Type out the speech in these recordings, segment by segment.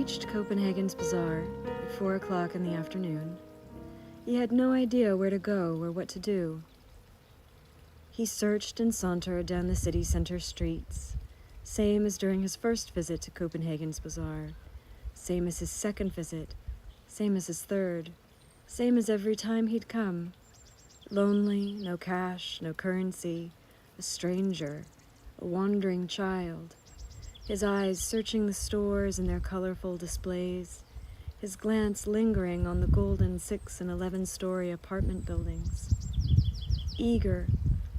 reached Copenhagen's bazaar at 4 o'clock in the afternoon, he had no idea where to go or what to do. He searched and sauntered down the city center streets, same as during his first visit to Copenhagen's bazaar, same as his second visit, same as his third, same as every time he'd come. Lonely, no cash, no currency, a stranger, a wandering child, his eyes searching the stores and their colorful displays, his glance lingering on the golden 6- and 11-story apartment buildings. Eager,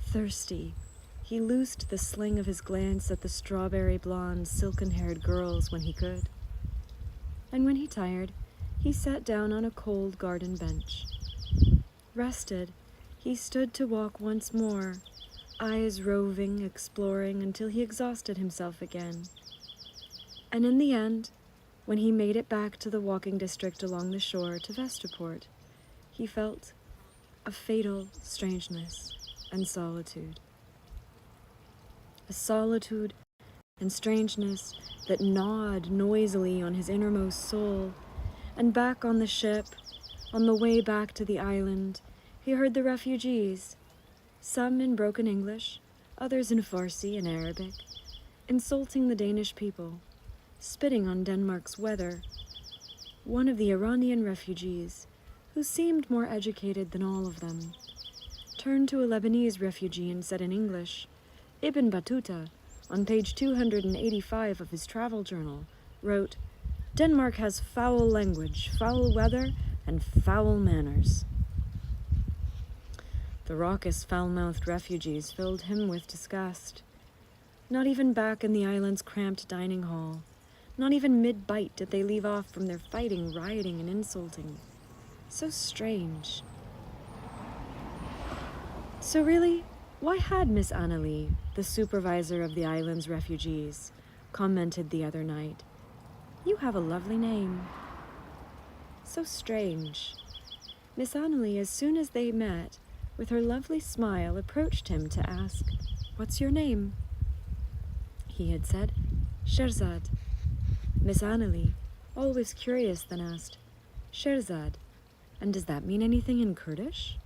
thirsty, he loosed the sling of his glance at the strawberry-blonde, silken-haired girls when he could. And when he tired, he sat down on a cold garden bench. Rested, he stood to walk once more, eyes roving, exploring, until he exhausted himself again. And in the end, when he made it back to the walking district along the shore to Vesterport, he felt a fatal strangeness and solitude. A solitude and strangeness that gnawed noisily on his innermost soul, and back on the ship, on the way back to the island, he heard the refugees, some in broken English, others in Farsi and Arabic, insulting the Danish people, spitting on Denmark's weather. One of the Iranian refugees, who seemed more educated than all of them, turned to a Lebanese refugee and said in English, Ibn Battuta, on page 285 of his travel journal, wrote, "Denmark has foul language, foul weather, and foul manners." The raucous, foul-mouthed refugees filled him with disgust. Not even back in the island's cramped dining hall, not even mid-bite did they leave off from their fighting, rioting, and insulting. So strange. So really, why had Miss Annalie, the supervisor of the island's refugees, commented the other night, "You have a lovely name." So strange. Miss Annalie, as soon as they met, with her lovely smile, approached him to ask, "What's your name?" He had said, "Sherzad." Miss Annalie, always curious, then asked, "Sherzad, and does that mean anything in Kurdish?"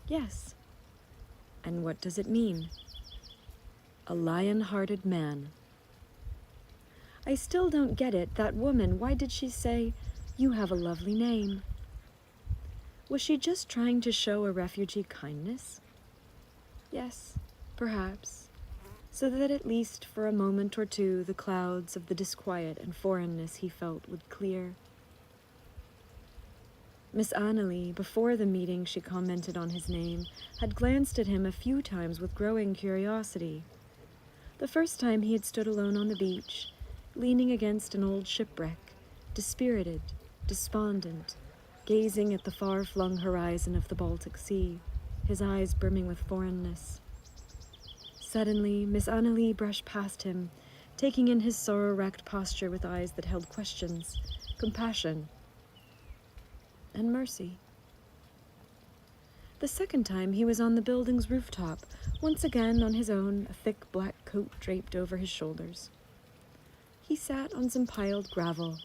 "Yes." "And what does it mean?" "A lion-hearted man." "I still don't get it. That woman, why did she say, 'You have a lovely name'? Was she just trying to show a refugee kindness?" Yes, perhaps, so that at least for a moment or two the clouds of the disquiet and foreignness he felt would clear. Miss Annalie, before the meeting she commented on his name, had glanced at him a few times with growing curiosity. The first time he had stood alone on the beach, leaning against an old shipwreck, dispirited, despondent, gazing at the far-flung horizon of the Baltic Sea, his eyes brimming with foreignness. Suddenly, Miss Annalie brushed past him, taking in his sorrow-racked posture with eyes that held questions, compassion, and mercy. The second time he was on the building's rooftop, once again on his own, a thick black coat draped over his shoulders. He sat on some piled gravel,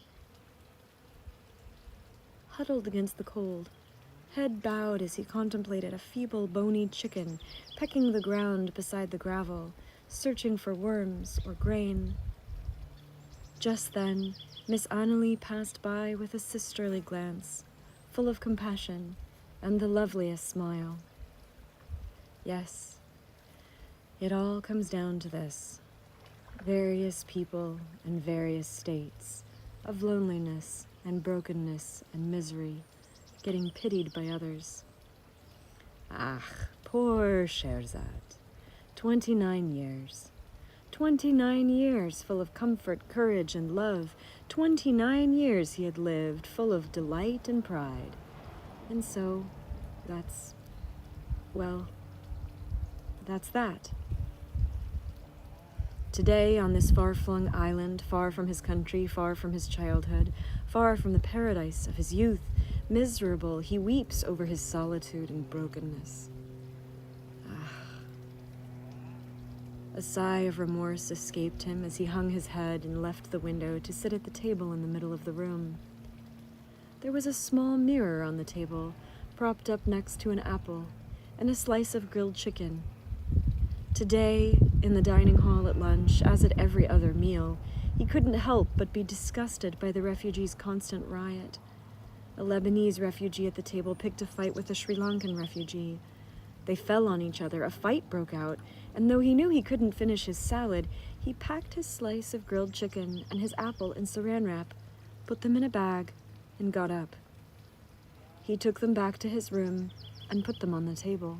huddled against the cold, head bowed as he contemplated a feeble, bony chicken pecking the ground beside the gravel, searching for worms or grain. Just then, Miss Annalie passed by with a sisterly glance, full of compassion and the loveliest smile. Yes, it all comes down to this. Various people in various states of loneliness and brokenness and misery, getting pitied by others. Ah, poor Sherzad. 29 years. 29 years full of comfort, courage, and love. 29 years he had lived, full of delight and pride. And so, that's that. Today, on this far-flung island, far from his country, far from his childhood, far from the paradise of his youth, miserable, he weeps over his solitude and brokenness. A sigh of remorse escaped him as he hung his head and left the window to sit at the table in the middle of the room. There was a small mirror on the table, propped up next to an apple, and a slice of grilled chicken. Today, in the dining hall at lunch, as at every other meal, he couldn't help but be disgusted by the refugees' constant riot. A Lebanese refugee at the table picked a fight with a Sri Lankan refugee. They fell on each other, a fight broke out, and though he knew he couldn't finish his salad, he packed his slice of grilled chicken and his apple in saran wrap, put them in a bag, and got up. He took them back to his room and put them on the table.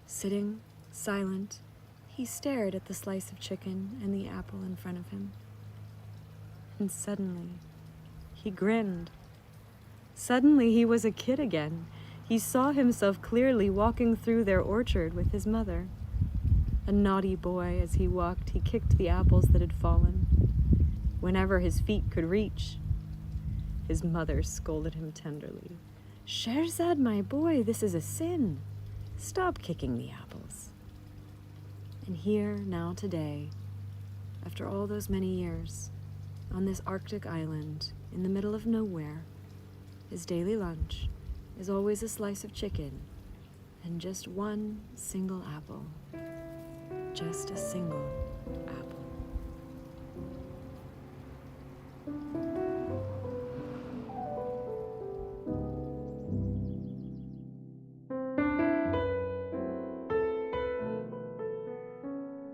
Sitting, silent, he stared at the slice of chicken and the apple in front of him. And suddenly, he grinned. Suddenly, he was a kid again. He saw himself clearly walking through their orchard with his mother. A naughty boy, as he walked, he kicked the apples that had fallen, whenever his feet could reach. His mother scolded him tenderly. "Sherzad, my boy, this is a sin. Stop kicking the apples." And here, now today, after all those many years, on this Arctic island, in the middle of nowhere, his daily lunch is always a slice of chicken and just one single apple. Just a single apple.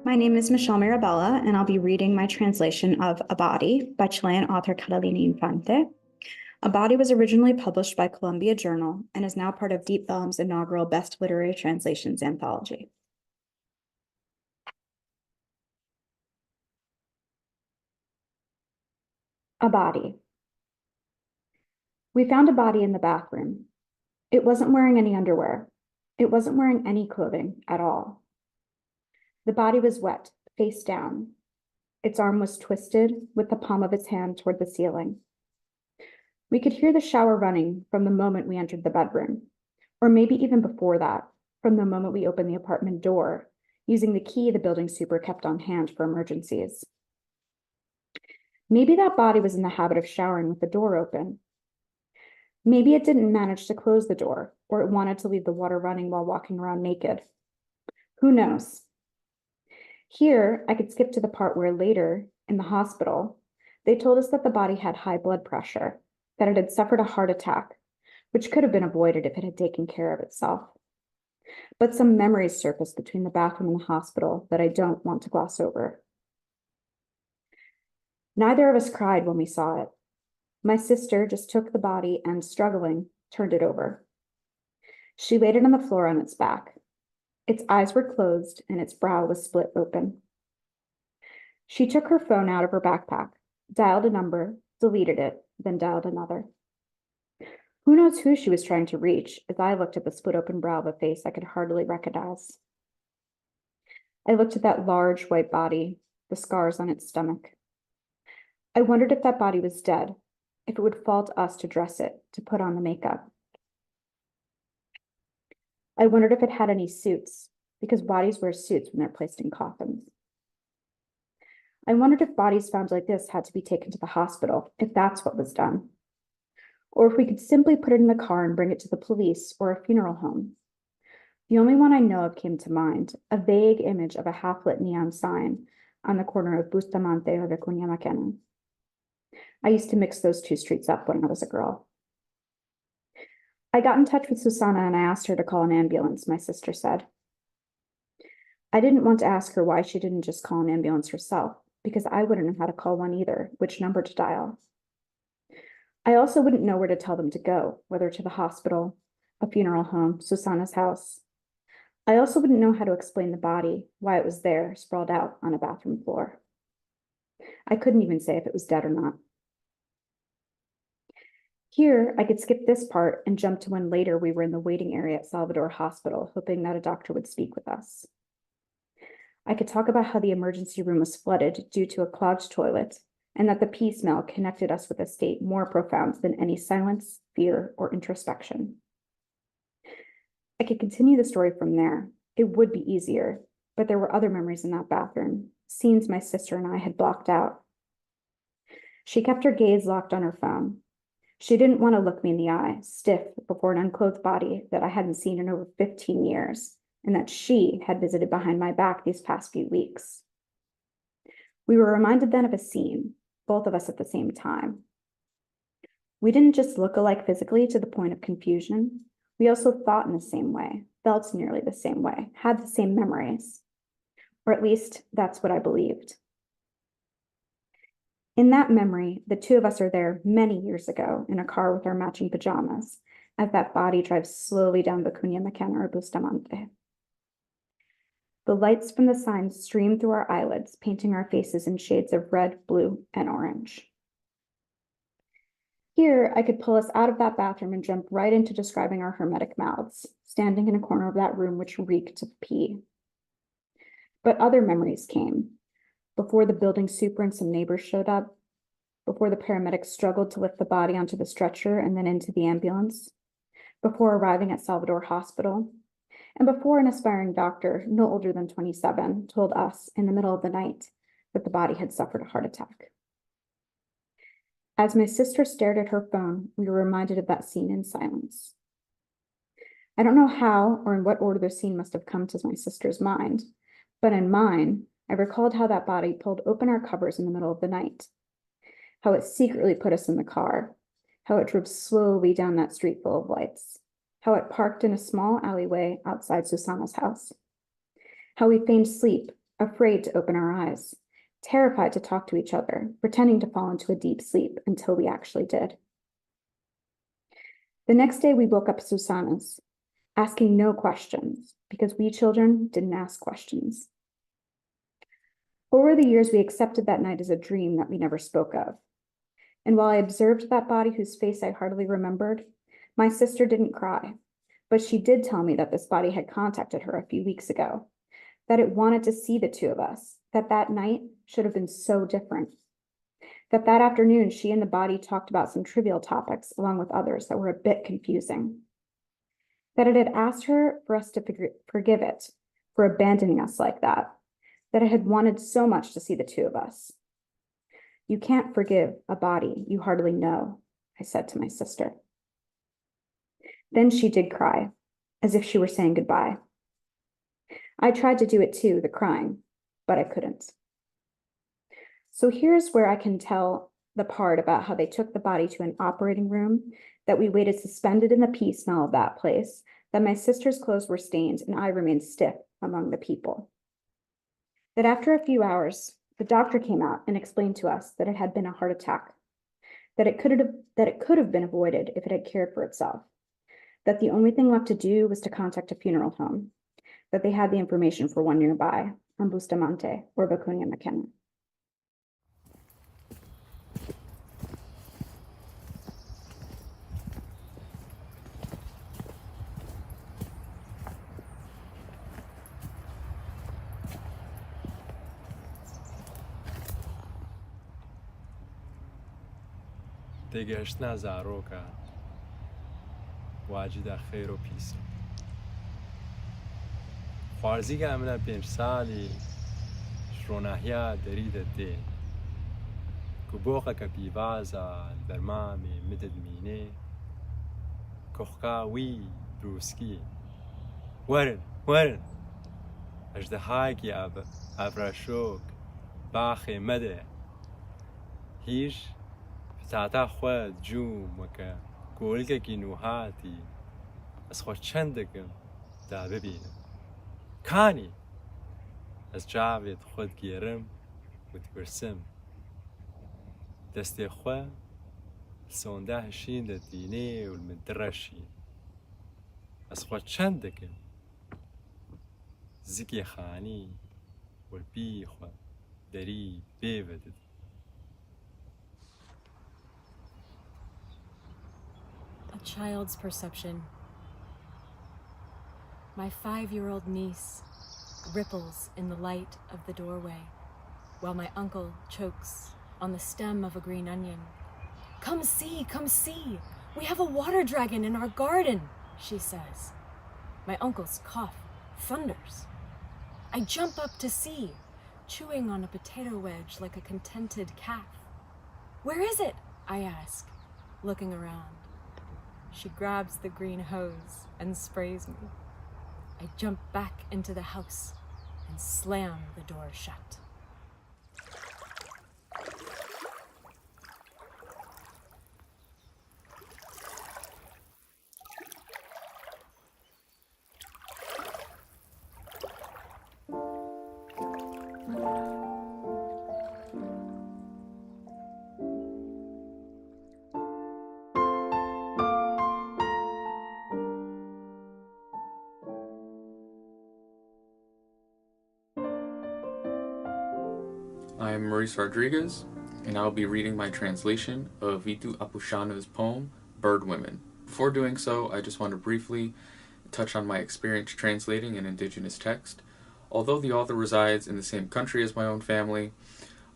My name is Michelle Mirabella, and I'll be reading my translation of A Body by Chilean author Catalina Infante. A Body was originally published by Columbia Journal and is now part of Deep Vellum's inaugural Best Literary Translations anthology. A Body. We found a body in the bathroom. It wasn't wearing any underwear. It wasn't wearing any clothing at all. The body was wet, face down. Its arm was twisted, with the palm of its hand toward the ceiling. We could hear the shower running from the moment we entered the bedroom, or maybe even before that, from the moment we opened the apartment door, using the key the building super kept on hand for emergencies. Maybe that body was in the habit of showering with the door open. Maybe it didn't manage to close the door, or it wanted to leave the water running while walking around naked. Who knows? Here, I could skip to the part where later, in the hospital, they told us that the body had high blood pressure, that it had suffered a heart attack, which could have been avoided if it had taken care of itself. But some memories surfaced between the bathroom and the hospital that I don't want to gloss over. Neither of us cried when we saw it. My sister just took the body and, struggling, turned it over. She laid it on the floor on its back. Its eyes were closed and its brow was split open. She took her phone out of her backpack, dialed a number, deleted it, then dialed another. Who knows who she was trying to reach as I looked at the split open brow of a face I could hardly recognize. I looked at that large white body, the scars on its stomach. I wondered if that body was dead, if it would fall to us to dress it, to put on the makeup. I wondered if it had any suits, because bodies wear suits when they're placed in coffins. I wondered if bodies found like this had to be taken to the hospital, if that's what was done. Or if we could simply put it in the car and bring it to the police or a funeral home. The only one I know of came to mind, a vague image of a half-lit neon sign on the corner of Bustamante or Vicuña Maquena. I used to mix those two streets up when I was a girl. I got in touch with Susana and I asked her to call an ambulance, my sister said. I didn't want to ask her why she didn't just call an ambulance herself, because I wouldn't know how to call one either, which number to dial. I also wouldn't know where to tell them to go, whether to the hospital, a funeral home, Susana's house. I also wouldn't know how to explain the body, why it was there, sprawled out on a bathroom floor. I couldn't even say if it was dead or not. Here, I could skip this part and jump to when later we were in the waiting area at Salvador Hospital, hoping that a doctor would speak with us. I could talk about how the emergency room was flooded due to a clogged toilet, and that the pee smell connected us with a state more profound than any silence, fear, or introspection. I could continue the story from there. It would be easier. But there were other memories in that bathroom, scenes my sister and I had blocked out. She kept her gaze locked on her phone. She didn't want to look me in the eye, stiff before an unclothed body that I hadn't seen in over 15 years, and that she had visited behind my back these past few weeks. We were reminded then of a scene, both of us at the same time. We didn't just look alike physically to the point of confusion. We also thought in the same way, felt nearly the same way, had the same memories. Or at least that's what I believed. In that memory, the two of us are there many years ago in a car with our matching pajamas, as that body drives slowly down Vicuña Mackenna or Bustamante. The lights from the signs stream through our eyelids, painting our faces in shades of red, blue, and orange. Here, I could pull us out of that bathroom and jump right into describing our hermetic mouths, standing in a corner of that room which reeked of pee. But other memories came. Before the building super and some neighbors showed up, before the paramedics struggled to lift the body onto the stretcher and then into the ambulance, before arriving at Salvador Hospital, and before an aspiring doctor, no older than 27, told us in the middle of the night that the body had suffered a heart attack. As my sister stared at her phone, we were reminded of that scene in silence. I don't know how or in what order the scene must have come to my sister's mind, but in mine, I recalled how that body pulled open our covers in the middle of the night, how it secretly put us in the car, how it drove slowly down that street full of lights, how it parked in a small alleyway outside Susana's house, how we feigned sleep, afraid to open our eyes, terrified to talk to each other, pretending to fall into a deep sleep until we actually did. The next day we woke up at Susana's, asking no questions, because we children didn't ask questions. Over the years, we accepted that night as a dream that we never spoke of. And while I observed that body whose face I hardly remembered, my sister didn't cry, but she did tell me that this body had contacted her a few weeks ago, that it wanted to see the two of us, that that night should have been so different, that that afternoon she and the body talked about some trivial topics along with others that were a bit confusing, that it had asked her for us to forgive it for abandoning us like that it had wanted so much to see the two of us. You can't forgive a body you hardly know, I said to my sister. Then she did cry, as if she were saying goodbye. I tried to do it too, the crying, but I couldn't. So here's where I can tell the part about how they took the body to an operating room, that we waited suspended in the pee smell of that place, that my sister's clothes were stained and I remained stiff among the people. That after a few hours, the doctor came out and explained to us that it had been a heart attack, that it could have been avoided if it had cared for itself, that the only thing left to do was to contact a funeral home, that they had the information for one nearby, on Bustamante or Vicuña Mackenna. تێگەشتنا زارۆکە واجدە خێرۆ پیسە خوارزیگە ئەمنە 5 ساڵی شڕۆناهیا دەریدە دێ کو بۆقەکە پیڤازە بەرمامی مدد مینێ کۆخکا وی دروسکی وەرن ئەژدەهایەکی ئەڤرەشۆک باخێ مەدە هیچ تاتا خود جوم وکە گۆلگەکی نوهاتی ئەس خۆ چەندەکەم دا ببینم کانی ئەس چاوێت خۆت گێرم وتپرسم دەستێ خۆ سۆندا هەشین دەتینێ و من دڕەشی ئەس خۆ چەندەکەم زیکێ خانی وەرپی خۆ دەری بێوەدت A child's perception. My 5-year-old niece ripples in the light of the doorway, while my uncle chokes on the stem of a green onion. Come see, we have a water dragon in our garden, she says. My uncle's cough thunders. I jump up to see, chewing on a potato wedge like a contented calf. "Where is it?" I ask, looking around. She grabs the green hose and sprays me. I jump back into the house and slam the door shut. I am Maurice Rodriguez, and I'll be reading my translation of Vito Apüshana's poem, Bird Women. Before doing so, I just want to briefly touch on my experience translating an indigenous text. Although the author resides in the same country as my own family,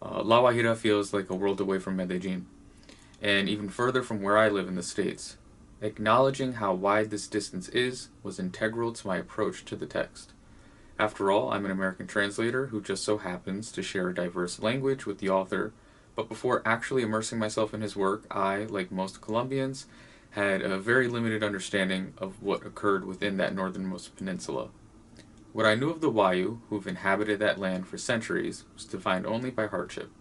La Guajira feels like a world away from Medellin, and even further from where I live in the States. Acknowledging how wide this distance is was integral to my approach to the text. After all, I'm an American translator who just so happens to share a diverse language with the author, but before actually immersing myself in his work, I, like most Colombians, had a very limited understanding of what occurred within that northernmost peninsula. What I knew of the Wayu, who've inhabited that land for centuries, was defined only by hardship.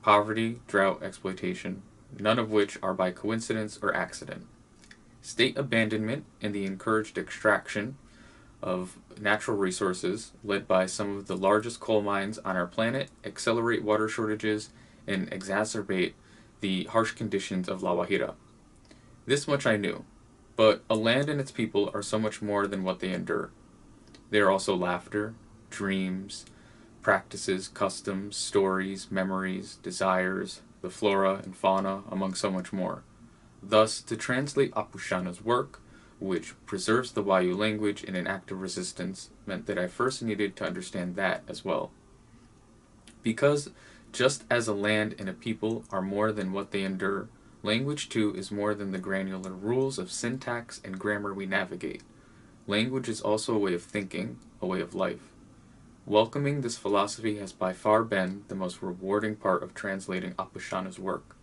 Poverty, drought, exploitation, none of which are by coincidence or accident. State abandonment and the encouraged extraction of natural resources, led by some of the largest coal mines on our planet, accelerate water shortages and exacerbate the harsh conditions of La Guajira. This much I knew, but a land and its people are so much more than what they endure. They are also laughter, dreams, practices, customs, stories, memories, desires, the flora and fauna, among so much more. Thus, to translate Apüshana's work, which preserves the Wayu language in an act of resistance, meant that I first needed to understand that as well. Because, just as a land and a people are more than what they endure, language too is more than the granular rules of syntax and grammar we navigate. Language is also a way of thinking, a way of life. Welcoming this philosophy has by far been the most rewarding part of translating Apüshana's work,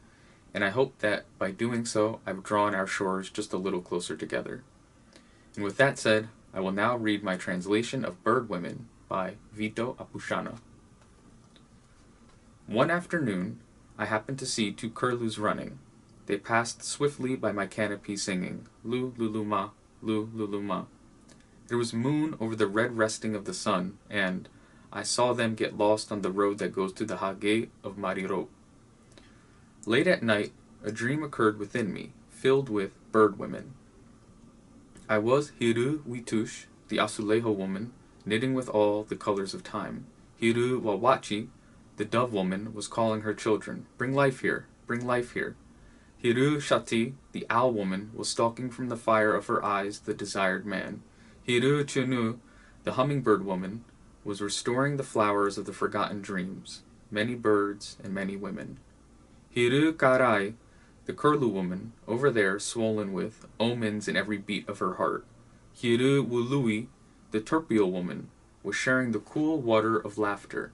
and I hope that by doing so I've drawn our shores just a little closer together. And with that said, I will now read my translation of Bird Women by Vito Apüshana. One afternoon, I happened to see two curlews running. They passed swiftly by my canopy singing, Lu Luluma, Lu Luluma. There was moon over the red resting of the sun, and I saw them get lost on the road that goes to the Hagé of Mariró. Late at night, a dream occurred within me, filled with bird women. I was Hiru Witush, the Azulejo woman, knitting with all the colors of time. Hiru Wawachi, the dove woman, was calling her children, bring life here, bring life here. Hiru Shati, the owl woman, was stalking from the fire of her eyes the desired man. Hiru Chunu, the hummingbird woman, was restoring the flowers of the forgotten dreams, many birds and many women. Hiru Karai, the curlew woman, over there swollen with omens in every beat of her heart. Hiru Wului, the turpial woman, was sharing the cool water of laughter.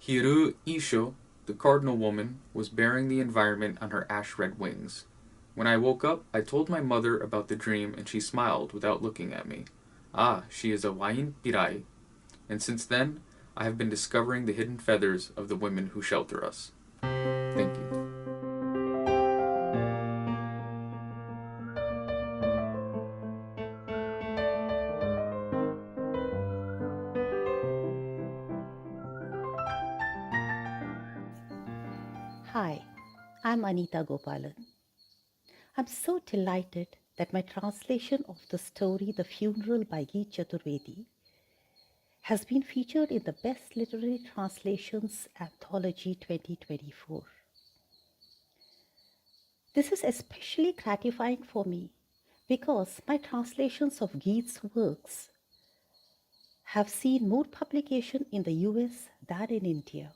Hiru Isho, the cardinal woman, was bearing the environment on her ash-red wings. When I woke up, I told my mother about the dream and she smiled without looking at me. Ah, she is a Wayin Pirai. And since then, I have been discovering the hidden feathers of the women who shelter us. Thank you. Hi, I'm Anita Gopalan. I'm so delighted that my translation of the story The Funeral by Geet Chaturvedi has been featured in the Best Literary Translations Anthology 2024. This is especially gratifying for me because my translations of Geet's works have seen more publication in the US than in India.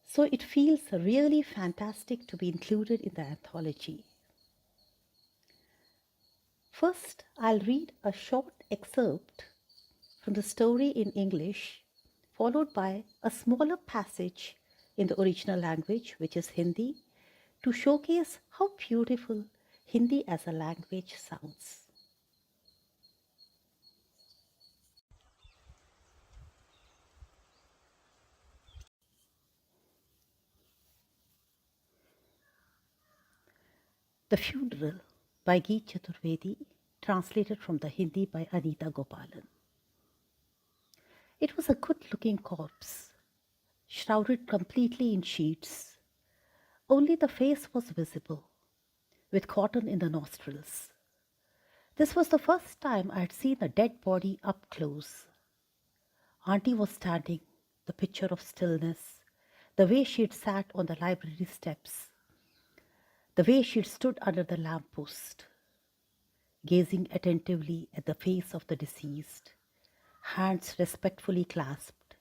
So it feels really fantastic to be included in the anthology. First, I'll read a short excerpt from the story in English, followed by a smaller passage in the original language, which is Hindi, to showcase how beautiful Hindi as a language sounds. The Funeral by Geet Chaturvedi, translated from the Hindi by Anita Gopalan. It was a good-looking corpse, shrouded completely in sheets. Only the face was visible, with cotton in the nostrils. This was the first time I had seen a dead body up close. Auntie was standing, the picture of stillness, the way she had sat on the library steps, the way she had stood under the lamppost, gazing attentively at the face of the deceased, hands respectfully clasped,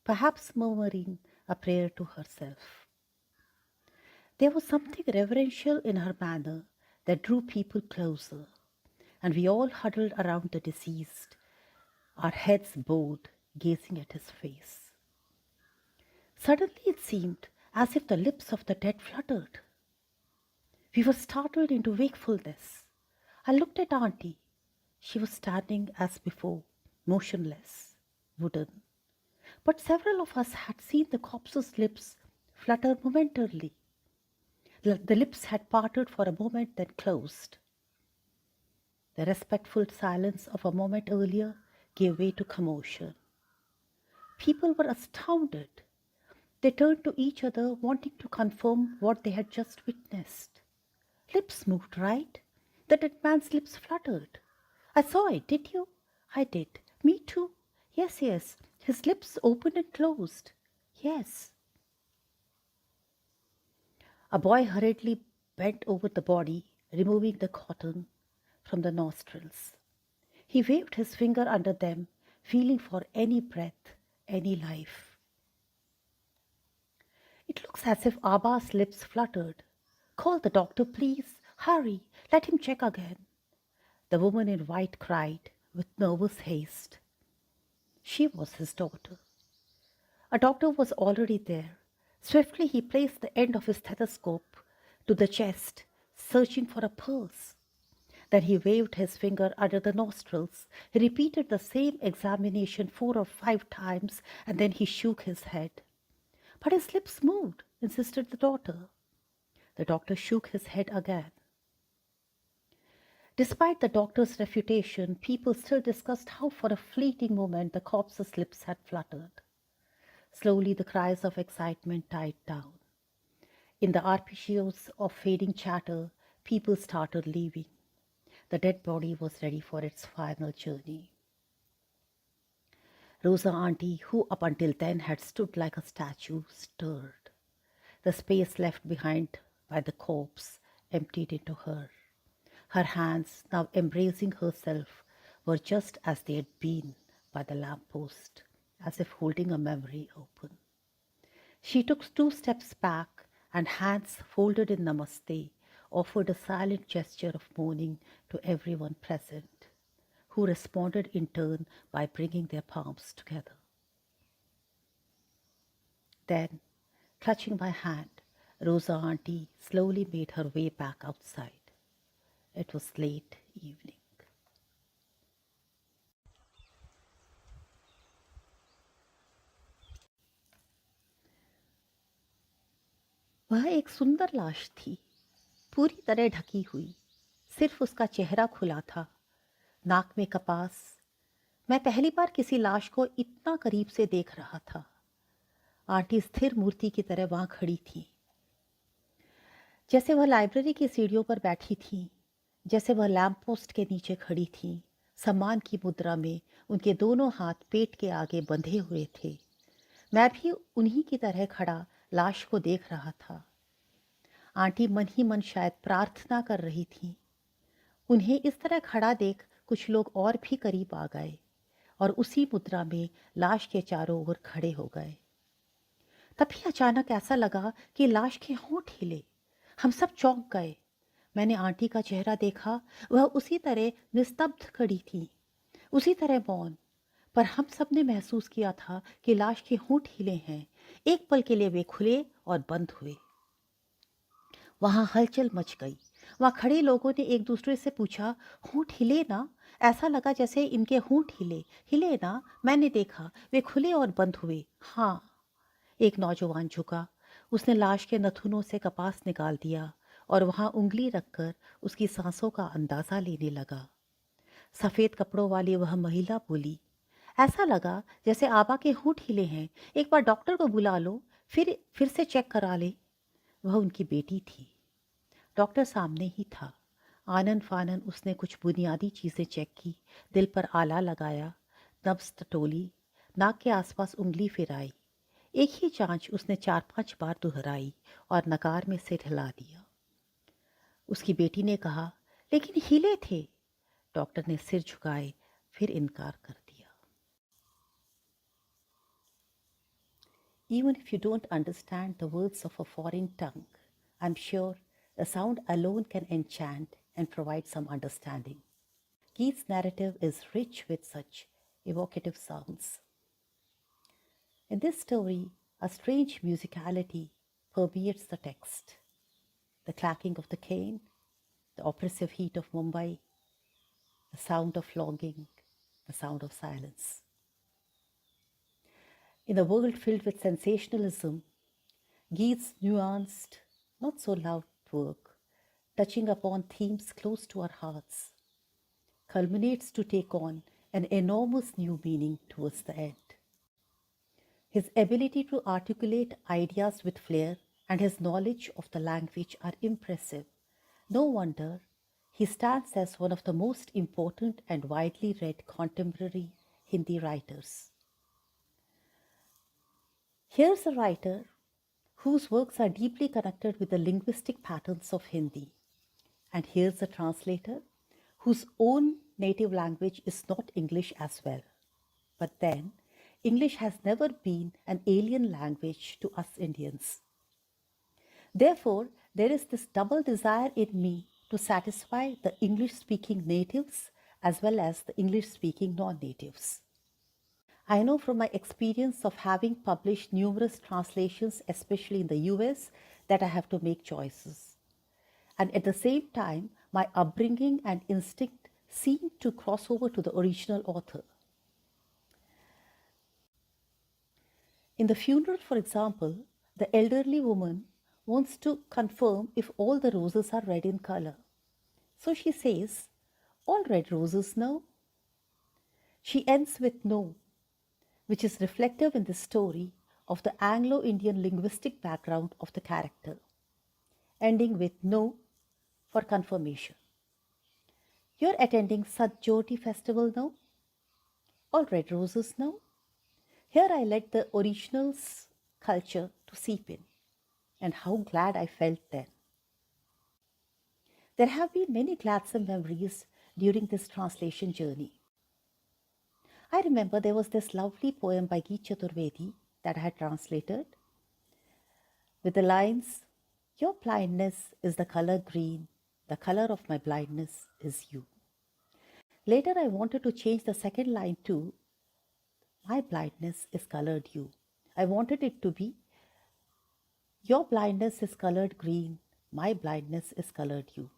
perhaps murmuring a prayer to herself. There was something reverential in her manner that drew people closer, and we all huddled around the deceased, our heads bowed, gazing at his face. Suddenly it seemed as if the lips of the dead fluttered. We were startled into wakefulness. I looked at Auntie. She was standing as before, motionless, wooden. But several of us had seen the corpse's lips flutter momentarily. The lips had parted for a moment, then closed. The respectful silence of a moment earlier gave way to commotion. People were astounded. They turned to each other, wanting to confirm what they had just witnessed. Lips moved, right? The dead man's lips fluttered. I saw it, did you? I did. Me too. Yes, yes. His lips opened and closed. Yes. A boy hurriedly bent over the body, removing the cotton from the nostrils. He waved his finger under them, feeling for any breath, any life. It looks as if Abba's lips fluttered. Call the doctor, please. Hurry. Let him check again. The woman in white cried with nervous haste. She was his daughter. A doctor was already there. Swiftly he placed the end of his stethoscope to the chest, searching for a pulse. Then he waved his finger under the nostrils. He repeated the same examination 4 or 5 times, and then he shook his head. But his lips moved, insisted the daughter. The doctor shook his head again. Despite the doctor's refutation, people still discussed how for a fleeting moment the corpse's lips had fluttered. Slowly the cries of excitement died down. In the arpeggios of fading chatter, people started leaving. The dead body was ready for its final journey. Rosa Auntie, who up until then had stood like a statue, stirred. The space left behind by the corpse emptied into her. Her hands, now embracing herself, were just as they had been by the lamppost, as if holding a memory open. She took 2 steps back and, hands folded in namaste, offered a silent gesture of mourning to everyone present, who responded in turn by bringing their palms together. Then, clutching my hand, Rosa Auntie slowly made her way back outside. It was late evening. वह एक सुंदर लाश थी, पूरी तरह ढकी हुई. सिर्फ उसका चेहरा खुला था, नाक में कपास. मैं पहली बार किसी लाश को इतना करीब से देख रहा था. आंटी स्थिर मूर्ति की तरह वहां खड़ी थी, जैसे वह लाइब्रेरी की सीढ़ियों पर बैठी थी, जैसे वह लैंप पोस्ट के नीचे खड़ी थी, सम्मान की मुद्रा में, उनके दोनों हाथ पेट के आगे बंधे हुए थे. मैं भी उन्हीं की तरह खड़ा लाश को देख रहा था. आंटी मन ही मन शायद प्रार्थना कर रही थी. उन्हें इस तरह खड़ा देख कुछ लोग और भी करीब आ गए और उसी मुद्रा में लाश के चारों ओर खड़े हो गए. तभी अचानक ऐसा लगा कि लाश के होंठ हिले. हम सब चौंक गए. मैंने आंटी का चेहरा देखा. वह उसी तरह निस्तब्ध खड़ी थी, उसी तरह मौन. पर हम सब ने महसूस किया था कि लाश के होंठ हिले हैं। एक पल के लिए वे खुले और बंद हुए। वहां हलचल मच गई। वहां खड़े लोगों ने एक दूसरे से पूछा, होंठ हिले ना? ऐसा लगा जैसे इनके होंठ हिले ना? मैंने देखा, वे खुले और बंद हुए। हाँ। एक नौजवान झुका। उसने लाश के नथुनों से कपास निकाल दिया और वहां उंगली रखकर उसकी सांसों का अंदाजा लेने लगा। सफेद कपड़ों वाली वह महिला बोली, ऐसा लगा जैसे आबा के होंठ हिले हैं। एक बार डॉक्टर को बुला लो, फिर से चेक करा ले। वह उनकी बेटी थी। डॉक्टर सामने ही था। आनन फानन उसने कुछ बुनियादी चीज़ें चेक की, दिल पर आला लगाया, नब्ज टटोली, नाक के आसपास उंगली फिराई। एक ही जांच उसने 4-5 बार दोहराई और नकार में सिर हिला दिया। उसकी बेटी ने कहा, लेकिन हिले थे। डॉक्टर ने सिर झुकाए फिर इनकार कर दिया। Even if you don't understand the words of a foreign tongue, I'm sure the sound alone can enchant and provide some understanding. Keith's narrative is rich with such evocative sounds. In this story, a strange musicality permeates the text. The clacking of the cane, the oppressive heat of Mumbai, the sound of longing, the sound of silence. In a world filled with sensationalism, Geeth's nuanced, not so loud work, touching upon themes close to our hearts, culminates to take on an enormous new meaning towards the end. His ability to articulate ideas with flair and his knowledge of the language are impressive. No wonder he stands as one of the most important and widely read contemporary Hindi writers. Here's a writer whose works are deeply connected with the linguistic patterns of Hindi. And here's a translator whose own native language is not English as well. But then, English has never been an alien language to us Indians. Therefore, there is this double desire in me to satisfy the English-speaking natives as well as the English-speaking non-natives. I know from my experience of having published numerous translations, especially in the US, that I have to make choices. And at the same time, my upbringing and instinct seem to cross over to the original author. In the funeral, for example, the elderly woman wants to confirm if all the roses are red in color. So she says, all red roses, no? She ends with no, which is reflective in the story of the Anglo-Indian linguistic background of the character, ending with no for confirmation. You're attending Sant Jordi festival now? All red roses now? Here I let the original's culture to seep in, and how glad I felt then. There have been many gladsome memories during this translation journey. I remember there was this lovely poem by Geet Chaturvedi that I had translated with the lines, your blindness is the color green, the color of my blindness is you. Later I wanted to change the second line to, my blindness is colored you. I wanted it to be, your blindness is colored green, my blindness is colored you,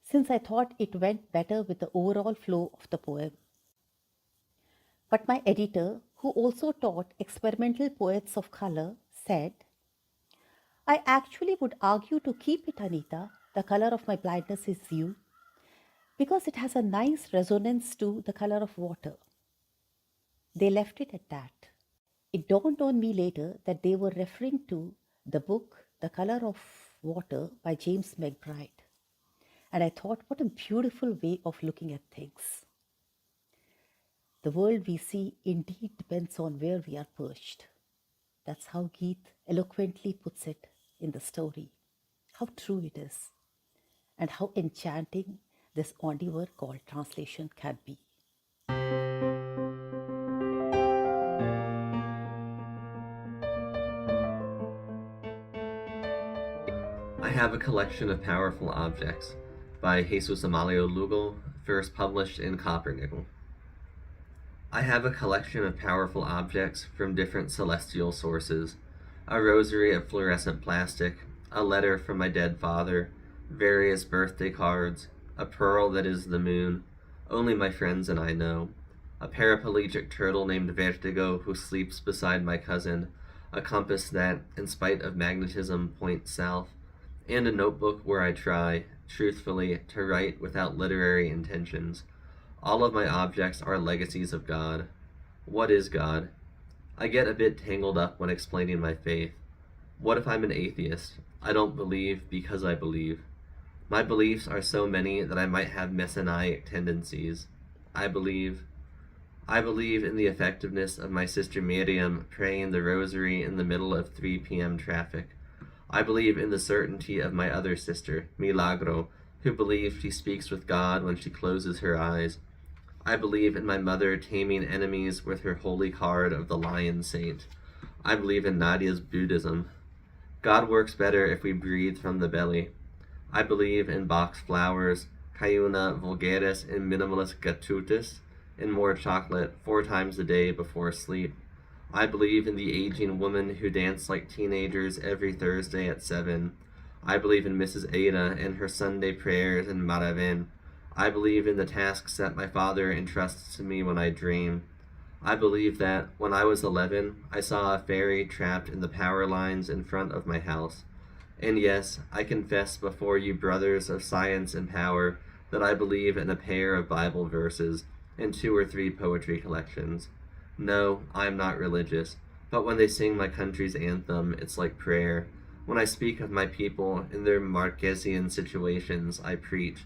since I thought it went better with the overall flow of the poem. But my editor, who also taught experimental poets of color, said, I actually would argue to keep it, Anita, the color of my blindness is you, because it has a nice resonance to the color of water. They left it at that. It dawned on me later that they were referring to the book The Color of Water by James McBride. And I thought, what a beautiful way of looking at things. The world we see indeed depends on where we are perched. That's how Geet eloquently puts it in the story. How true it is, and how enchanting this endeavor called translation can be. I have a collection of powerful objects by Jesus Amalio Lugo, first published in copper nickel. I have a collection of powerful objects from different celestial sources. A rosary of fluorescent plastic, a letter from my dead father, various birthday cards, a pearl that is the moon, only my friends and I know, a paraplegic turtle named Vertigo who sleeps beside my cousin, a compass that, in spite of magnetism, points south, and a notebook where I try, truthfully, to write without literary intentions. All of my objects are legacies of God. What is God? I get a bit tangled up when explaining my faith. What if I'm an atheist? I don't believe because I believe. My beliefs are so many that I might have messianic tendencies. I believe in the effectiveness of my sister Miriam praying the rosary in the middle of 3 p.m. traffic. I believe in the certainty of my other sister, Milagro, who believes she speaks with God when she closes her eyes. I believe in my mother taming enemies with her holy card of the Lion Saint. I believe in Nadia's Buddhism. God works better if we breathe from the belly. I believe in boxed flowers, cayuna vulgaris and minimalist gratuitus, and more chocolate 4 times a day before sleep. I believe in the aging woman who dance like teenagers every Thursday at 7. I believe in Mrs. Ada and her Sunday prayers and Maraven. I believe in the tasks that my father entrusts to me when I dream. I believe that, when I was 11, I saw a fairy trapped in the power lines in front of my house. And yes, I confess before you brothers of science and power that I believe in a pair of Bible verses and 2 or 3 poetry collections. No, I am not religious, but when they sing my country's anthem, it's like prayer. When I speak of my people in their Marquesian situations, I preach.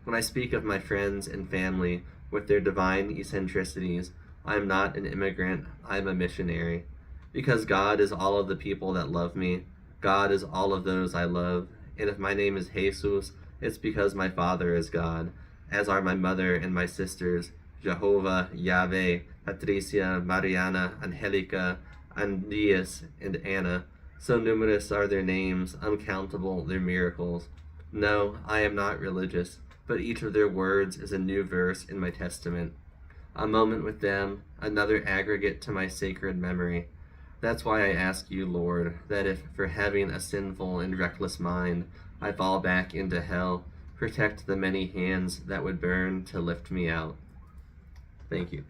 When I speak of my friends and family with their divine eccentricities, I am not an immigrant, I am a missionary. Because God is all of the people that love me, God is all of those I love, and if my name is Jesus, it's because my Father is God, as are my mother and my sisters, Jehovah, Yahweh, Patricia, Mariana, Angelica, Andreas, and Anna. So numerous are their names, uncountable their miracles. No, I am not religious, but each of their words is a new verse in my testament. A moment with them, another aggregate to my sacred memory. That's why I ask you, Lord, that if, for having a sinful and reckless mind, I fall back into hell, protect the many hands that would burn to lift me out. Thank you.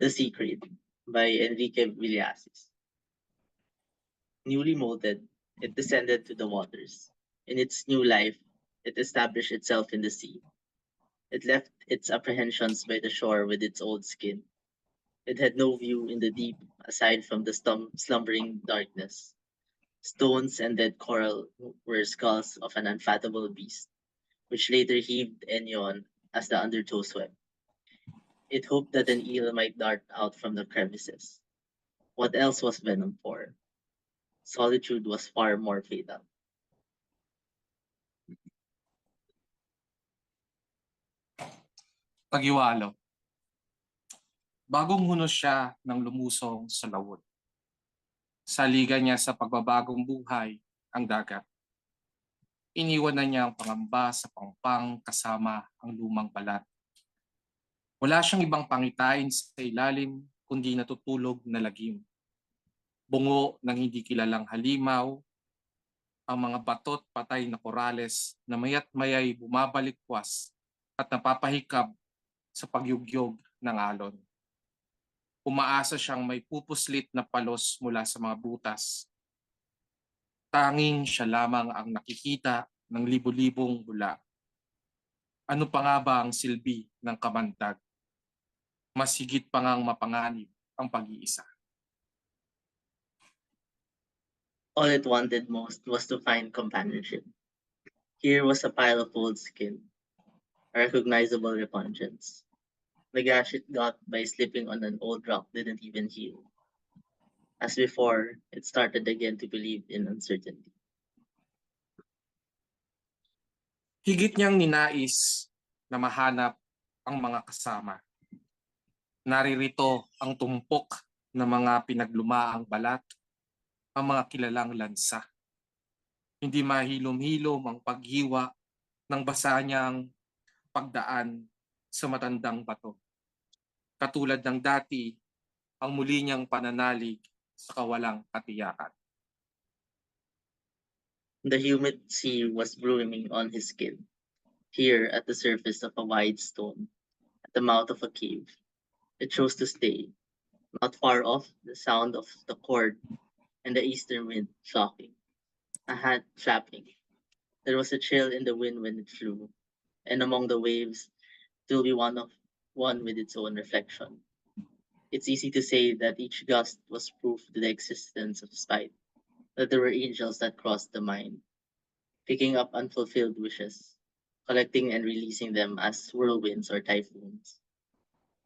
The Secret by Enrique Villasis. Newly molded, it descended to the waters. In its new life, it established itself in the sea. It left its apprehensions by the shore with its old skin. It had no view in the deep aside from the slumbering darkness. Stones and dead coral were skulls of an unfathomable beast, which later heaved and yawned as the undertow swept. It hoped that an eel might dart out from the crevices. What else was venom for? Solitude was far more fatal. Tagiwalo. Bagong hunos siya nang lumusong sa lawod. Saligan niya sa pagbabagong buhay ang dagat. Iniwan na niya ang pangamba sa pangpang kasama ang lumang balat. Wala siyang ibang pangitain sa ilalim kundi natutulog na lagim. Bungo ng hindi kilalang halimaw, ang mga batot patay na korales na maya't mayay bumabalikwas at napapahikab sa pagyugyog ng alon. Umaasa siyang may pupuslit na palos mula sa mga butas. Tanging siya lamang ang nakikita ng libu-libong bula. Ano pa nga ba ang silbi ng kamandag? Mas higit pa ngang mapanganib ang pag-iisa. All it wanted most was to find companionship. Here was a pile of old skin, a recognizable repugnance. The gash it got by slipping on an old rock didn't even heal. As before, it started again to believe in uncertainty. Higit niyang ninais na mahanap ang mga kasama. Naririto ang tumpok ng mga pinaglumaang balat, ang mga kilalang lansa. Hindi mahilom-hilom ang paghiwa ng basa niyang pagdaan sa matandang bato. Katulad ng dati, ang muli niyang pananalig sa kawalang katiyakan. The humid sea was brewing on his skin. Here, at the surface of a wide stone, at the mouth of a cave, it chose to stay. Not far off, the sound of the cord and the eastern wind flocking, a hand flapping. There was a chill in the wind when it flew, and among the waves, it will be one with its own reflection. It's easy to say that each gust was proof to the existence of spite, that there were angels that crossed the mind, picking up unfulfilled wishes, collecting and releasing them as whirlwinds or typhoons.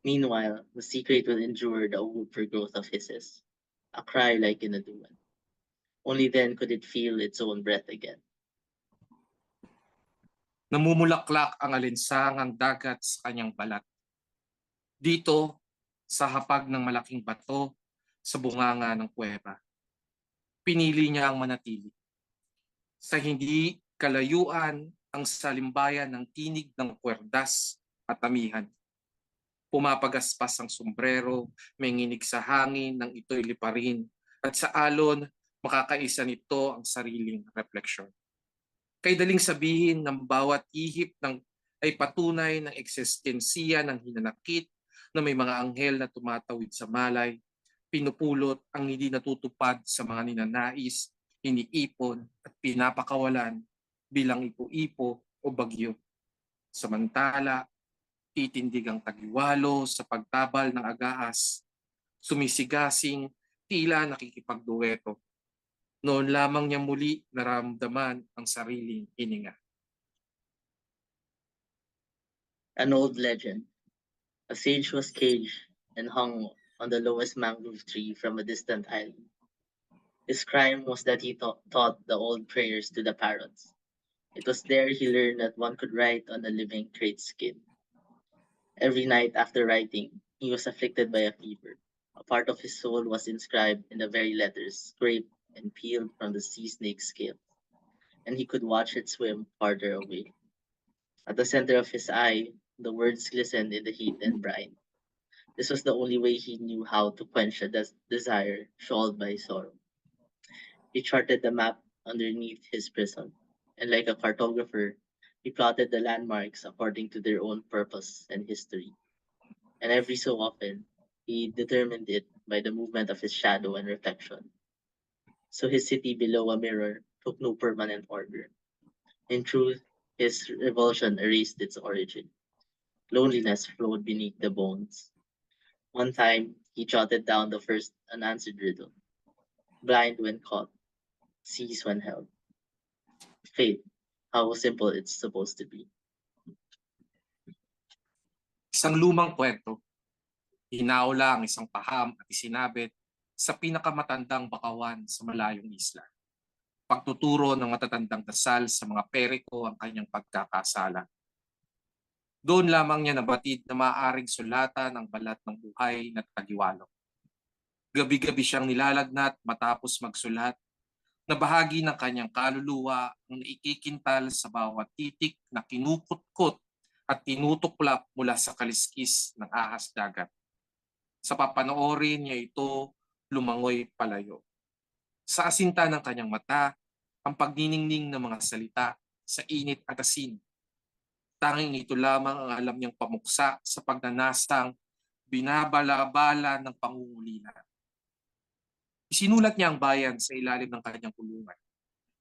Meanwhile, the secret will endure the overgrowth of hisses, a cry like in a duet. Only then could it feel its own breath again. Namumulaklak ang alinsangang dagat sa kanyang balat. Dito, sa hapag ng malaking bato, sa bunganga ng kuweba. Pinili niya ang manatili. Sa hindi kalayuan ang salimbayan ng tinig ng kwerdas at tamihan. Pumapagaspas ang sombrero, may nginig sa hangin ng ito'y liparin, at sa alon, makakaisa nito ang sariling refleksyon. Kay daling sabihin ng bawat ihip ay patunay ng eksistensiya ng hinanakit na may mga anghel na tumatawid sa malay, pinupulot ang hindi natutupad sa mga ninanais, iniipon at pinapakawalan bilang ipo-ipo o bagyo. Samantala, titindig ang tagiwalo sa pagtabal ng agaas, sumisigasing tila nakikipagdueto. Noon lamang niya muli naramdaman ang sariling hininga. An old legend. A sage was caged and hung on the lowest mangrove tree from a distant island. His crime was that he taught the old prayers to the parrots. It was there he learned that one could write on a living crate's skin. Every night after writing, he was afflicted by a fever. A part of his soul was inscribed in the very letters, scraped and peeled from the sea snake's scale, and he could watch it swim farther away. At the center of his eye, the words glistened in the heat and brine. This was the only way he knew how to quench a desire shawled by sorrow. He charted the map underneath his prison, and like a cartographer, he plotted the landmarks according to their own purpose and history. And every so often, he determined it by the movement of his shadow and reflection. So his city below a mirror took no permanent order. In truth, his revulsion erased its origin. Loneliness flowed beneath the bones. One time, he jotted down the first unanswered riddle. Blind when caught, sees when held. Fate, how simple it's supposed to be. Isang lumang kwento. Hinaula ang isang paham at isinabit sa pinakamatandang bakawan sa malayong isla. Pagtuturo ng matatandang dasal sa mga periko ang kanyang pagkakasala. Doon lamang niya nabatid na maaaring sulatan ang balat ng buhay na tagiwalo. Gabi-gabi siyang nilalagnat matapos magsulat na bahagi ng kanyang kaluluwa ang naikikintal sa bawat titik na kinukutkot at tinutuklap mula sa kaliskis ng ahas dagat. Sa papanoorin niya ito, lumangoy palayo. Sa asinta ng kanyang mata, ang pagniningning ng mga salita sa init at asin. Tanging ito lamang ang alam niyang pamuksa sa pagnanasang binabala-bala ng pangungulila. Isinulat niya ang bayan sa ilalim ng kanyang kulungan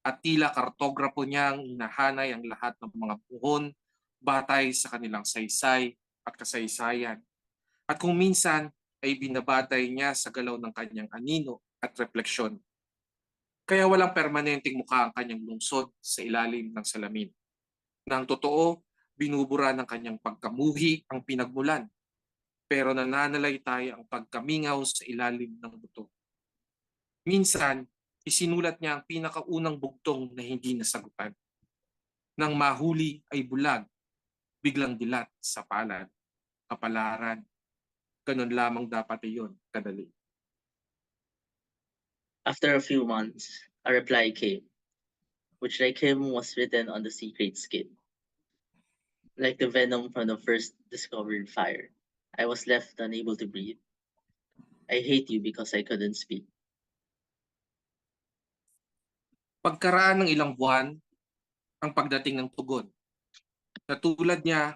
at tila kartograpo niyang hinahanay ang lahat ng mga buhon batay sa kanilang saysay at kasaysayan. At kung minsan ay binabatay niya sa galaw ng kanyang anino at refleksyon. Kaya walang permanenteng mukha ang kanyang lungsod sa ilalim ng salamin. Nang totoo, binubura ng kanyang pagkamuhi ang pinagmulan, pero nananalaytay ang pagkamingaw sa ilalim ng buto. Minsan, isinulat niya ang pinakaunang bugtong na hindi nasagutan. Nang mahuli ay bulag, biglang dilat sa palad, kapalaran. Ganun lamang dapat iyon kadali. After a few months, a reply came, which like him was written on the secret skin. Like the venom from the first discovered fire, I was left unable to breathe. I hate you because I couldn't speak. Pagkaraan ng ilang buwan, ang pagdating ng tugon, na tulad niya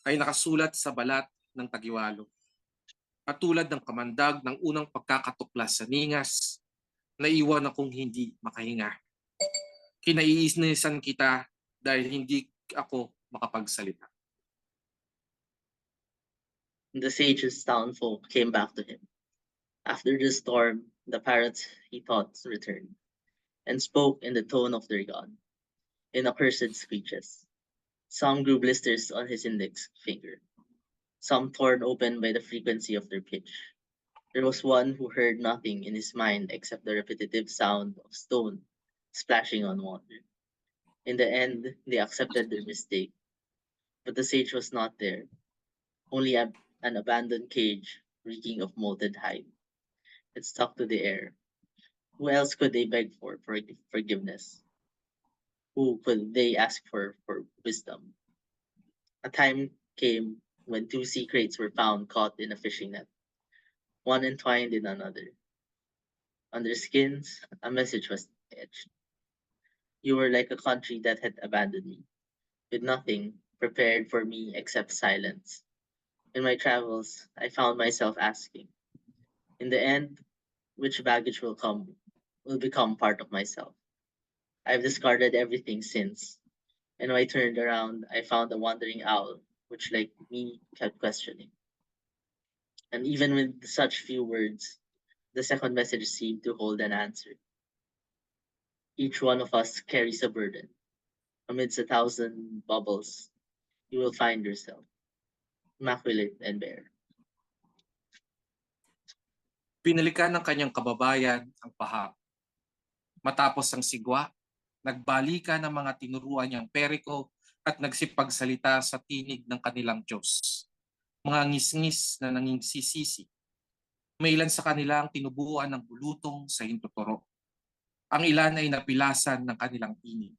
ay nakasulat sa balat ng tagiwalo. At tulad ng kamandag ng unang pagkakatuklas sa ningas, naiwan akong hindi makahinga. Kinaiinisan kita dahil hindi ako makapagsalita. The sage's townfolk came back to him. After the storm, the parrots he thought returned, and spoke in the tone of their god, in accursed screeches. Some grew blisters on his index finger, some torn open by the frequency of their pitch. There was one who heard nothing in his mind except the repetitive sound of stone splashing on water. In the end, they accepted their mistake, but the sage was not there, only an abandoned cage reeking of molted hide. It stuck to the air. Who else could they beg for forgiveness? Who could they ask for wisdom? A time came when two secrets were found caught in a fishing net, one entwined in another. On their skins, a message was etched. You were like a country that had abandoned me, with nothing prepared for me except silence. In my travels, I found myself asking, in the end, which baggage will become part of myself. I've discarded everything since, and when I turned around, I found a wandering owl, which like me kept questioning. And even with such few words, the second message seemed to hold an answer. Each one of us carries a burden. Amidst 1,000 bubbles, you will find yourself, immaculate and bare. Pinalikan ng kanyang kababayan ang paham. Matapos ang sigwa, nagbalikan ng mga tinuruan niyang periko at nagsipagsalita sa tinig ng kanilang Diyos. Mga ngisngis na nangingsisisi. May ilan sa kanila ang tinubuan ng bulutong sa hintuturo. Ang ilan ay napilasan ng kanilang tinig.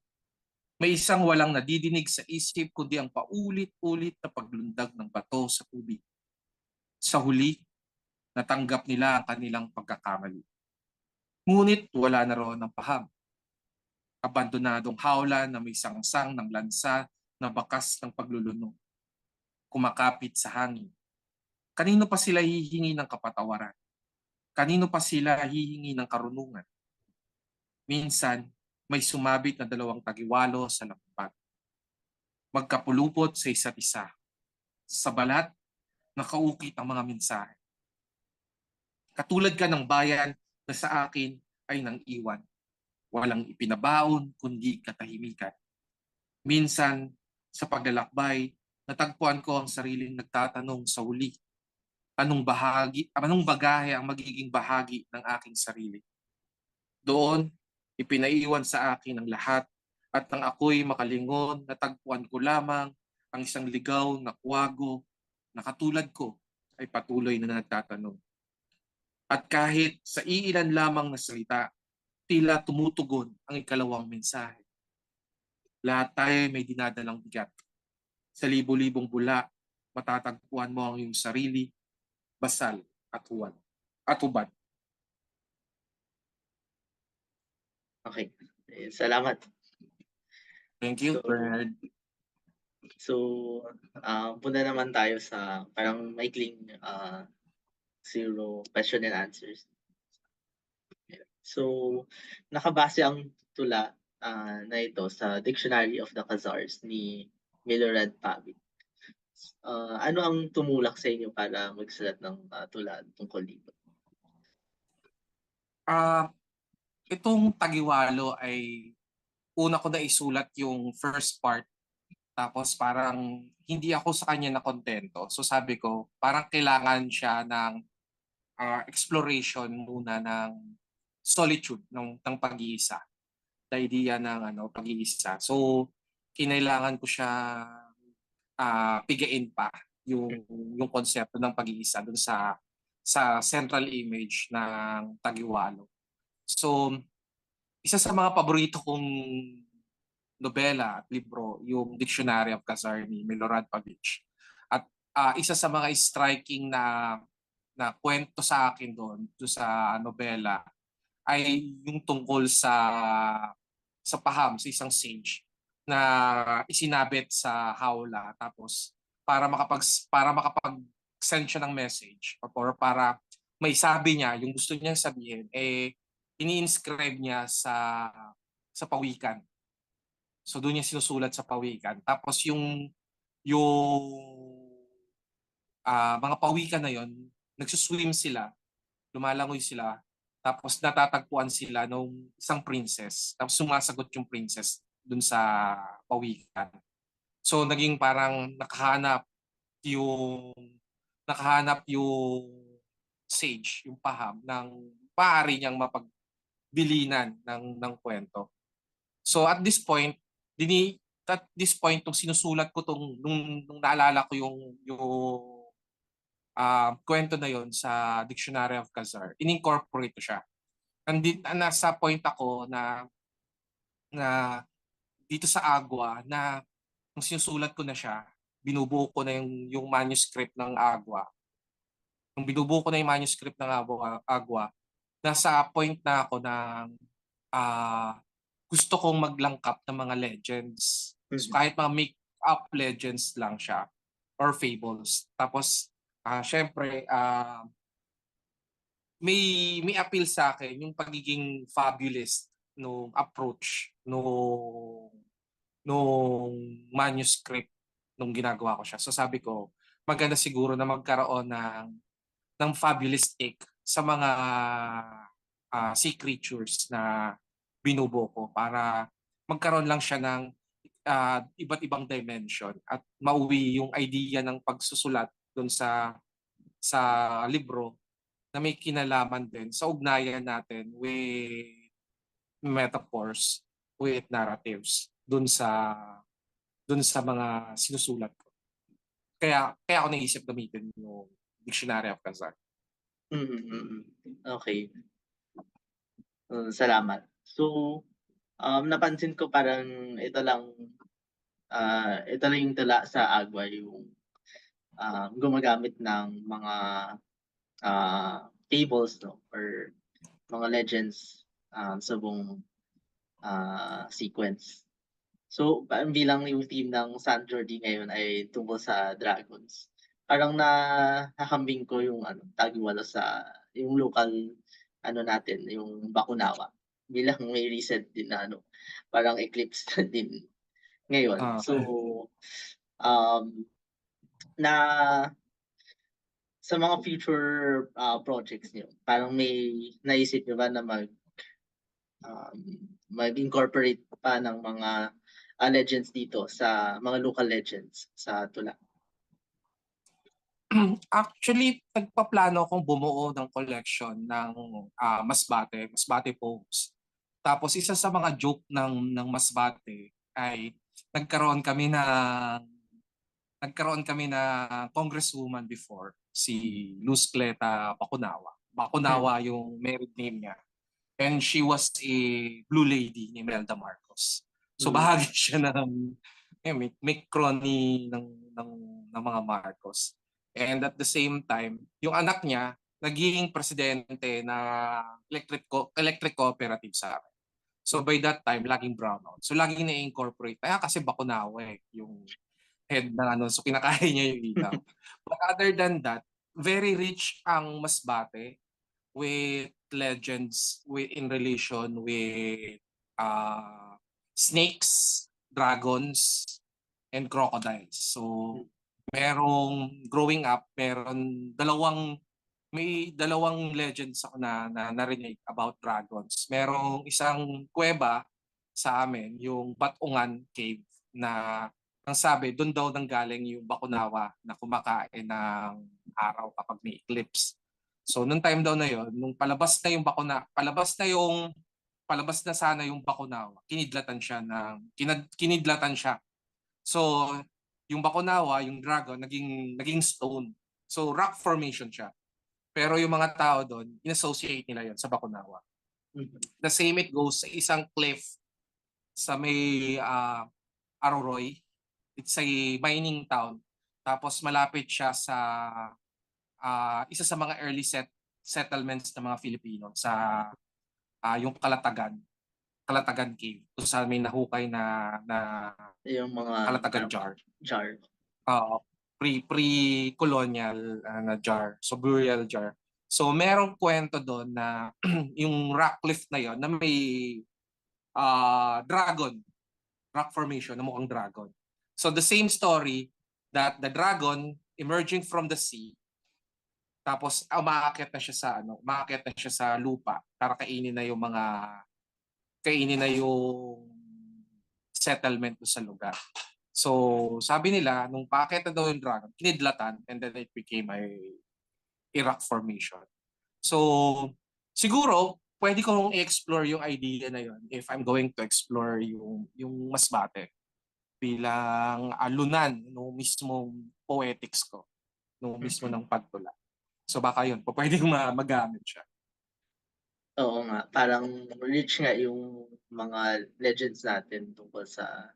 May isang walang nadidinig sa isip kundi ang paulit-ulit na paglundag ng bato sa tubig. Sa huli, natanggap nila ang kanilang pagkakamali. Ngunit wala na roon ang paham. Abandonadong hawla na may sangsang ng lansa na bakas ng paglulunod. Kumakapit sa hangin. Kanino pa sila hihingi ng kapatawaran? Kanino pa sila hihingi ng karunungan? Minsan, may sumabit na 2 tagiwalo sa lampat. Magkapulupot sa isa't isa. Sa balat, nakaukit ang mga mensahe. Katulad ka ng bayan na sa akin ay nang iwan. Walang ipinabaon kundi katahimikan. Minsan, sa paglalakbay, natagpuan ko ang sariling nagtatanong sa huli. Anong bagahe ang magiging bahagi ng aking sarili? Doon, ipinaiwan sa akin ang lahat at nang ako'y makalingon, natagpuan ko lamang ang isang ligaw na kuwago na katulad ko ay patuloy na nagtatanong. At kahit sa iilan lamang na salita, tila tumutugon ang ikalawang mensahe. Lahat tayo may dinadalang bigat. Sa libo-libong bula, matatagpuan mo ang iyong sarili, basal at hubad. Okay. Salamat. Thank you, Fred. So, punta naman tayo sa parang maikling Xêro question and answers. So, nakabase ang tula na ito sa Dictionary of the Khazars ni Milorad Pavic. Ano ang tumulak sa inyo para magsulat ng tula tungkol dito? Itong tagiwalo ay una ko na isulat yung first part, tapos parang hindi ako sa kanya na kontento. So sabi ko, parang kailangan siya ng exploration muna ng solitude, ng pag-iisa. The idea ng pag-iisa. So kinailangan ko siya pigain pa yung konsepto ng pag-iisa dun sa central image ng tagiwalo. So, isa sa mga paborito kong nobela at libro, yung Dictionary of Khazar ni Milorad Pavic. At isa sa mga striking na kwento sa akin doon sa nobela ay yung tungkol sa paham, sa isang sage na isinabit sa hawla tapos para makapag-send siya ng message or para may sabi niya, yung gusto niyang sabihin, ini-inscribe niya sa pawikan. So doon niya sinusulat sa pawikan. Tapos yung mga pawikan na yon, nagsuswim sila, lumalangoy sila, tapos natatagpuan sila ng isang princess. Tapos sumasagot yung princess dun sa pawikan. So naging parang nakahanap yung sage, yung paham ng maaari niyang mapagbilinan ng kwento. So at this point nung sinusulat ko nung naalala ko yung kwento na yon sa Dictionary of Khazar, in-incorporate ko siya. Nasa point ako na dito sa Agwa na nung sinusulat ko na siya, binubuo ko na yung manuscript ng Agwa. Nung binubuo ko na yung manuscript ng Agwa, nasa point na ako na gusto kong maglangkap ng mga legends. So kahit mga make-up legends lang siya or fables. Tapos, syempre, may appeal sa akin yung pagiging fabulist nung approach nung manuscript nung ginagawa ko siya. So sabi ko, maganda siguro na magkaroon ng fabulist take sa mga sea creatures na binubuo ko para magkaroon lang siya ng iba't ibang dimension at mauwi yung idea ng pagsusulat doon sa libro na may kinalaman din sa ugnayan natin with metaphors, with narratives doon sa mga sinusulat ko. Kaya ako naisip gamitin yung Dictionary of Khazar. Okay. Salamat. So, napansin ko parang ito lang yung tula sa Agwa, yung gumagamit ng mga fables, no, or mga legends sa buong sequence. So, bilang yung theme ng SANT JORDI ngayon ay tungkol sa dragons, parang nakakambing ko yung tagwalo sa yung local natin, yung Bakunawa, bilang may recent din na parang eclipse din ngayon. So na sa mga future projects niyo, parang may naisip niyo ba na mag-incorporate pa ng mga legends dito sa mga local legends sa tula? Actually, nagpaplano akong bumuo ng collection ng masbate poems. Tapos isa sa mga joke ng masbate ay nagkaroon kami na congresswoman before, si Luz Cleta Bacunawa. Bacunawa yung married name niya. And she was a blue lady ni Melda Marcos. So bahagi siya ng may crony ng mga Marcos. And at the same time, yung anak niya naging presidente na electric cooperative sa akin. So by that time, laging brownout. So laging na-incorporate. Kasi Bacunawa yung head ng so kinakain niya yung ilaw. But other than that, very rich ang Masbate with legends in relation with snakes, dragons, and crocodiles. So growing up, may dalawang legends ako na narinig about dragons. Merong isang kuweba sa amin, yung Batungan Cave, na ang sabi, doon daw nanggaling yung Bakunawa na kumakain ng araw kapag may eclipse. So nung time daw na yon, nung palabas na sana yung Bakunawa, kinidlatan siya. So yung Bakunawa, yung dragon, naging stone. So rock formation siya. Pero yung mga tao doon, in-associate nila yon sa Bakunawa. The same it goes sa isang cliff sa may Aroroy. It's a mining town. Tapos malapit siya sa isa sa mga early settlements ng mga Filipino sa yung Kalatagan Cave. Kung saan may nahukay na Yung mga Kalatagan jar. jar. Pre-colonial na jar. So burial jar. So merong kwento doon na yung rock cliff na yon na may rock formation na mukhang dragon. So the same story that the dragon emerging from the sea, tapos umaakyat na siya sa lupa para kainin na yung settlement sa lugar. So sabi nila nung paakyat na daw yung dragon, kinidlatan, and then it became a rock formation. So siguro pwede kong i-explore yung idea na yun if I'm going to explore yung Masbate bilang alunan no mismong poetics ko, no mismo ng pagtula. So baka yun, pwede kong magamit siya. Oo nga, parang rich nga yung mga legends natin tungkol sa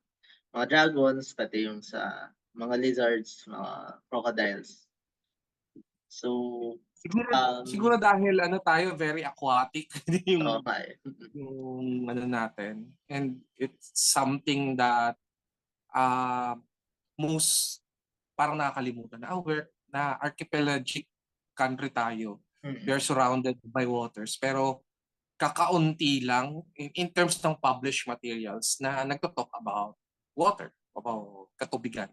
mga dragons, pati yung sa mga lizards, mga crocodiles. So, Siguro dahil tayo very aquatic yung natin, and it's something that most parang nakakalimutan na archipelagic country tayo. We're surrounded by waters, pero kakaunti lang in terms ng published materials na nagto-talk about water, about katubigan.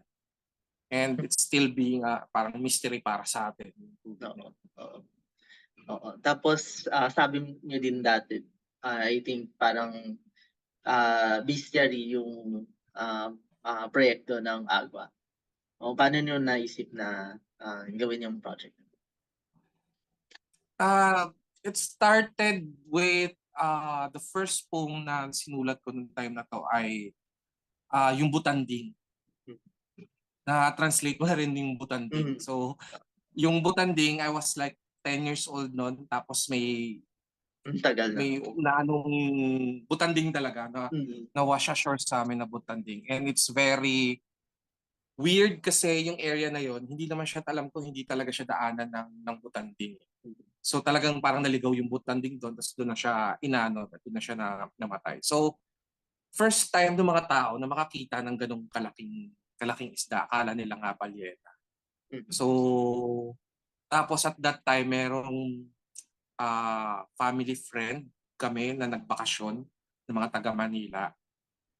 And it's still being parang mystery para sa atin. Tapos sabi niyo din dati, I think parang bestiary yung proyekto ng Agua. Paano niyo naisip na gawin yung project? It started with the first poem na sinulat ko noong time na to ay yung Butanding. Na-translate ko na rin yung Butanding. So, yung Butanding, I was like 10 years old noon, tapos may Butanding talaga na wash ashore sa amin na Butanding. And it's very weird kasi yung area na yon, hindi naman siya, alam ko, hindi talaga siya daanan ng Butanding. So talagang parang naligaw yung Butanding doon, tapos doon na siya doon na siya namatay. So first time ng mga tao na makakita ng ganong kalaking isda, akala nila nga balyena. So tapos at that time merong family friend kami na nagbakasyon ng mga taga Manila.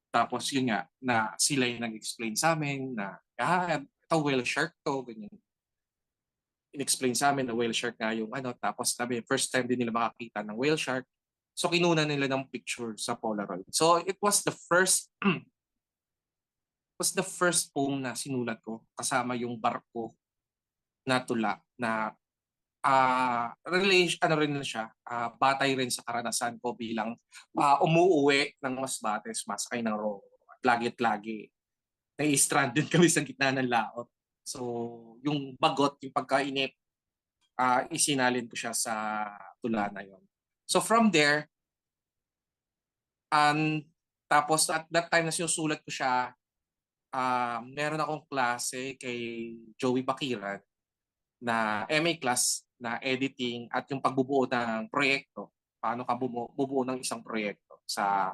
Tapos yun nga, na sila yung nag-explain sa amin na ito whale shark to, ganyan. In-explain sa amin na whale shark nga yung tapos sabi, first time din nila makakita ng whale shark. So kinuna nila ng picture sa Polaroid. So it was the first poem na sinulat ko kasama yung barko na tula na rin siya, batay rin sa karanasan ko bilang umuuwi ng Masbate, sumasakay ng Ro. At lagi nai-stranded kami sa gitna ng laot. So yung bagot, yung pagkainip, isinalin ko siya sa tula na yon. So from there, tapos at that time na sinusulat ko siya, meron akong klase kay Joey Bakiran na MA class na editing at yung pagbubuo ng proyekto. Paano ka bubuo ng isang proyekto sa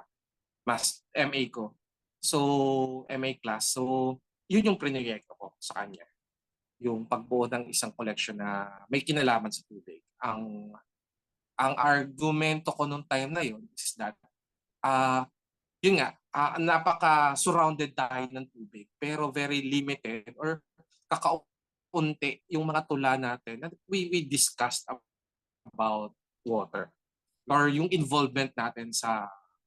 MA ko. So, MA class. So, yun yung proyekto ko sa kanya. Yung pagbuo ng isang collection na may kinalaman sa tubig. Ang argumento ko nung time na yun is that yun nga, napaka-surrounded tayo ng tubig pero very limited or kakaunti yung mga tula natin that we discussed about water or yung involvement natin sa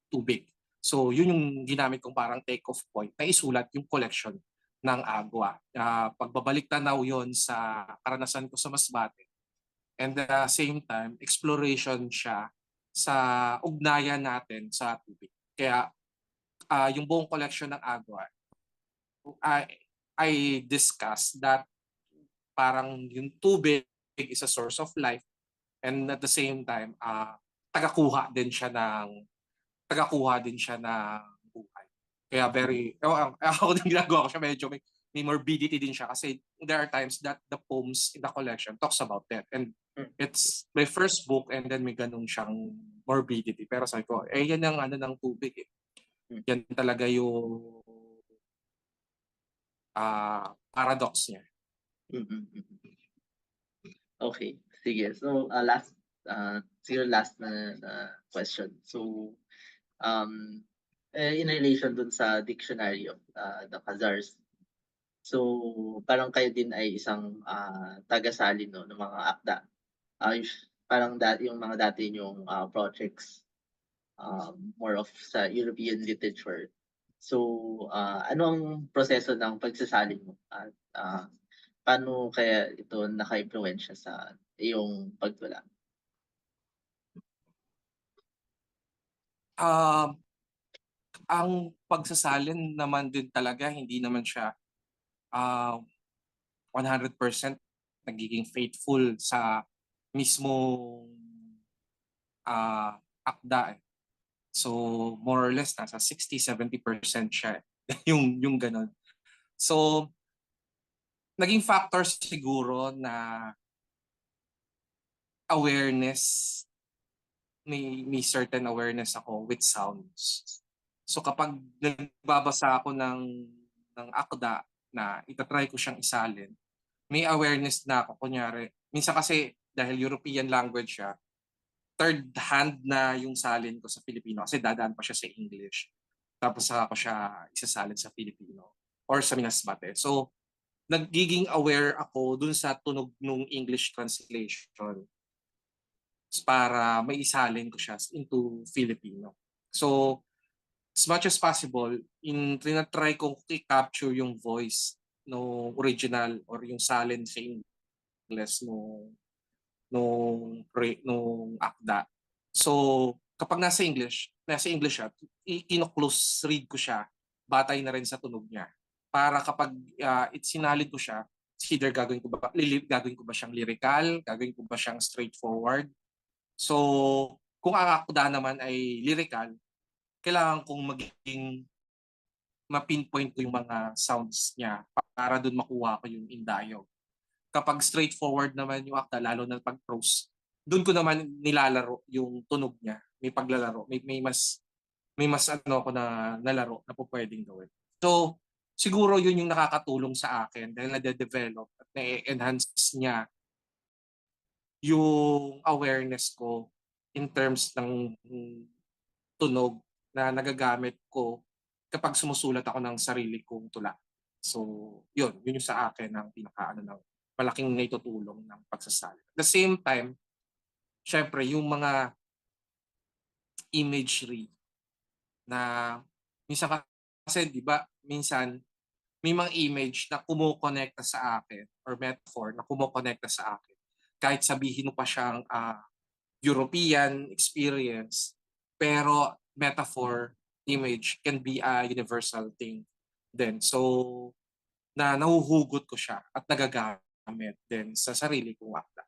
tubig. So yun yung ginamit kong parang take-off point na isulat yung collection ng Agua. Pagbabalik tanaw yun sa karanasan ko sa Masbate. And at the same time, exploration siya sa ugnayan natin sa tubig. Kaya yung buong collection ng Agua, I discussed that parang yung tubig is a source of life, and at the same time, tagakuha din siya ng buhay. Kaya ako din ginagawa ko siya, medyo may morbidity din siya kasi there are times that the poems in the collection talks about that. And it's my first book and then may ganun siyang morbidity. Pero sabi ko, yan ang ng tubig eh. Yan talaga yung paradox niya. Okay, sige. So, last na question. So, in relation dun sa dictionary of the Khazars, so parang kayo din ay isang taga-salin ng mga akda. Parang yung mga dati yung projects, more of sa European literature. So, ano ang proseso ng pagsasalin mo? At paano kaya ito naka-impluwensya sa iyong pagtula? Ang pagsasalin naman din talaga, hindi naman siya 100% nagiging faithful sa mismong akda. So more or less nasa 60-70% siya yung ganun. So naging factor siguro na awareness, may certain awareness ako with sounds. So kapag nagbabasa ako ng akda na itatry ko siyang isalin, may awareness na ako. Kunyari, minsan kasi dahil European language siya, third hand na yung salin ko sa Filipino kasi dadaan pa siya sa English. Tapos ako siya isasalin sa Filipino or sa Minasmate. So, nagiging aware ako dun sa tunog ng English translation para may isalin ko siya into Filipino. So, as much as possible, tinatry kong i-capture yung voice no original or yung salin sa English nung akda. So, kapag nasa English siya, kino-close read ko siya, batay na rin sa tunog niya. Para kapag sinalid ko siya, either gagawin ko ba siyang lyrical, gagawin ko ba siyang straightforward. So, kung ang akda naman ay lyrical, kailangan kong ma-pinpoint ko yung mga sounds niya para doon makuha ko yung indayog. Kapag straightforward naman yung akda, lalo na pag prose, doon ko naman nilalaro yung tunog niya. May paglalaro, may mas ako na nalaro na po pwedeng gawin. So, siguro yun yung nakakatulong sa akin dahil na-develop at na-enhance niya yung awareness ko in terms ng tunog na nagagamit ko kapag sumusulat ako ng sarili kong tula. So, yun yung sa akin ang ng malaking naitutulong ng pagsasalin. At the same time, syempre, yung mga imagery na minsan kasi, di ba, minsan may mga image na kumukonekta sa akin or metaphor na kumukonekta sa akin. Kahit sabihin mo pa siyang European experience, pero metaphor, image can be a universal thing din. So, nahuhugot ko siya at nagagamit din sa sarili kong akda.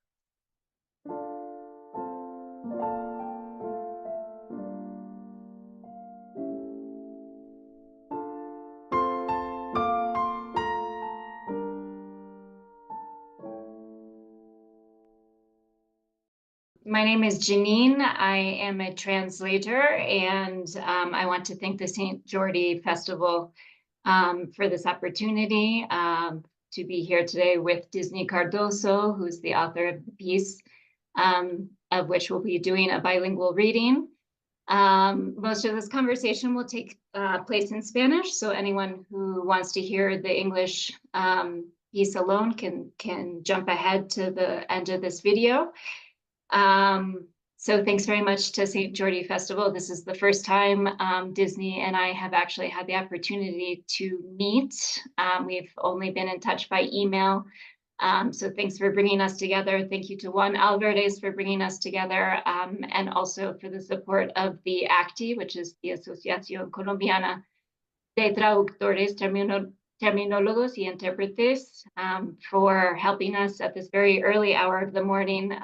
My name is Janine. I am a translator, and I want to thank the SANT JORDI Festival for this opportunity to be here today with Disney Cardoso, who's the author of the piece, of which we'll be doing a bilingual reading. Most of this conversation will take place in Spanish, so anyone who wants to hear the English piece alone can jump ahead to the end of this video. So thanks very much to SANT JORDI Festival. This is the first time Disney and I have actually had the opportunity to meet. We've only been in touch by email. So thanks for bringing us together. Thank you to Juan Alvarez for bringing us together, and also for the support of the ACTI, which is the Asociación Colombiana de Traductores, Terminólogos y Intérpretes, for helping us at this very early hour of the morning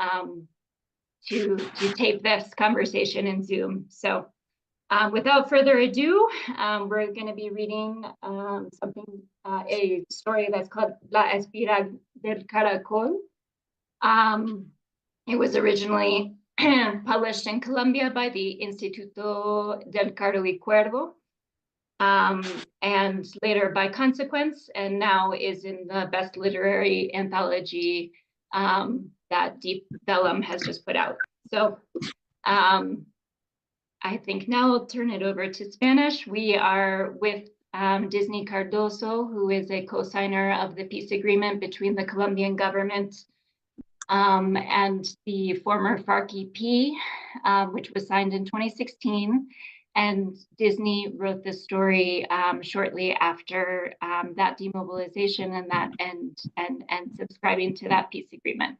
tape this conversation in Zoom. So without further ado, we're going to be reading a story that's called La Espiral del Caracol. It was originally published in Colombia by the Instituto del Cardo y Cuervo, and later by Consequence, and now is in the best literary anthology that Deep Vellum has just put out. So I think now I'll turn it over to Spanish. We are with Disney Cardoso, who is a co-signer of the peace agreement between the Colombian government and the former FARC-EP, which was signed in 2016. And Disney wrote this story shortly after that demobilization and subscribing to that peace agreement.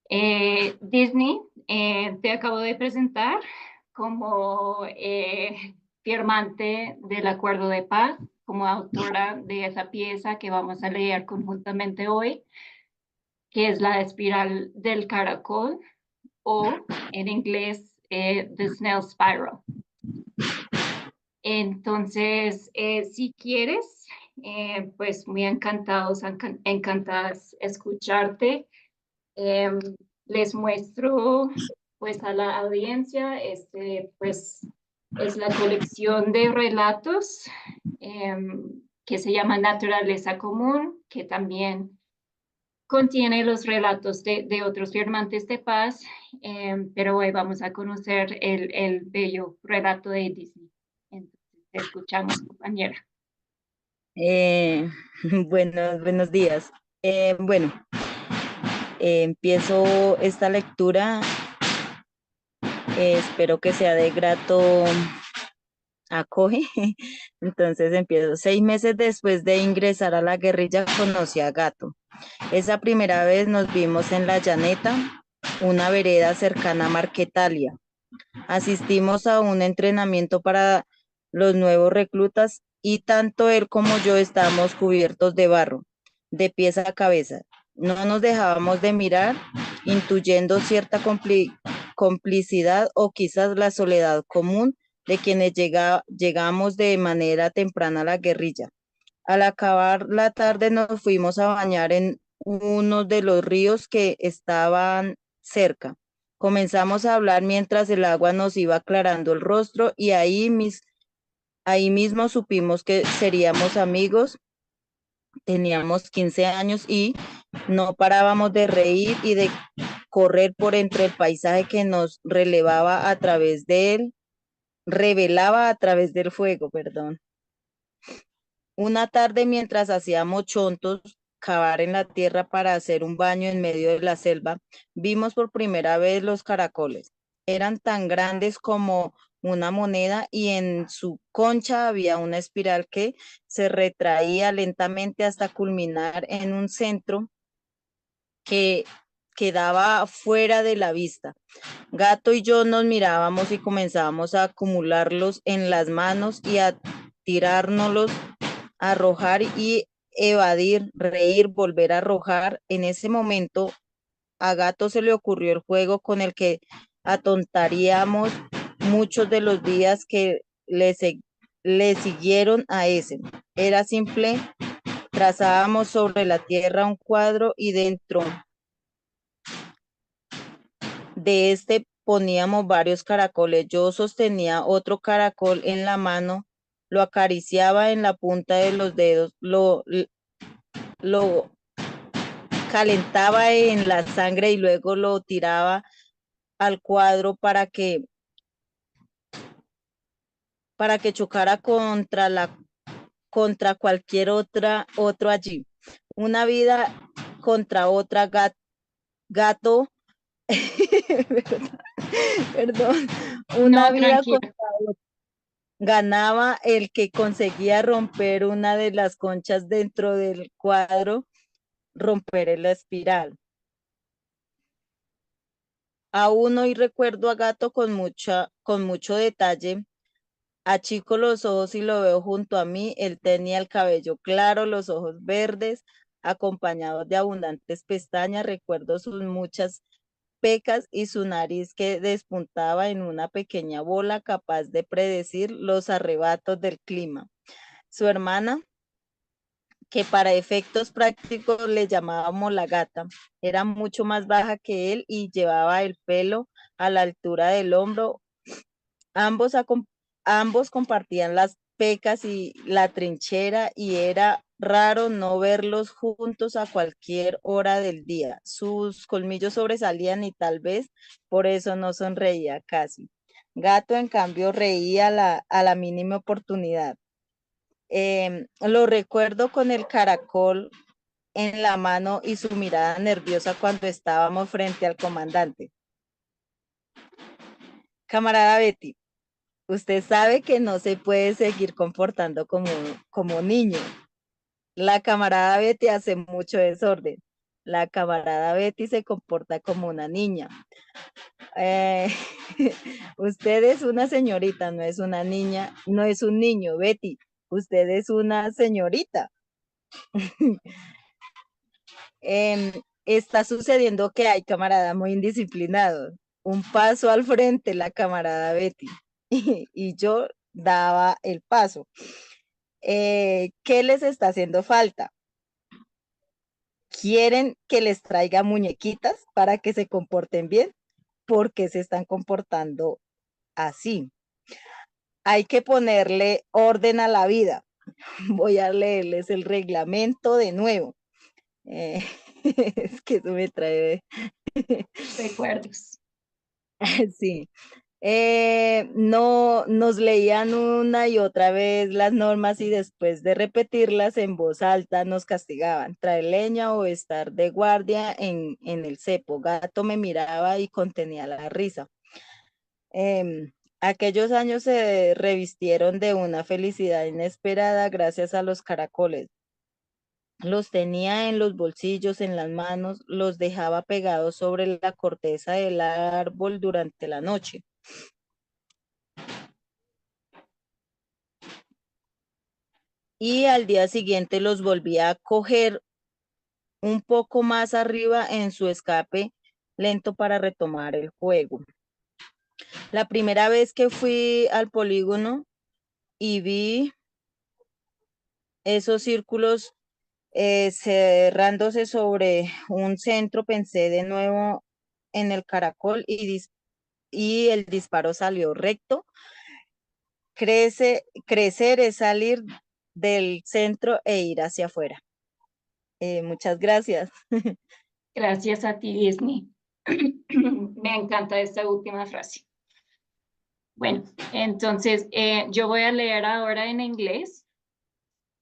Disney, te acabo de presentar como firmante del acuerdo de paz, como autora de esa pieza que vamos a leer conjuntamente hoy, que es La Espiral del Caracol, o en inglés, The Snail Spiral. Entonces, si quieres, pues muy encantadas escucharte. Les muestro pues a la audiencia, pues es la colección de relatos que se llama Naturaleza Común, que también contiene los relatos de otros firmantes de paz, pero hoy vamos a conocer el bello relato de Disney. Entonces, te escuchamos, compañera. Buenos días. Empiezo esta lectura. Espero que sea de grato acoge. Entonces empiezo. 6 meses después de ingresar a la guerrilla, conocí a Gato. Esa primera vez nos vimos en la Llaneta, una vereda cercana a Marquetalia. Asistimos a un entrenamiento para los nuevos reclutas y tanto él como yo estábamos cubiertos de barro, de pies a cabeza. No nos dejábamos de mirar, intuyendo cierta complicidad o quizás la soledad común de quienes llegamos de manera temprana a la guerrilla. Al acabar la tarde nos fuimos a bañar en uno de los ríos que estaban cerca. Comenzamos a hablar mientras el agua nos iba aclarando el rostro y ahí mismo supimos que seríamos amigos. Teníamos 15 años y no parábamos de reír y de correr por entre el paisaje que nos revelaba a través del fuego, perdón. Una tarde, mientras hacíamos chontos, cavar en la tierra para hacer un baño en medio de la selva, vimos por primera vez los caracoles. Eran tan grandes como una moneda y en su concha había una espiral que se retraía lentamente hasta culminar en un centro que quedaba fuera de la vista. Gato y yo nos mirábamos y comenzábamos a acumularlos en las manos y a tirárnoslos, a arrojar y evadir, reír, volver a arrojar. En ese momento a Gato se le ocurrió el juego con el que atontaríamos muchos de los días que le siguieron a ese. Era simple, trazábamos sobre la tierra un cuadro y dentro de este poníamos varios caracoles. Yo sostenía otro caracol en la mano, lo acariciaba en la punta de los dedos, lo calentaba en la sangre y luego lo tiraba al cuadro para que chocara contra cualquier otro allí. Una vida contra otra, gato, perdón, una No, vida tranquila. contra otra. Ganaba el que conseguía romper una de las conchas dentro del cuadro, romper la espiral. Aún hoy recuerdo a Gato con mucho detalle. Achico los ojos y lo veo junto a mí. Él tenía el cabello claro, los ojos verdes, acompañados de abundantes pestañas. Recuerdo sus muchas pecas y su nariz que despuntaba en una pequeña bola capaz de predecir los arrebatos del clima. Su hermana, que para efectos prácticos le llamábamos la gata, era mucho más baja que él y llevaba el pelo a la altura del hombro. Ambos compartían las pecas y la trinchera y era raro no verlos juntos a cualquier hora del día. Sus colmillos sobresalían y tal vez por eso no sonreía casi. Gato, en cambio, reía a la mínima oportunidad. Lo recuerdo con el caracol en la mano y su mirada nerviosa cuando estábamos frente al comandante. Camarada Betty, usted sabe que no se puede seguir comportando como niño. La camarada Betty hace mucho desorden. La camarada Betty se comporta como una niña. Usted es una señorita, no es una niña, no es un niño, Betty. Usted es una señorita. Está sucediendo que hay camaradas muy indisciplinados. Un paso al frente, la camarada Betty. Y yo daba el paso. ¿Qué les está haciendo falta? ¿Quieren que les traiga muñequitas para que se comporten bien? ¿Por qué se están comportando así? Hay que ponerle orden a la vida. Voy a leerles el reglamento de nuevo. Es que eso me trae Recuerdos. sí. No nos leían una y otra vez las normas y después de repetirlas en voz alta nos castigaban, traer leña o estar de guardia en el cepo. Gato me miraba y contenía la risa. Aquellos años se revistieron de una felicidad inesperada gracias a los caracoles. Los tenía en los bolsillos, en las manos, los dejaba pegados sobre la corteza del árbol durante la noche. Y al día siguiente los volvía a coger un poco más arriba en su escape lento para retomar el juego. La primera vez que fui al polígono y vi esos círculos cerrándose sobre un centro, pensé de nuevo en el caracol y el disparo salió recto. Crecer es salir del centro e ir hacia afuera. Muchas gracias. Gracias a ti, Disney. Me encanta esta última frase. Bueno, entonces yo voy a leer ahora en inglés.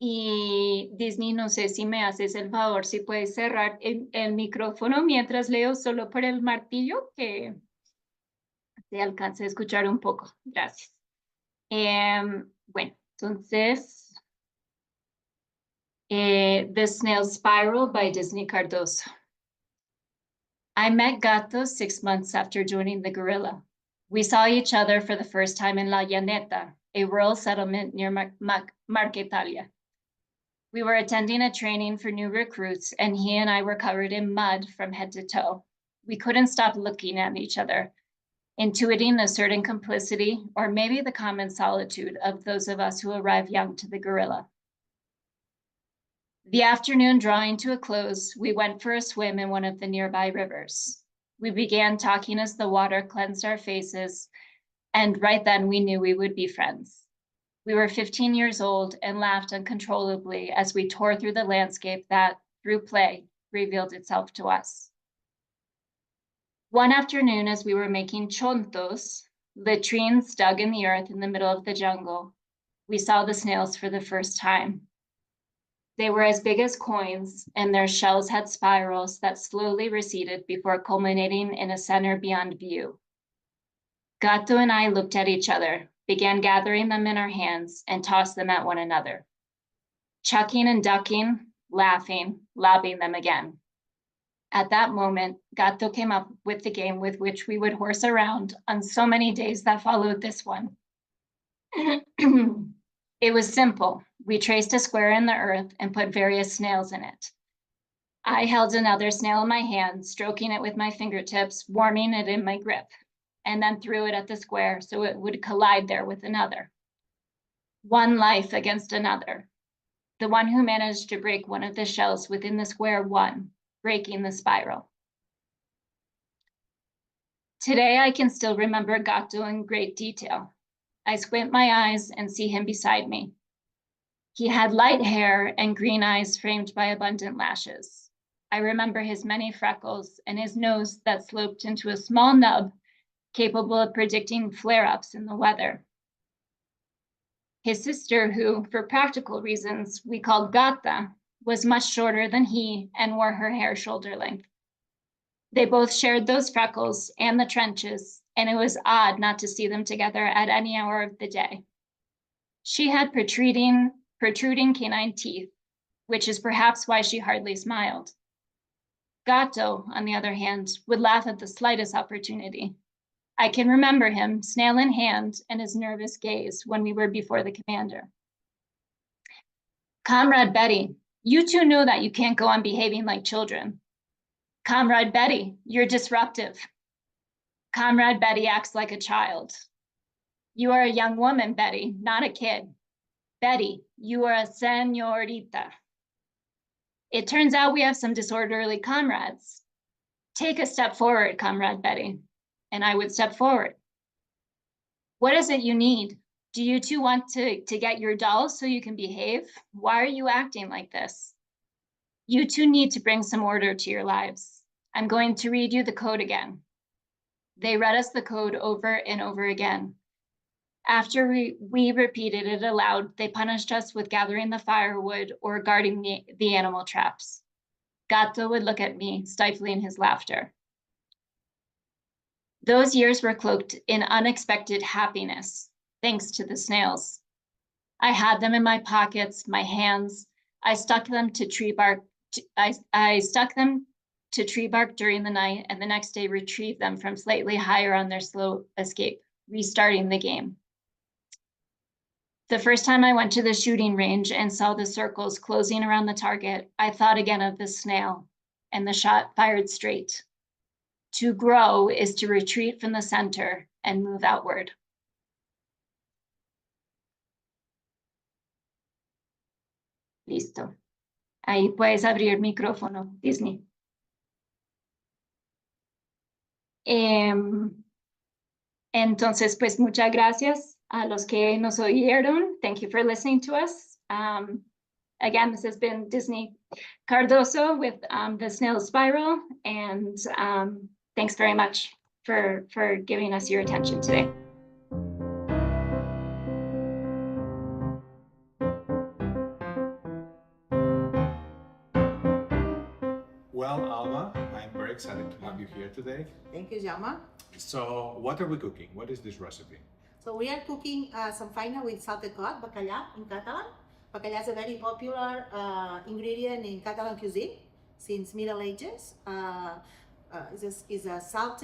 Y Disney, no sé si me haces el favor, si puedes cerrar el micrófono mientras leo solo por el martillo, que se alcance a escuchar un poco. Gracias. Bueno, entonces, The Snail Spiral by Disney Cardoso. I met Gato 6 months after joining the guerrilla. We saw each other for the first time in La Llaneta, a rural settlement near Marquetalia. We were attending a training for new recruits, and he and I were covered in mud from head to toe. We couldn't stop looking at each other, intuiting a certain complicity, or maybe the common solitude of those of us who arrive young to the guerrilla. The afternoon drawing to a close, we went for a swim in one of the nearby rivers. We began talking as the water cleansed our faces, and right then we knew we would be friends. We were 15 years old and laughed uncontrollably as we tore through the landscape that, through play, revealed itself to us. One afternoon, as we were making chontos, latrines dug in the earth in the middle of the jungle, we saw the snails for the first time. They were as big as coins, and their shells had spirals that slowly receded before culminating in a center beyond view. Gato and I looked at each other, began gathering them in our hands, and tossed them at one another. Chucking and ducking, laughing, lobbing them again. At that moment, Gato came up with the game with which we would horse around on so many days that followed this one. It was simple. We traced a square in the earth and put various snails in it. I held another snail in my hand, stroking it with my fingertips, warming it in my grip, and then threw it at the square so it would collide there with another. One life against another. The one who managed to break one of the shells within the square won, breaking the spiral. Today, I can still remember Gatto in great detail. I squint my eyes and see him beside me. He had light hair and green eyes framed by abundant lashes. I remember his many freckles and his nose that sloped into a small nub capable of predicting flare-ups in the weather. His sister, who, for practical reasons, we called Gata, was much shorter than he and wore her hair shoulder length. They both shared those freckles and the trenches, and it was odd not to see them together at any hour of the day. She had protruding canine teeth, which is perhaps why she hardly smiled. Gatto, on the other hand, would laugh at the slightest opportunity. I can remember him, snail in hand, and his nervous gaze when we were before the commander. Comrade Betty, you two know that you can't go on behaving like children. Comrade Betty, you're disruptive. Comrade Betty acts like a child. You are a young woman, Betty, not a kid. Betty, you are a señorita. It turns out we have some disorderly comrades. Take a step forward, Comrade Betty. And I would step forward. What is it you need? Do you two want to get your dolls so you can behave? Why are you acting like this? You two need to bring some order to your lives. I'm going to read you the code again. They read us the code over and over again. After we repeated it aloud, they punished us with gathering the firewood or guarding the animal traps. Gatto would look at me, stifling his laughter. Those years were cloaked in unexpected happiness, thanks to the snails. I had them in my pockets, my hands. I stuck them to tree bark. I stuck them to tree bark during the night, and the next day retrieved them from slightly higher on their slow escape, restarting the game. The first time I went to the shooting range and saw the circles closing around the target, I thought again of the snail, and the shot fired straight. To grow is to retreat from the center and move outward. Listo. Ahí puedes abrir el micrófono, Disney. Entonces, pues muchas gracias a los que nos oyeron. Thank you for listening to us. Again, this has been Disney Cardoso with the Snail Spiral, and thanks very much for giving us your attention today. Well, Alma, I'm very excited to have you here today. Thank you, Jaume. So, what are we cooking? What is this recipe? So we are cooking some faina with salted cod, bacallà in Catalan. Bacallà is a very popular ingredient in Catalan cuisine since Middle Ages. Is a salt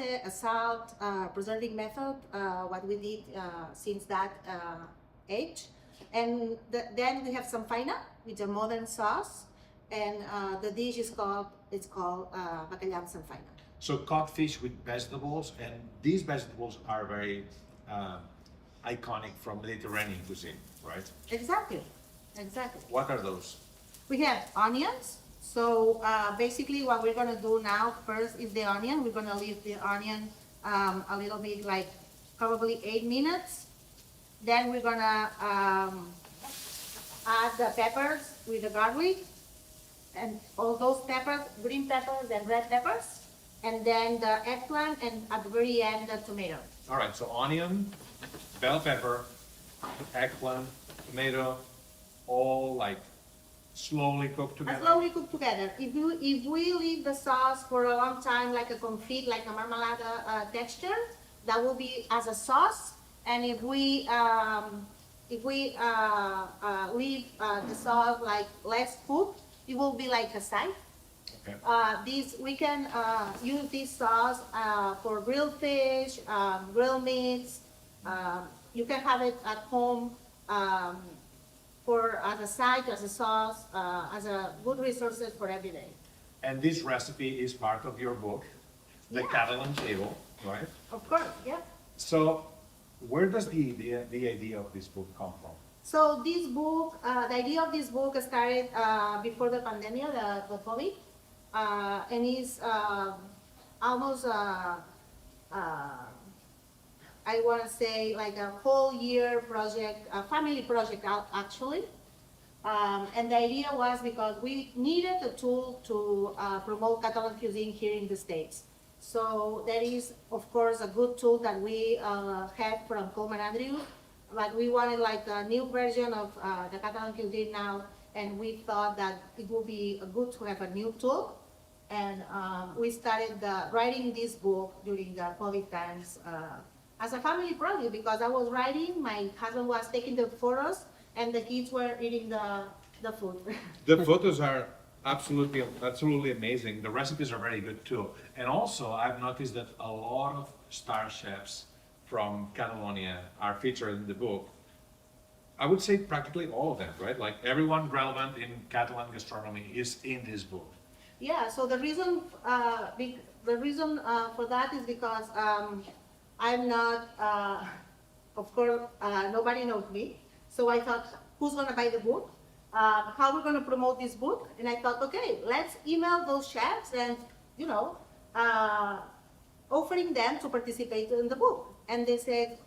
preserving method, what we did since that age. And then we have some faina with a modern sauce, and the dish is called bacallà amb faina. So codfish with vegetables, and these vegetables are very iconic from Mediterranean cuisine, right? Exactly. What are those? We have onions. So basically what we're gonna do now first is the onion. We're gonna leave the onion a little bit, like probably 8 minutes. Then we're gonna add the peppers with the garlic and all those peppers, green peppers and red peppers. And then the eggplant, and at the very end, the tomato. All right, so onion, bell pepper, eggplant, tomato, all like slowly cooked together? Slowly cooked together. If we leave the sauce for a long time, like a confit, like a marmalade texture, that will be as a sauce. And if we leave the sauce like less cooked, it will be like a side. Okay. We can use this sauce for grilled fish, grilled meats. You can have it at home as a side, as a sauce, as a good resources for every day. And this recipe is part of your book, the Catalan table, right? Of course, yeah. So where does the idea of this book come from? So this book, the idea of this book started before the pandemic, the COVID, and is almost, I want to say, like a whole year project, a family project actually. And the idea was because we needed a tool to promote Catalan cuisine here in the States. So that is, of course, a good tool that we had from Coleman Andrews, but we wanted like a new version of the Catalan cuisine now, and we thought that it would be good to have a new tool. And we started writing this book during the COVID times as a family project, because I was writing, my husband was taking the photos, and the kids were eating the food. The photos are absolutely amazing. The recipes are very good too. And also, I've noticed that a lot of star chefs from Catalonia are featured in the book. I would say practically all of them, right? Like everyone relevant in Catalan gastronomy is in this book. Yeah, so the reason for that is because I'm not, of course, nobody knows me. So I thought, who's gonna buy the book? How we're gonna promote this book? And I thought, okay, let's email those chefs and, you know, offering them to participate in the book. And they said,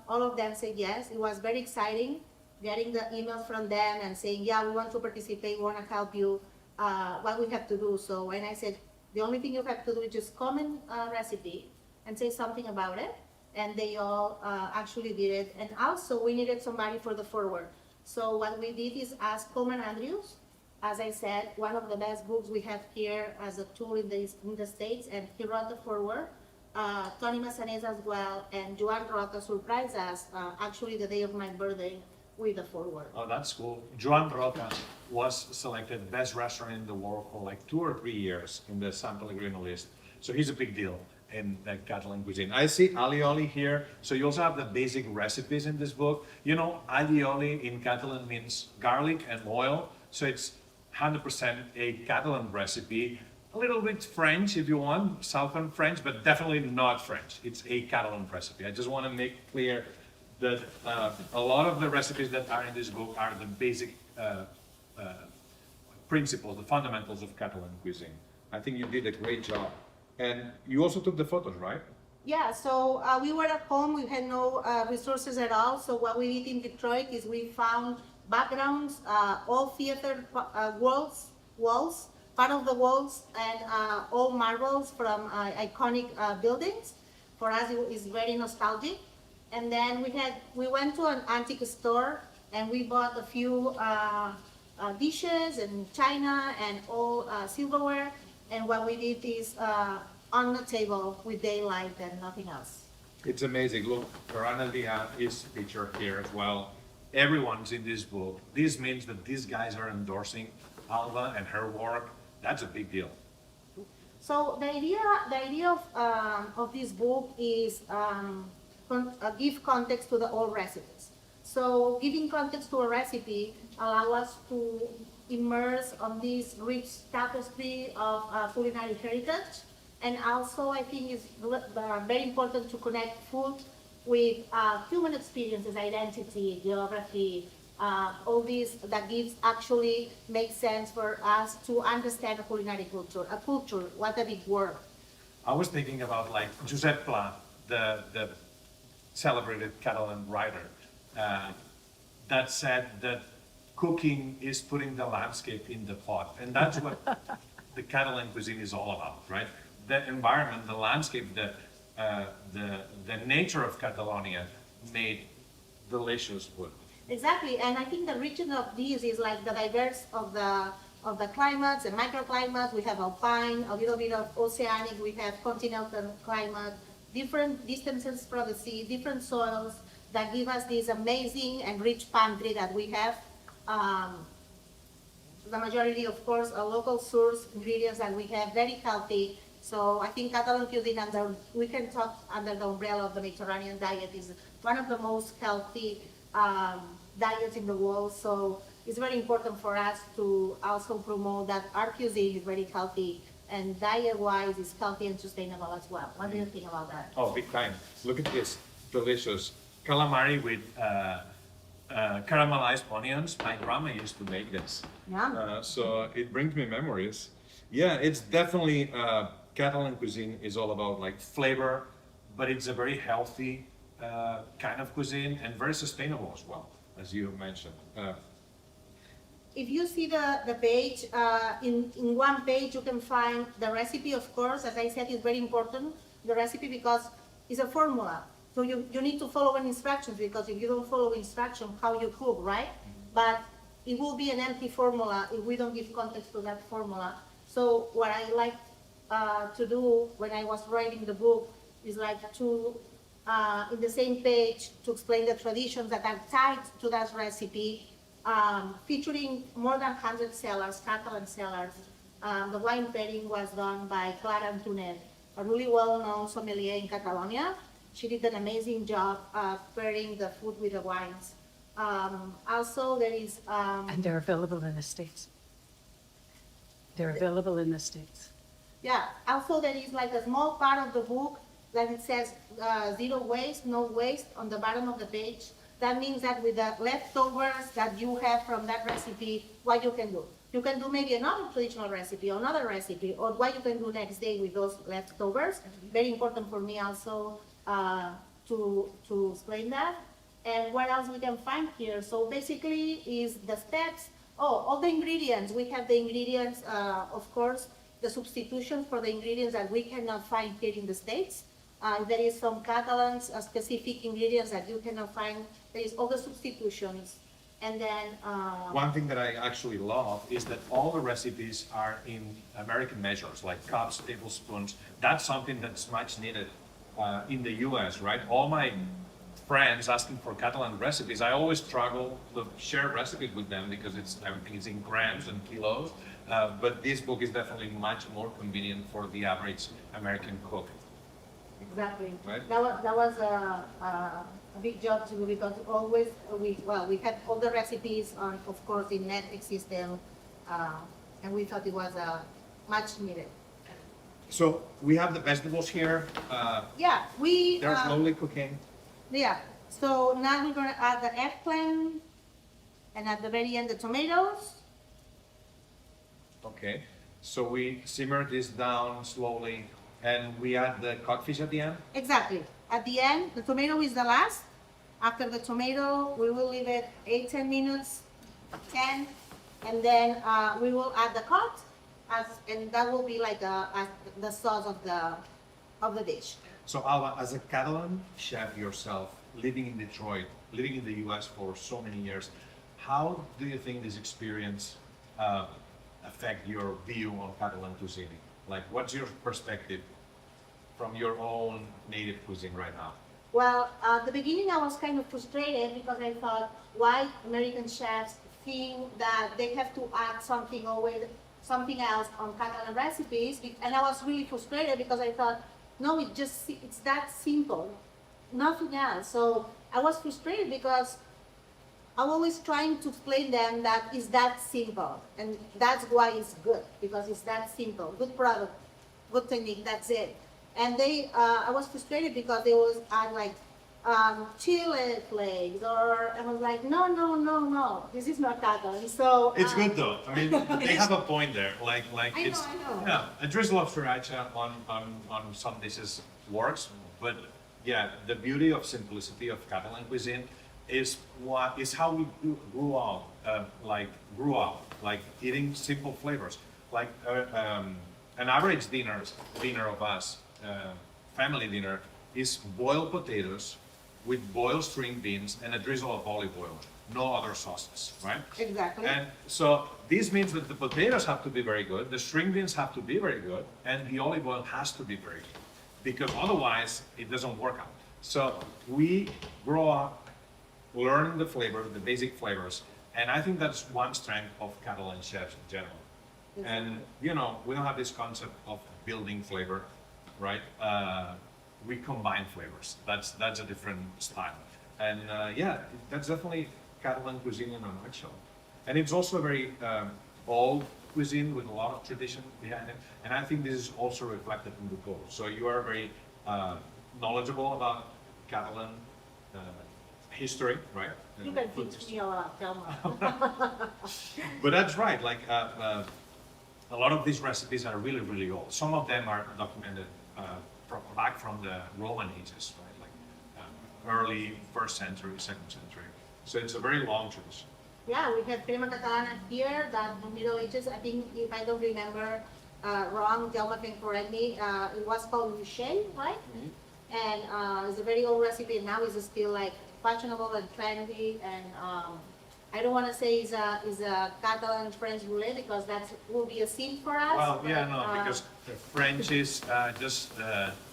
all of them said yes. It was very exciting getting the emails from them and saying, yeah, we want to participate, we want to help you, what we have to do. So when I said, the only thing you have to do is just comment a recipe and say something about it. And they all actually did it. And also we needed somebody for the foreword. So what we did is ask Coleman Andrews, as I said, one of the best books we have here as a tool in the States, and he wrote the foreword. Tony Massanez as well, and Joan Rota surprised us actually the day of my birthday with the foreword. Oh, that's cool. Joan Rota was selected best restaurant in the world for like 2 or 3 years in the San Pellegrino list. So he's a big deal in the Catalan cuisine. I see alioli here. So you also have the basic recipes in this book. You know, alioli in Catalan means garlic and oil. So it's 100% a Catalan recipe. A little bit French if you want, Southern French, but definitely not French. It's a Catalan recipe. I just want to make clear that a lot of the recipes that are in this book are the basic principles, the fundamentals of Catalan cuisine. I think you did a great job. And you also took the photos, right? Yeah, so we were at home, we had no resources at all. So what we did in Detroit is we found backgrounds, all theater walls, part of the walls, and all marbles from iconic buildings. For us, it is very nostalgic. And then we went to an antique store and we bought a few dishes and china and all silverware. And what we did is on the table with daylight and nothing else. It's amazing. Look, Verana Dia is featured here as well. Everyone's in this book. This means that these guys are endorsing Alba and her work. That's a big deal. So the idea of this book is give context to the old recipes. So giving context to a recipe allows us to immerse on this rich tapestry of culinary heritage. And also I think it's very important to connect food with human experiences, identity, geography, all these that actually makes sense for us to understand a culinary culture. A culture, what a big word. I was thinking about like Josep Pla, the celebrated Catalan writer, that said that cooking is putting the landscape in the pot. And that's what the Catalan cuisine is all about, right? The environment, the landscape, the nature of Catalonia made delicious food. Exactly, and I think the region of this is like the diverse of the climates and microclimates. We have alpine, a little bit of oceanic, we have continental climate, different distances from the sea, different soils that give us this amazing and rich pantry that we have. The majority, of course, are local source ingredients that we have, very healthy. So I think Catalan cuisine, we can talk under the umbrella of the Mediterranean diet, is one of the most healthy diets in the world. So it's very important for us to also promote that our cuisine is very healthy and diet-wise is healthy and sustainable as well. What do you think about that? Oh, big time. Look at this, delicious. Calamari with caramelized onions. My grandma used to make this. Yeah. So it brings me memories. Yeah, it's definitely, Catalan cuisine is all about like flavor, but it's a very healthy kind of cuisine and very sustainable as well, as you mentioned. If you see the page, in one page you can find the recipe, of course, as I said, is very important, the recipe, because it's a formula. So you need to follow an instructions, because if you don't follow instruction, how you cook, right? But it will be an empty formula if we don't give context to that formula. So what I like to do when I was writing the book is like to, in the same page, to explain the traditions that are tied to that recipe, featuring more than 100 sellers, Catalan sellers. The wine pairing was done by Clara Antonet, a really well-known sommelier in Catalonia. She did an amazing job pairing the food with the wines. Also, there is... and they're available in the States. They're available in the States. Yeah, also there is like a small part of the book that it says zero waste, no waste on the bottom of the page. That means that with the leftovers that you have from that recipe, what you can do. You can do maybe another traditional recipe, or another recipe, or what you can do next day with those leftovers. Very important for me also to explain that. And what else we can find here? So basically is the steps. Oh, all the ingredients. We have the ingredients, of course, the substitution for the ingredients that we cannot find here in the States. There is some Catalan specific ingredients that you cannot find. There is all the substitutions. And then... One thing that I actually love is that all the recipes are in American measures, like cups, tablespoons. That's something that's much needed in the US, right? All my friends asking for Catalan recipes, I always struggle to share recipes with them because everything is in grams and kilos. But this book is definitely much more convenient for the average American cook. Exactly. Right? That was a big job to do, because always we had all the recipes on, of course, in Netflix system, and we thought it was much needed. So we have the vegetables here. Yeah, They're slowly cooking. Yeah. So now we're gonna add the eggplant, and at the very end the tomatoes. Okay. So we simmer this down slowly, and we add the codfish at the end? Exactly. At the end, the tomato is the last. After the tomato, we will leave it 8-10 minutes, 10, and then we will add the cod, and that will be like the sauce of the dish. So Alba, as a Catalan chef yourself, living in Detroit, living in the US for so many years, how do you think this experience affect your view on Catalan cuisine? Like, what's your perspective from your own native cuisine right now? Well, at the beginning I was kind of frustrated because I thought, why American chefs think that they have to add something something else on Catalan recipes, and I was really frustrated because I thought, no, it's that simple, nothing else. So I was frustrated because I'm always trying to explain them that it's that simple, and that's why it's good, because it's that simple, good product, good technique, that's it. And I was frustrated because they always add like chili flakes, or I was like, no, this is not Catalan. So it's good though. I mean, they have a point there. Like I know. Yeah, a drizzle of sriracha on some dishes works, but yeah, the beauty of simplicity of Catalan cuisine is how we grew up, like eating simple flavors, like an average dinner of us. Family dinner is boiled potatoes with boiled string beans and a drizzle of olive oil, no other sauces, right? Exactly. And so this means that the potatoes have to be very good, the string beans have to be very good, and the olive oil has to be very good, because otherwise it doesn't work out. So we grow up learning the flavors, the basic flavors, and I think that's one strength of Catalan chefs in general. And we don't have this concept of building flavor, right? We combine flavors. That's a different style. And yeah, that's definitely Catalan cuisine in a nutshell. And it's also a very old cuisine with a lot of tradition behind it. And I think this is also reflected in the book. So you are very knowledgeable about Catalan history, right? You can teach me a lot, Thelma. But that's right, like a lot of these recipes are really, really old. Some of them are documented back from the Roman ages, right? Like early 1st century, 2nd century. So it's a very long tradition. Yeah, we have crema catalana here that in the Middle Ages, I think, if I don't remember wrong, Thelma can correct me, it was called Michelle, right? And it's a very old recipe, and now it's still like fashionable and trendy, and I don't want to say it's a Catalan French roulette because that will be a sin for us. Well, yeah, no, because the French is just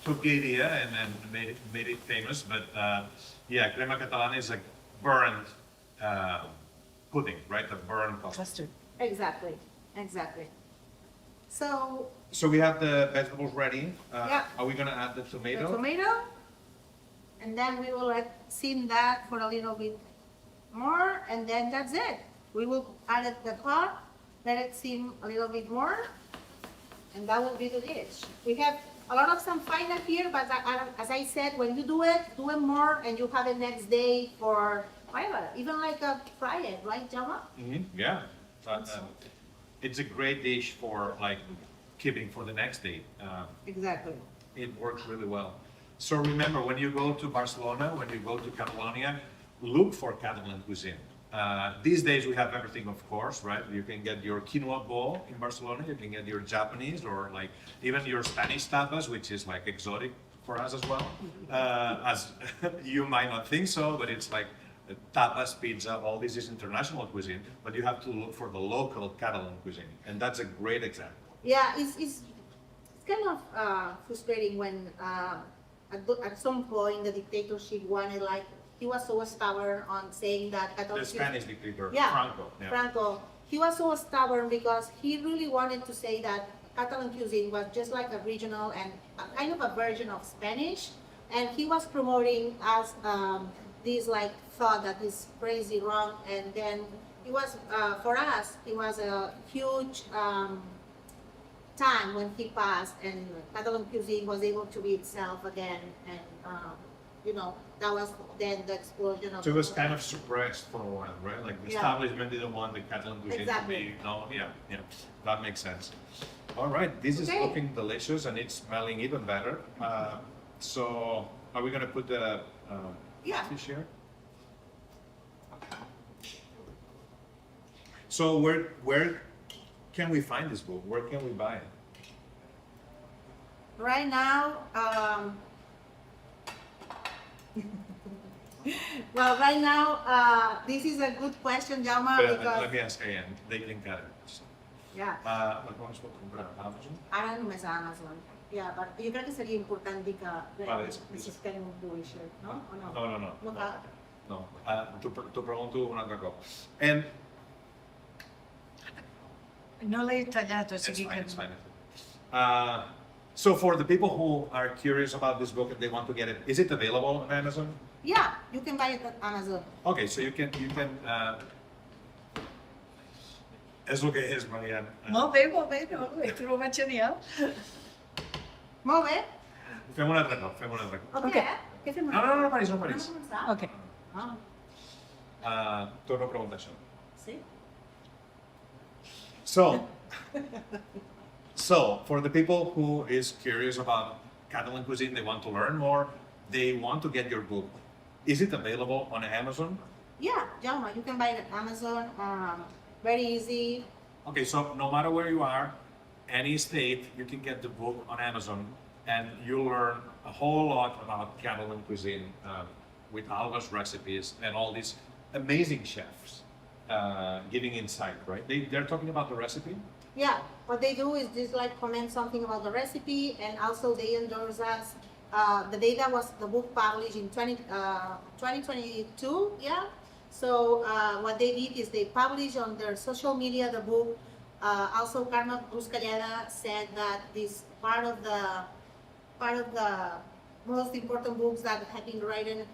took the idea and then made it famous. But yeah, crema catalana is like burned pudding, right? The burned custard. Exactly, exactly. So we have the vegetables ready. Yeah. Are we gonna add the tomato? the tomato, and then we will let steam that for a little bit more, and then that's it. We will add it the pot, let it steam a little bit more, and that will be the dish. We have a lot of some finer here, but as I said, when you do it more, and you have it next day for whatever, even like a fry it, right, Jama? Yeah. It's a great dish for like keeping for the next day. Exactly. It works really well. So remember, when you go to Barcelona, when you go to Catalonia, look for Catalan cuisine. These days we have everything, of course, right? You can get your quinoa bowl in Barcelona, you can get your Japanese or like even your Spanish tapas, which is like exotic for us as well. As you might not think so, but it's like tapas, pizza, all this is international cuisine, but you have to look for the local Catalan cuisine. And that's a great example. Yeah, it's kind of frustrating when at some point the dictatorship wanted, like, he was so stubborn on saying that The Spanish dictator, yeah, Franco. Yeah. Franco. He was so stubborn because he really wanted to say that Catalan cuisine was just like a regional and a kind of a version of Spanish, and he was promoting as this like thought that is crazy wrong, and then it was for us it was a huge time when he passed, and Catalan cuisine was able to be itself again, and you know, that was then the explosion of. So it was kind of suppressed for a while, right? Like the establishment didn't want the Catalan cuisine to be known. Yeah, that makes sense. All right, this is looking delicious and it's smelling even better. So are we gonna put the fish here? So where can we find this book? Where can we buy it? Right now, well, right now, this is a good question, Jaume, because... Let me ask again. They can get it. Yeah. On es pot comprar? Amazon? Ara només a Amazon. Yeah, però jo crec que seria important dir que necessitem un publisher, no? O no? No. No cal? No. T'ho pregunto un altre cop. And No l'he tallat, o sigui que... It's fine. So for the people who are curious about this book and they want to get it, is it available on Amazon? Yeah, you can buy it at Amazon. Okay, so you can és el que és, Marian. Molt bé, no? Ho he trobat genial. Molt bé. Fem un altre cop, fem un altre cop. Ok. Què fem? No, Maris. Ok. Torno a preguntar això. Sí? So, for the people who is curious about Catalan cuisine, they want to learn more, they want to get your book. Is it available on Amazon? Yeah, Jaume, you can buy it at Amazon. Very easy. Okay, so no matter where you are, any state, you can get the book on Amazon and you'll learn a whole lot about Catalan cuisine with Alva's recipes and all these amazing chefs giving insight, right? They're talking about the recipe? Yeah, what they do is just like comment something about the recipe, and also they endorse us. The day that was the book published in 2022, yeah. So what they did is they published on their social media the book. Also, Carmen Buscalleda said that this part of the most important books that have been written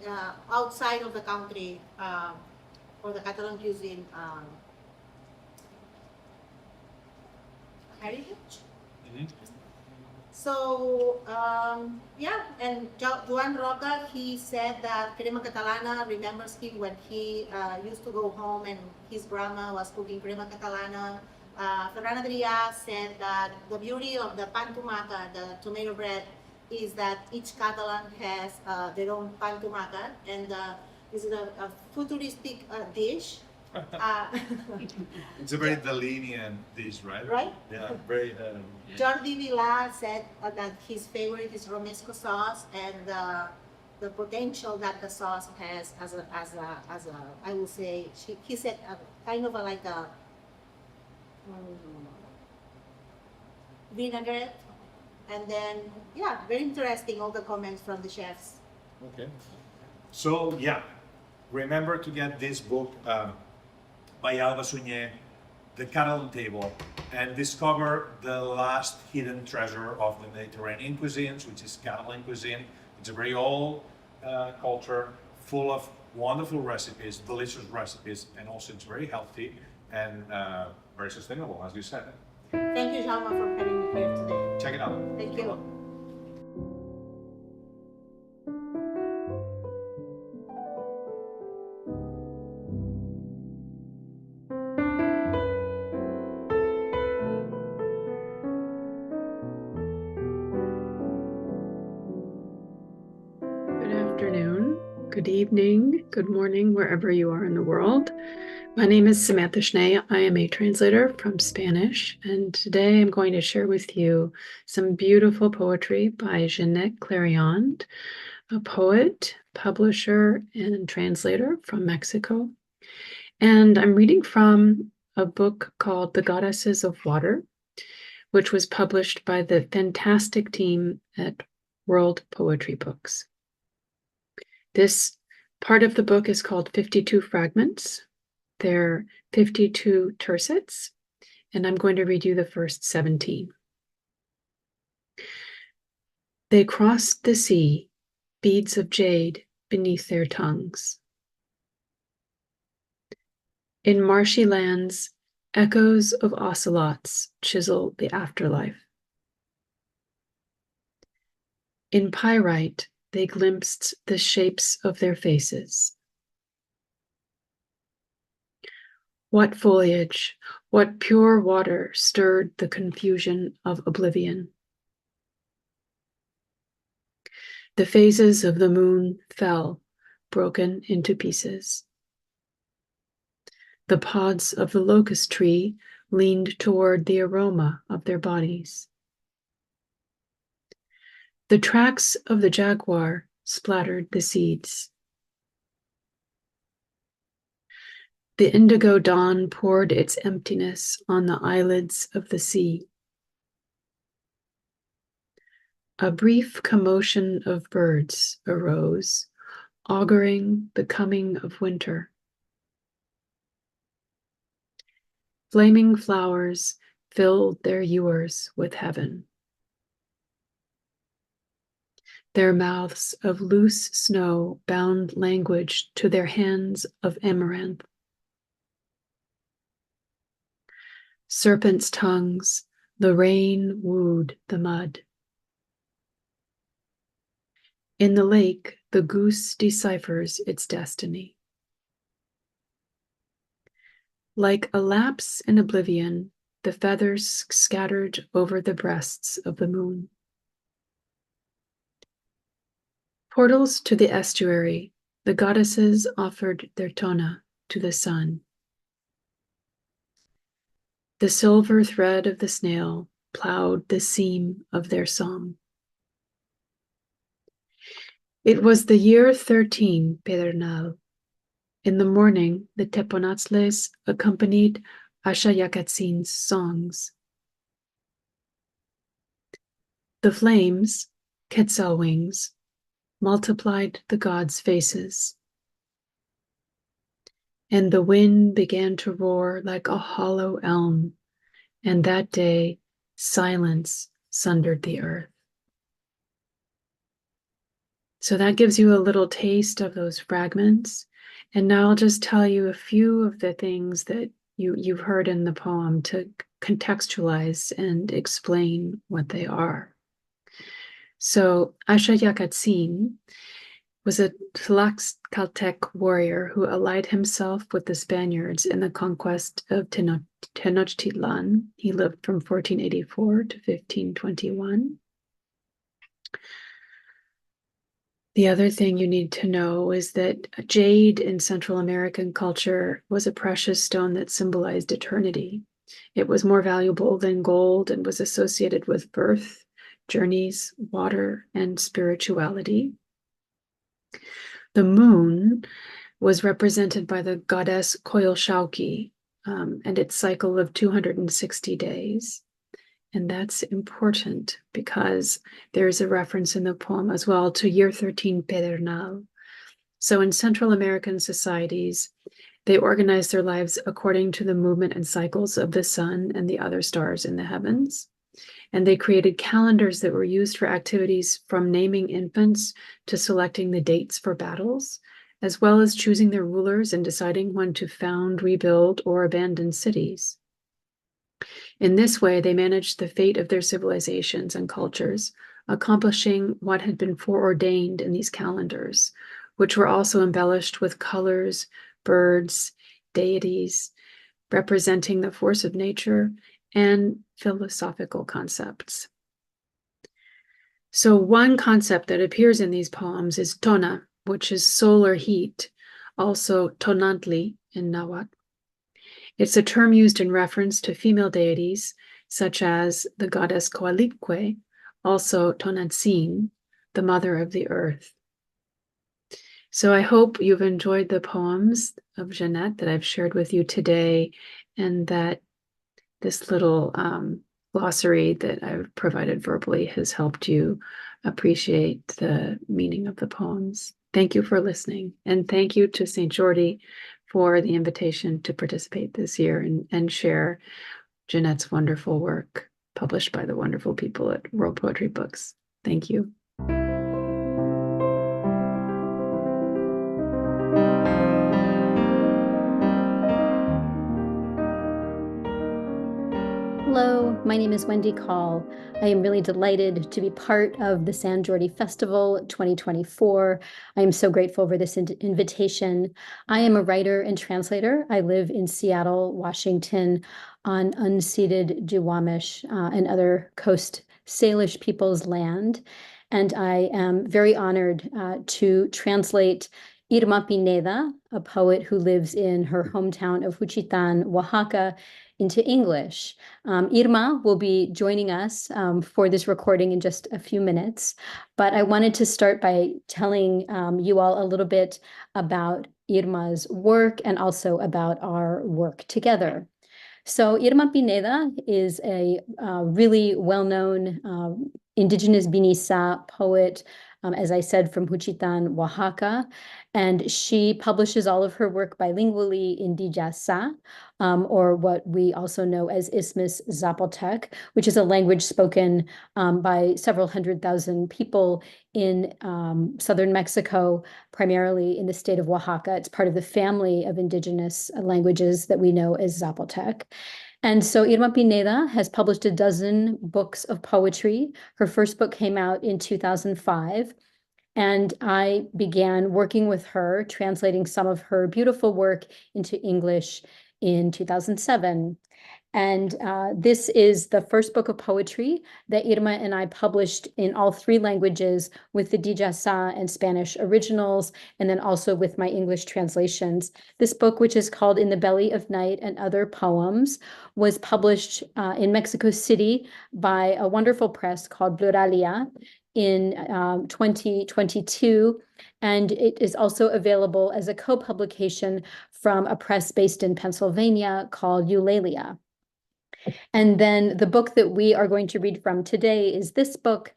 outside of the country for the Catalan cuisine heritage. Mhm. So, yeah, and Joan Roca, he said that crema catalana remembers him when he used to go home and his grandma was cooking crema catalana. Ferran Adrià said that the beauty of the pan tumaca, the tomato bread, is that each Catalan has their own pan tumaca, and this is a futuristic dish. It's a very Dalinian dish, right? Right? Yeah, very. Jordi Vilà said that his favorite is romesco sauce, and the potential that the sauce has as a I will say, he said kind of like a vinaigrette, and then yeah, very interesting, all the comments from the chefs. Okay. So yeah, remember to get this book by Alba Suñé, The Catalan Table, and discover the last hidden treasure of the Mediterranean cuisines, which is Catalan cuisine. It's a very old culture, full of wonderful recipes, delicious recipes, and also it's very healthy and very sustainable, as you said. Thank you, Jaume, for having me here today. Check it out. Thank you. Good evening, good morning, wherever you are in the world. My name is Samantha Schnee. I am a translator from Spanish, and today I'm going to share with you some beautiful poetry by Jeanette Clarion, a poet, publisher, and translator from Mexico. And I'm reading from a book called The Goddesses of Water, which was published by the fantastic team at World Poetry Books. This part of the book is called 52 Fragments. They're 52 tercets, and I'm going to read you the first 17. They crossed the sea, beads of jade beneath their tongues. In marshy lands, echoes of ocelots chisel the afterlife. In pyrite, they glimpsed the shapes of their faces. What foliage, what pure water stirred the confusion of oblivion? The phases of the moon fell, broken into pieces. The pods of the locust tree leaned toward the aroma of their bodies. The tracks of the jaguar splattered the seeds. The indigo dawn poured its emptiness on the eyelids of the sea. A brief commotion of birds arose, auguring the coming of winter. Flaming flowers filled their ewers with heaven. Their mouths of loose snow bound language to their hands of amaranth. Serpents' tongues, the rain wooed the mud. In the lake, the goose deciphers its destiny. Like a lapse in oblivion, the feathers scattered over the breasts of the moon. Portals to the estuary, the goddesses offered their tona to the sun. The silver thread of the snail plowed the seam of their song. It was the year 13 Pedernal. In the morning, the Teponatzles accompanied Ashayakatsin's songs. The flames, Quetzal wings, multiplied the gods' faces. And the wind began to roar like a hollow elm, and that day silence sundered the earth. So that gives you a little taste of those fragments. And now I'll just tell you a few of the things that you've heard in the poem to contextualize and explain what they are. So Asha Yakatsin was a Tlaxcaltec warrior who allied himself with the Spaniards in the conquest of Tenochtitlan. He lived from 1484 to 1521. The other thing you need to know is that jade in Central American culture was a precious stone that symbolized eternity. It was more valuable than gold and was associated with birth, journeys, water, and spirituality. The moon was represented by the goddess Coyolxauhqui and its cycle of 260 days. And that's important because there's a reference in the poem as well to year 13 Pedernal. So in Central American societies, they organize their lives according to the movement and cycles of the sun and the other stars in the heavens. And they created calendars that were used for activities from naming infants to selecting the dates for battles, as well as choosing their rulers and deciding when to found, rebuild, or abandon cities. In this way, they managed the fate of their civilizations and cultures, accomplishing what had been foreordained in these calendars, which were also embellished with colors, birds, deities, representing the force of nature, and philosophical concepts. So one concept that appears in these poems is tona, which is solar heat, also tonantli in Nahuatl. It's a term used in reference to female deities, such as the goddess Coatlicue, also Tonantzin, the mother of the earth. So I hope you've enjoyed the poems of Jeanette that I've shared with you today, and that this little glossary that I've provided verbally has helped you appreciate the meaning of the poems. Thank you for listening, and thank you to SANT JORDI for the invitation to participate this year and share Jeanette's wonderful work published by the wonderful people at World Poetry Books. Thank you. Hello, my name is Wendy Call. I am really delighted to be part of the SANT JORDI Festival 2024. I am so grateful for this invitation. I am a writer and translator. I live in Seattle, Washington, on unceded Duwamish and other Coast Salish people's land. And I am very honored to translate Irma Pineda, a poet who lives in her hometown of Juchitán, Oaxaca, into English. Irma will be joining us for this recording in just a few minutes, but I wanted to start by telling you all a little bit about Irma's work and also about our work together. So Irma Pineda is a really well-known indigenous Binisa poet, as I said, from Juchitán, Oaxaca, and she publishes all of her work bilingually in Dijasa, or what we also know as Isthmus Zapotec, which is a language spoken by several 100,000 people in southern Mexico, primarily in the state of Oaxaca. It's part of the family of indigenous languages that we know as Zapotec. And so Irma Pineda has published a dozen books of poetry. Her first book came out in 2005. And I began working with her, translating some of her beautiful work into English in 2007. And this is the first book of poetry that Irma and I published in all three languages with the Dijasa and Spanish originals, and then also with my English translations. This book, which is called In the Belly of Night and Other Poems, was published in Mexico City by a wonderful press called Pluralia in 2022, and it is also available as a co-publication from a press based in Pennsylvania called Eulalia. And then the book that we are going to read from today is this book,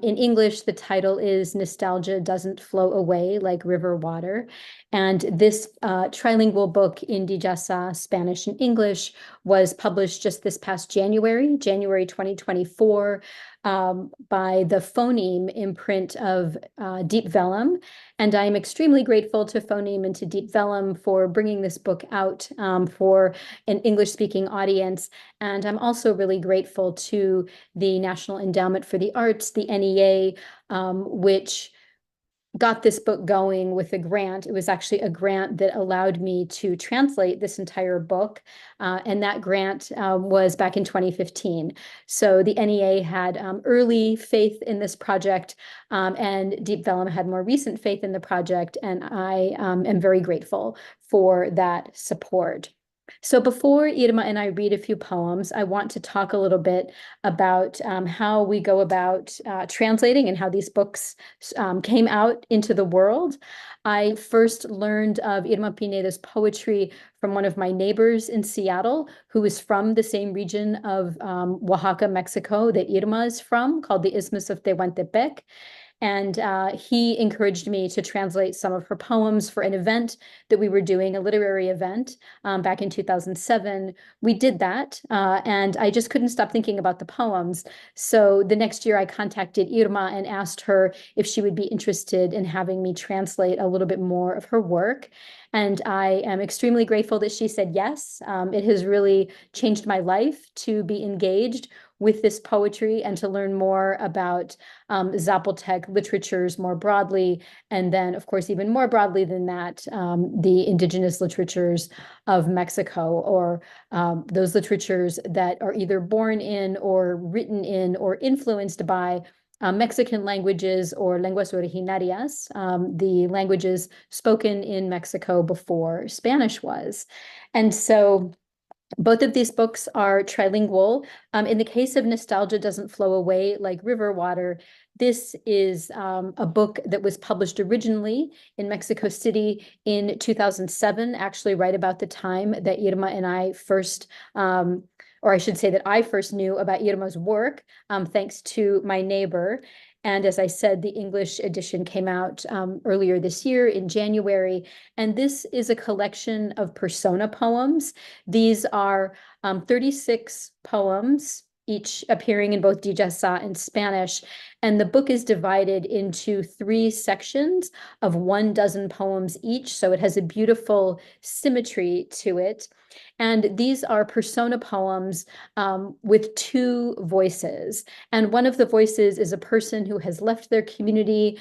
In English, the title is Nostalgia Doesn't Flow Away Like River Water. And this trilingual book in Dijasa, Spanish and English, was published just this past January 2024, by the Phoneme imprint of Deep Vellum. And I am extremely grateful to Phoneme and to Deep Vellum for bringing this book out for an English-speaking audience. And I'm also really grateful to the National Endowment for the Arts, the NEA, which got this book going with a grant. It was actually a grant that allowed me to translate this entire book. And that grant was back in 2015. So the NEA had early faith in this project, and Deep Vellum had more recent faith in the project. And I am very grateful for that support. So before Irma and I read a few poems, I want to talk a little bit about how we go about translating and how these books came out into the world. I first learned of Irma Pineda's poetry from one of my neighbors in Seattle, who is from the same region of Oaxaca, Mexico, that Irma is from, called the Isthmus of Tehuantepec. And he encouraged me to translate some of her poems for an event that we were doing, a literary event back in 2007. We did that, and I just couldn't stop thinking about the poems. So the next year I contacted Irma and asked her if she would be interested in having me translate a little bit more of her work. And I am extremely grateful that she said yes. It has really changed my life to be engaged with this poetry and to learn more about Zapotec literatures more broadly. And then, of course, even more broadly than that, the indigenous literatures of Mexico, or those literatures that are either born in or written in or influenced by Mexican languages or lenguas originarias, the languages spoken in Mexico before Spanish was. And so both of these books are trilingual. In the case of Nostalgia Doesn't Flow Away Like River Water, this is a book that was published originally in Mexico City in 2007, actually right about the time that Irma and I first, or I should say that I first knew about Irma's work, thanks to my neighbor. And as I said, the English edition came out earlier this year in January. And this is a collection of persona poems. These are 36 poems, each appearing in both Dijasa and Spanish. And the book is divided into 3 sections of 12 poems each. So it has a beautiful symmetry to it. And these are persona poems with 2 voices. And one of the voices is a person who has left their community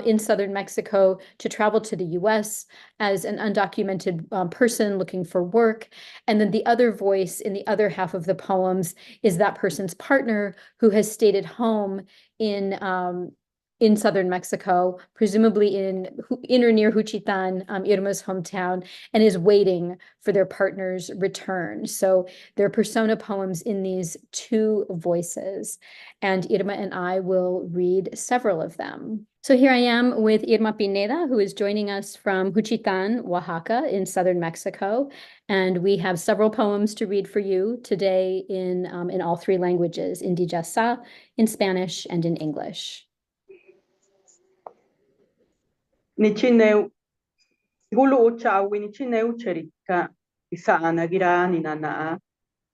in southern Mexico to travel to the US as an undocumented person looking for work. And then the other voice in the other half of the poems is that person's partner who has stayed at home in southern Mexico, presumably in or near Juchitán, Irma's hometown, and is waiting for their partner's return. So there are persona poems in these 2 voices, and Irma and I will read several of them. So here I am with Irma Pineda, who is joining us from Juchitán, Oaxaca, in southern Mexico, and we have several poems to read for you today in all 3 languages, in Dijasa, in Spanish, and in English. Nichineu gulu chawi nichineu cherika isana girani nana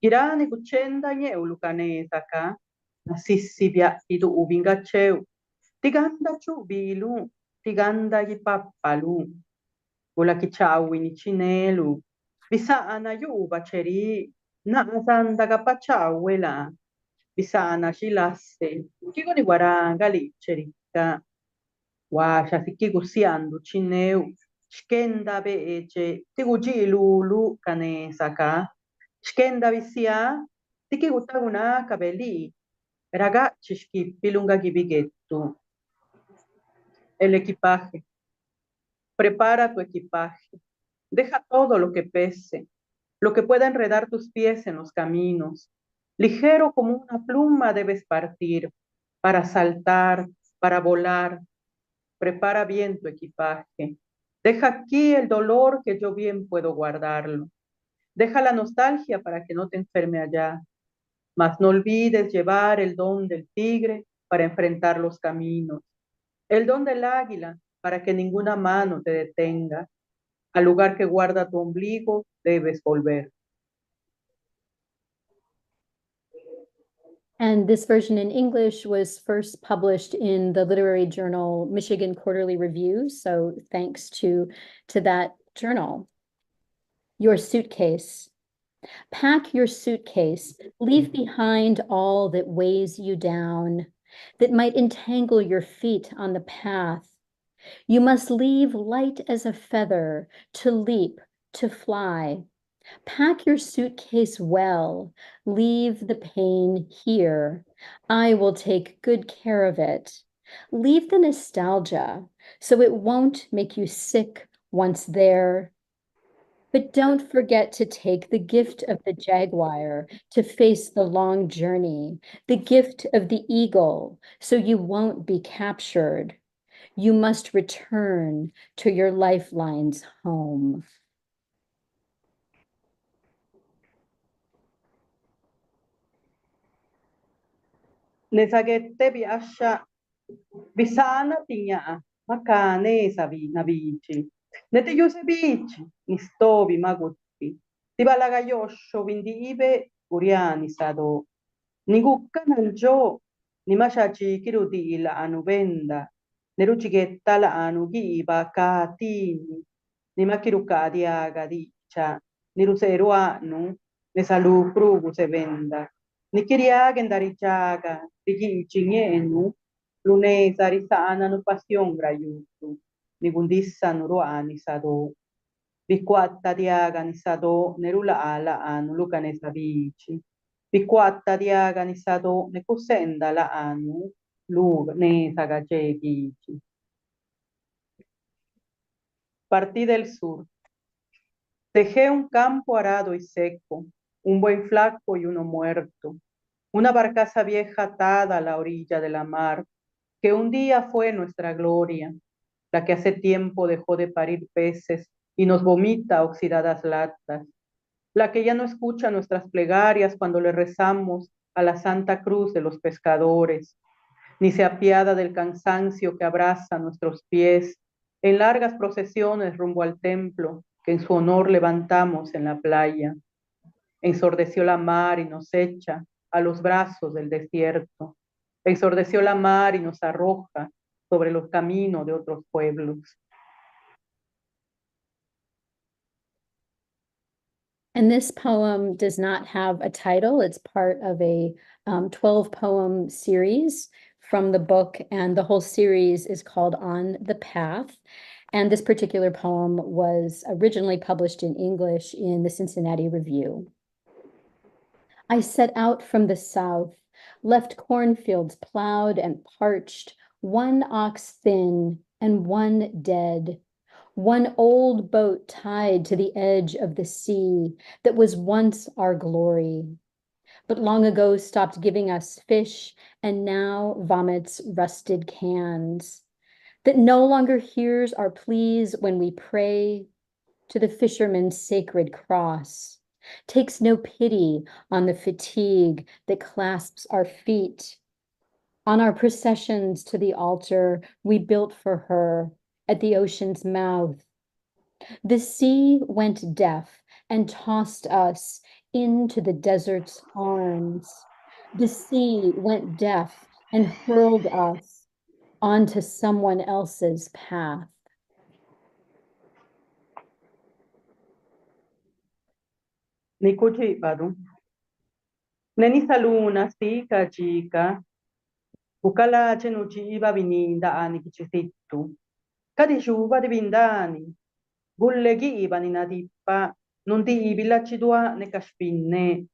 girani kuchenda nyeu lukane saka nasisibia idu ubinga cheu tiganda chubilu tiganda gipapalu gula kichawi nichinelu bisana yuba cheri na sanda kapachawela bisana shilasse kigoni waranga li cherika Washa sikigu siandu chineu, shkenda beeche, tiguji lulu kane saka, shkenda visia, tikigu taguna kabeli, ragazzi schippi lunga gibigetto. El equipaje. Prepara tu equipaje. Deja todo lo que pese, lo que pueda enredar tus pies en los caminos. Ligero como una pluma debes partir, para saltar, para volar. Prepara bien tu equipaje. Deja aquí el dolor que yo bien puedo guardarlo. Deja la nostalgia para que no te enferme allá. Mas no olvides llevar el don del tigre para enfrentar los caminos. El don del águila para que ninguna mano te detenga. Al lugar que guarda tu ombligo debes volver. And this version in English was first published in the literary journal Michigan Quarterly Review. So thanks to that journal. Your suitcase. Pack your suitcase. Leave behind all that weighs you down, that might entangle your feet on the path. You must leave light as a feather to leap, to fly. Pack your suitcase well. Leave the pain here. I will take good care of it. Leave the nostalgia so it won't make you sick once there. But don't forget to take the gift of the jaguar to face the long journey, the gift of the eagle so you won't be captured. You must return to your lifelines home. Nesagette biascia bisana tinha makane sabi nabici. Nete yuse bici nistobi magutti. Tibalagayosho vindiibe uriani sado. Nigukka nanjo ni mashachi kirudi la anubenda. Neruchigetta la anugiba katini. Ni makiruka diaga dicha. Niruseru anu nesalu prugu se venda. Nikiriaga ndarichaga, rigi chingenu, lunesa risana no pasion grayutu, nigundissa no roani sado, biquatta diaga ni sado, nerula ala anu luca ne sabici, biquatta diaga ni sado, ne cosenda la anu, lu ne sagacegici. Partí del sur. Dejé un campo arado y seco, un buen flaco y uno muerto. Una barcaza vieja atada a la orilla de la mar, que un día fue nuestra gloria, la que hace tiempo dejó de parir peces y nos vomita oxidadas latas, la que ya no escucha nuestras plegarias cuando le rezamos a la Santa Cruz de los pescadores, ni se apiada del cansancio que abraza nuestros pies en largas procesiones rumbo al templo que en su honor levantamos en la playa. Ensordeció la mar y nos echa a los brazos del desierto. Ensordeció la mar y nos arroja sobre los caminos de otros pueblos. And this poem does not have a title. It's part of a 12-poem series from the book, and the whole series is called On the Path. And this particular poem was originally published in English in the Cincinnati Review. I set out from the south, left cornfields plowed and parched, one ox thin and one dead, one old boat tied to the edge of the sea that was once our glory, but long ago stopped giving us fish and now vomits rusted cans, that no longer hears our pleas when we pray to the fisherman's sacred cross, takes no pity on the fatigue that clasps our feet. On our processions to the altar we built for her at the ocean's mouth. The sea went deaf and tossed us into the desert's arms. The sea went deaf and hurled us onto someone else's path. Nikuchi badu. Neni saluna sika chica. Ukala chenuchi iba vininda ani kichisitu. Kadi shuba di bindani. Gullegi iba ni nadippa. Nundi ibilachi dua ne kashpinne.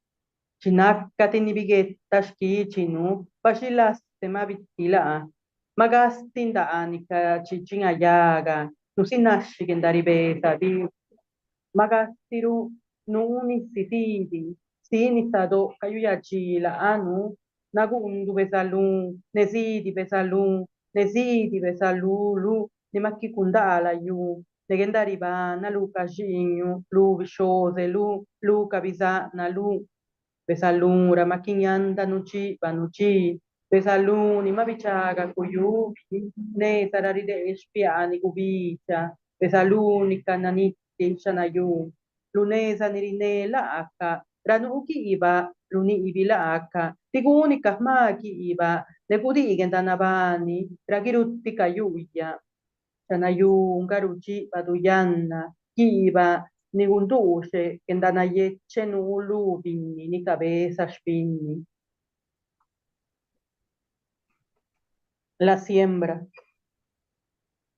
Chinakkati ni bigetta shkichinu. Bashilaste ma vittila. Magastinda ani ka chichinga yaga. Nusinashi kendari beta di. Magastiru nuni sitidi. Sini sado kayuya chila anu. Nagundu besalun, nesidi besalun, nesidi besalulu, ne makikundala yu, negendari bana lu kajinyu, lu bishose lu kabizana lu, besalun ramakinyanda nuchi banuchi, Besaluni, mabichaga, kuyubi, ne sararide espiani, gubicha, besaluni, kananiti, shanayu, lunesa nirine la aka, ranuki iba, luni ibi la aka, tiguni kahmaki iba, nepudigen danabani, ragirutti kayuya, shanayu, garuchi, baduyanna, kiba, nigundushe, kendanayeche nulu, vini, ni cabeza, spini. La siembra.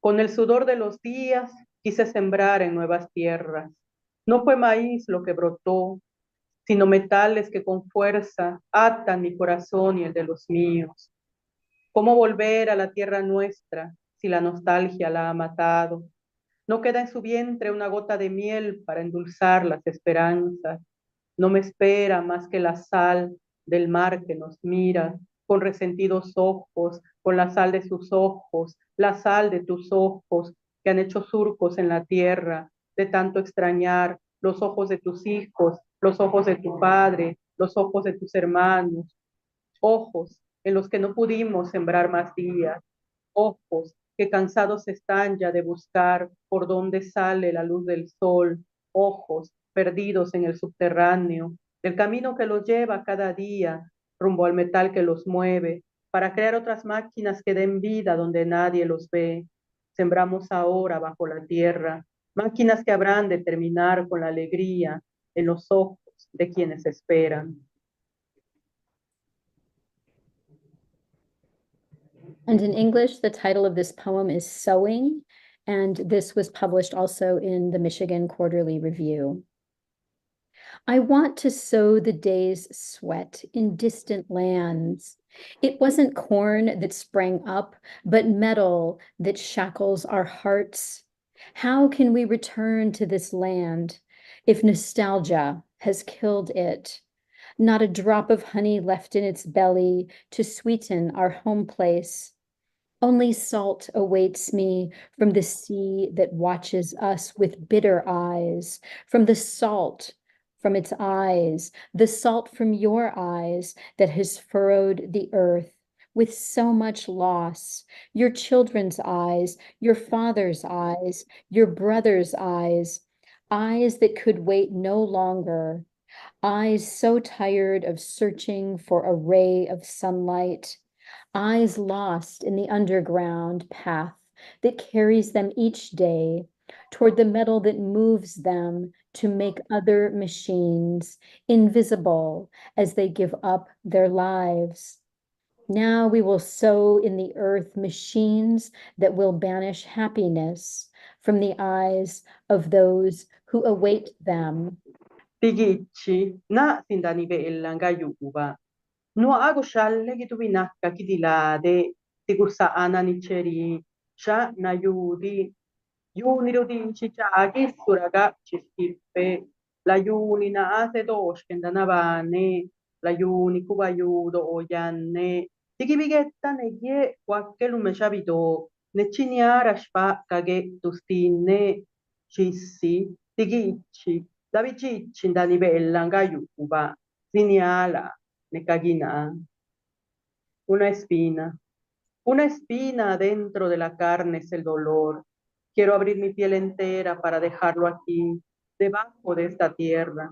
Con el sudor de los días quise sembrar en nuevas tierras. No fue maíz lo que brotó, sino metales que con fuerza atan mi corazón y el de los míos. ¿Cómo volver a la tierra nuestra si la nostalgia la ha matado? No queda en su vientre una gota de miel para endulzar las esperanzas. No me espera más que la sal del mar que nos mira con resentidos ojos, con la sal de sus ojos, la sal de tus ojos que han hecho surcos en la tierra, de tanto extrañar los ojos de tus hijos, los ojos de tu padre, los ojos de tus hermanos, ojos en los que no pudimos sembrar más días, ojos que cansados están ya de buscar por dónde sale la luz del sol, ojos perdidos en el subterráneo, el camino que los lleva cada día rumbo al metal que los mueve, para crear otras máquinas que den vida donde nadie los ve. Sembramos ahora bajo la tierra, máquinas que habrán de terminar con la alegría en los ojos de quienes esperan. And in English, the title of this poem is Sowing, and this was published also in the Michigan Quarterly Review. I want to sow the day's sweat in distant lands. It wasn't corn that sprang up, but metal that shackles our hearts. How can we return to this land if nostalgia has killed it? Not a drop of honey left in its belly to sweeten our home place. Only salt awaits me from the sea that watches us with bitter eyes, from the salt from its eyes, the salt from your eyes that has furrowed the earth with so much loss, your children's eyes, your father's eyes, your brother's eyes, eyes that could wait no longer, eyes so tired of searching for a ray of sunlight, eyes lost in the underground path that carries them each day toward the metal that moves them to make other machines invisible as they give up their lives. Now we will sow in the earth machines that will banish happiness from the eyes of those who await them. Pigici, na sindani bella ngayuba. No ago shalle ki tubinaka kidilade, tigusa ana nicheri, sha na yudi, yuni rodici chagi suraga chiskipe, la yuni na ase doshken danavane, la yuni kubayudo oyanne, tikibigetta ne ye quakke lumeshabito, ne ciniara shpa kage tustine, cissi, tigici, da vicicci da livella ngayuba, siniala, ne cagina. Una espina dentro de la carne es el dolor. Quiero abrir mi piel entera para dejarlo aquí, debajo de esta tierra.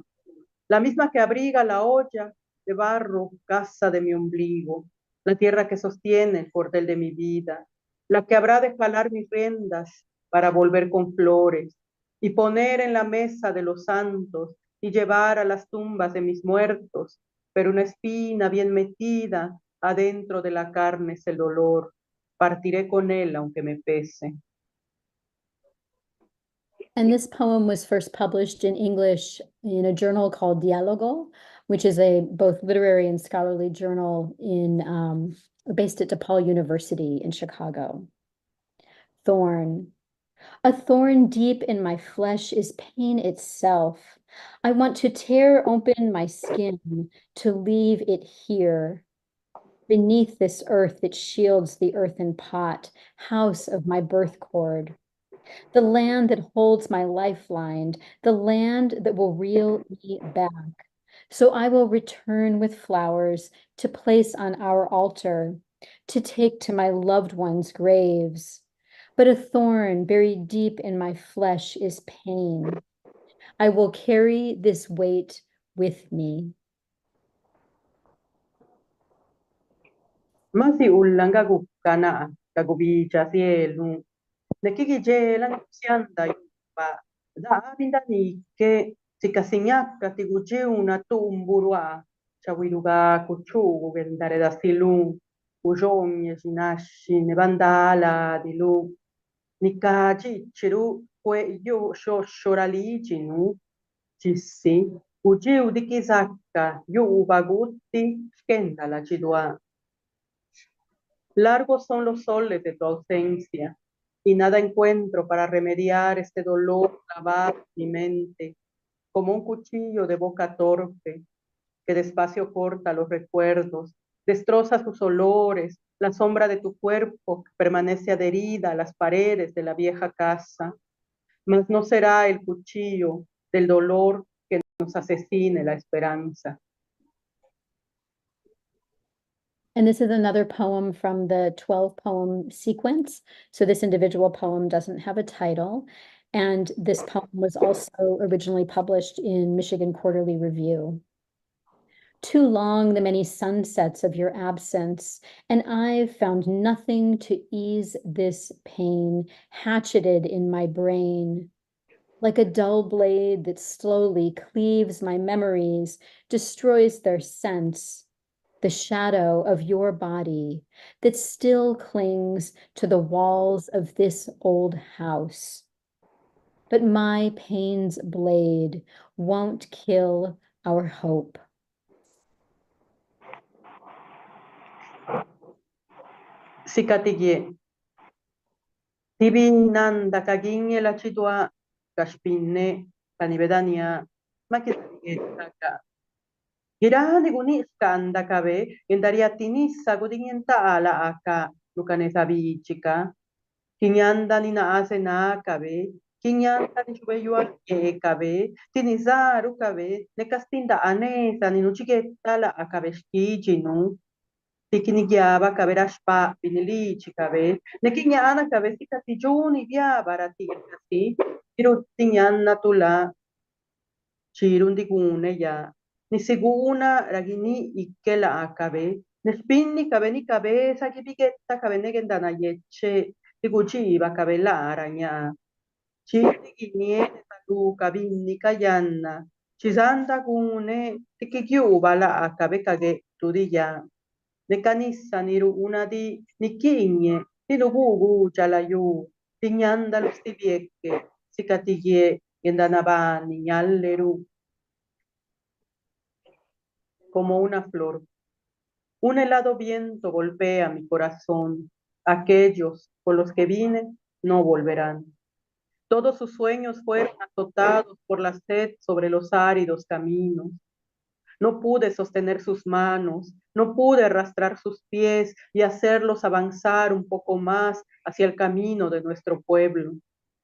La misma que abriga la olla de barro, casa de mi ombligo, la tierra que sostiene el cordel de mi vida, la que habrá de jalar mis rendas para volver con flores y poner en la mesa de los santos y llevar a las tumbas de mis muertos, pero una espina bien metida adentro de la carne es el dolor. Partiré con él aunque me pese. And this poem was first published in English in a journal called Diálogo, which is a both literary and scholarly journal based at DePaul University in Chicago. Thorn. A thorn deep in my flesh is pain itself. I want to tear open my skin to leave it here, beneath this earth that shields the earthen pot, house of my birth cord. The land that holds my lifeline, the land that will reel me back, So I will return with flowers to place on our altar, to take to my loved ones' graves. But a thorn buried deep in my flesh is pain. I will carry this weight with me. Masi ulang gagukana, gagubicha cielo. Nekikijela sianda yupa. Da abinda ni ke sikasinyaka tiguji una tumburwa. Chawiruga kuchu gendare da silu. Ujomye jinashi nebandala dilu. Nikaji chiru kwe yo shoshorali jinu. Jisi. Uji udikizaka yu ubaguti skenda la chidua. Largos son los soles de tu ausencia, y nada encuentro para remediar este dolor clavado en mi mente, como un cuchillo de boca torpe, que despacio corta los recuerdos, destroza sus olores, la sombra de tu cuerpo que permanece adherida a las paredes de la vieja casa. Mas no será el cuchillo del dolor que nos asesine la esperanza. And this is another poem from the 12-poem sequence. So this individual poem doesn't have a title. And this poem was also originally published in Michigan Quarterly Review. Too long the many sunsets of your absence, and I've found nothing to ease this pain, hatcheted in my brain. Like a dull blade that slowly cleaves my memories, destroys their sense. The shadow of your body that still clings to the walls of this old house. But my pain's blade won't kill our hope. Sikatigie. Tibinan dakaginye la chidua kashpinne kanivedania makitaka. Girani guni skanda kabe indaria tinisa gudinienta ala aka lukanesa bichika. Kinyanda nina ase na kabe. Kinyanda ni chubeyual ke kabe. Tinizaru kabe. Nekastinda anesa ni nuchigeta la akabeshkichinu. Tikinigiaba kaberashpa pinilichi kabe. Nekinyana kabe sikatijuni via barati kasi. Tirutinyanna tula. Chirundigune ya. Ni siguna ragini ikela akabe. Nespinni kabe ni cabeza kipiketta kabe negendana yeche. Tiguchiba kabe la araña. Chiriginiene talu kabinni kayanna. Chisanda gune tikikiuba la akabe kage tudiya. Nekanissa niru una di nikigne. Tilugugu chalayu. Tiñanda los tibiekke. Sikatigie yendanabani nyalleru. Como una flor. Un helado viento golpea mi corazón. Aquellos con los que vine no volverán. Todos sus sueños fueron azotados por la sed sobre los áridos caminos. No pude sostener sus manos, no pude arrastrar sus pies y hacerlos avanzar un poco más hacia el camino de nuestro pueblo,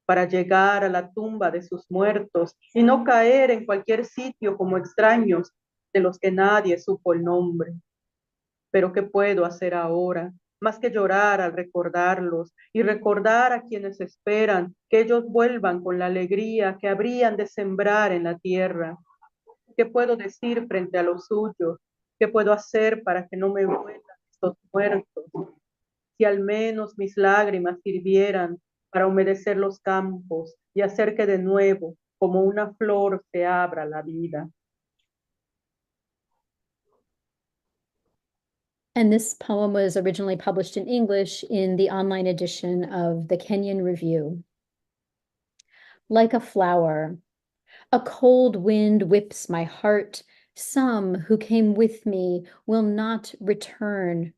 para llegar a la tumba de sus muertos y no caer en cualquier sitio como extraños de los que nadie supo el nombre. Pero ¿qué puedo hacer ahora? Más que llorar al recordarlos y recordar a quienes esperan que ellos vuelvan con la alegría que habrían de sembrar en la tierra. ¿Qué puedo decir frente a los suyos? ¿Qué puedo hacer para que no me vuelvan estos muertos? Si al menos mis lágrimas sirvieran para humedecer los campos y hacer que de nuevo, como una flor, se abra la vida. And this poem was originally published in English in the online edition of the Kenyan Review. Like a flower, a cold wind whips my heart. Some who came with me will not return.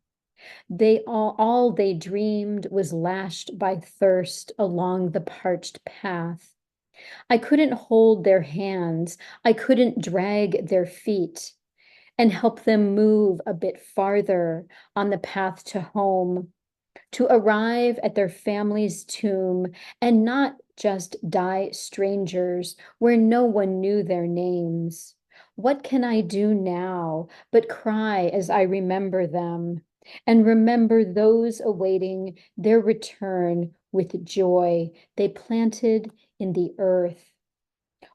They all they dreamed was lashed by thirst along the parched path. I couldn't hold their hands. I couldn't drag their feet and help them move a bit farther on the path to home, to arrive at their family's tomb and not just die strangers where no one knew their names, What can I do now but cry as I remember them and remember those awaiting their return with joy they planted in the earth?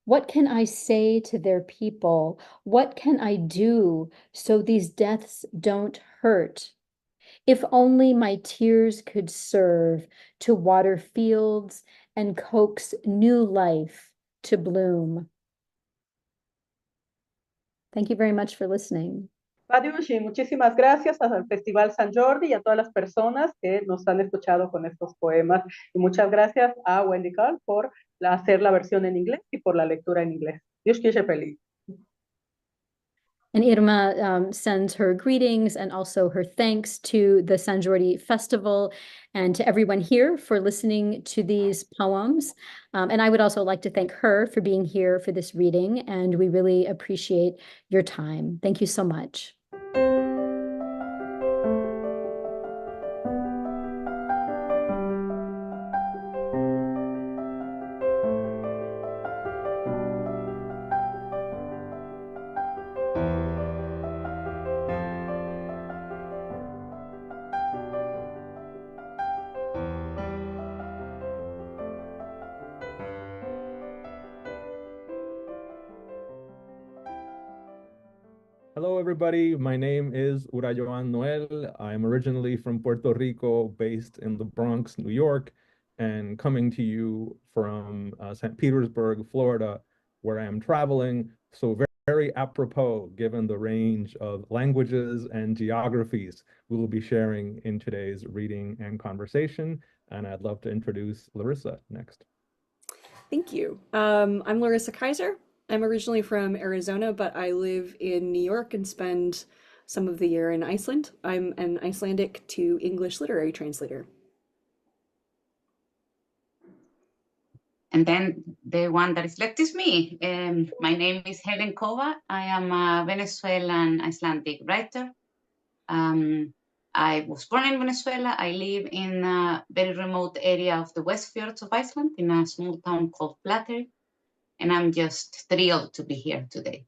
What can I say to their people? What can I do so these deaths don't hurt? If only my tears could serve to water fields and coax new life to bloom. Thank you very much for listening. Adiushi, muchísimas gracias al Festival San Jordi y a todas las personas que nos han escuchado con estos poemas. Y muchas gracias a Wendy Carl por hacer la versión en inglés y por la lectura en inglés. Dios quiere feliz. And Irma sends her greetings and also her thanks to the SANT JORDI Festival and to everyone here for listening to these poems. And I would also like to thank her for being here for this reading, and we really appreciate your time. Thank you so much. Hello, everybody. My name is Urayoan Noel. I'm originally from Puerto Rico, based in the Bronx, New York, and coming to you from St. Petersburg, Florida, where I am traveling. So very apropos, given the range of languages and geographies we will be sharing in today's reading and conversation. And I'd love to introduce Larissa next. Thank you. I'm Larissa Kaiser. I'm originally from Arizona, but I live in New York and spend some of the year in Iceland. I'm an Icelandic to English literary translator. And then the one that is left is me. My name is Helen Kova. I am a Venezuelan Icelandic writer. I was born in Venezuela. I live in a very remote area of the West Fjords of Iceland in a small town called Flatey. And I'm just thrilled to be here today.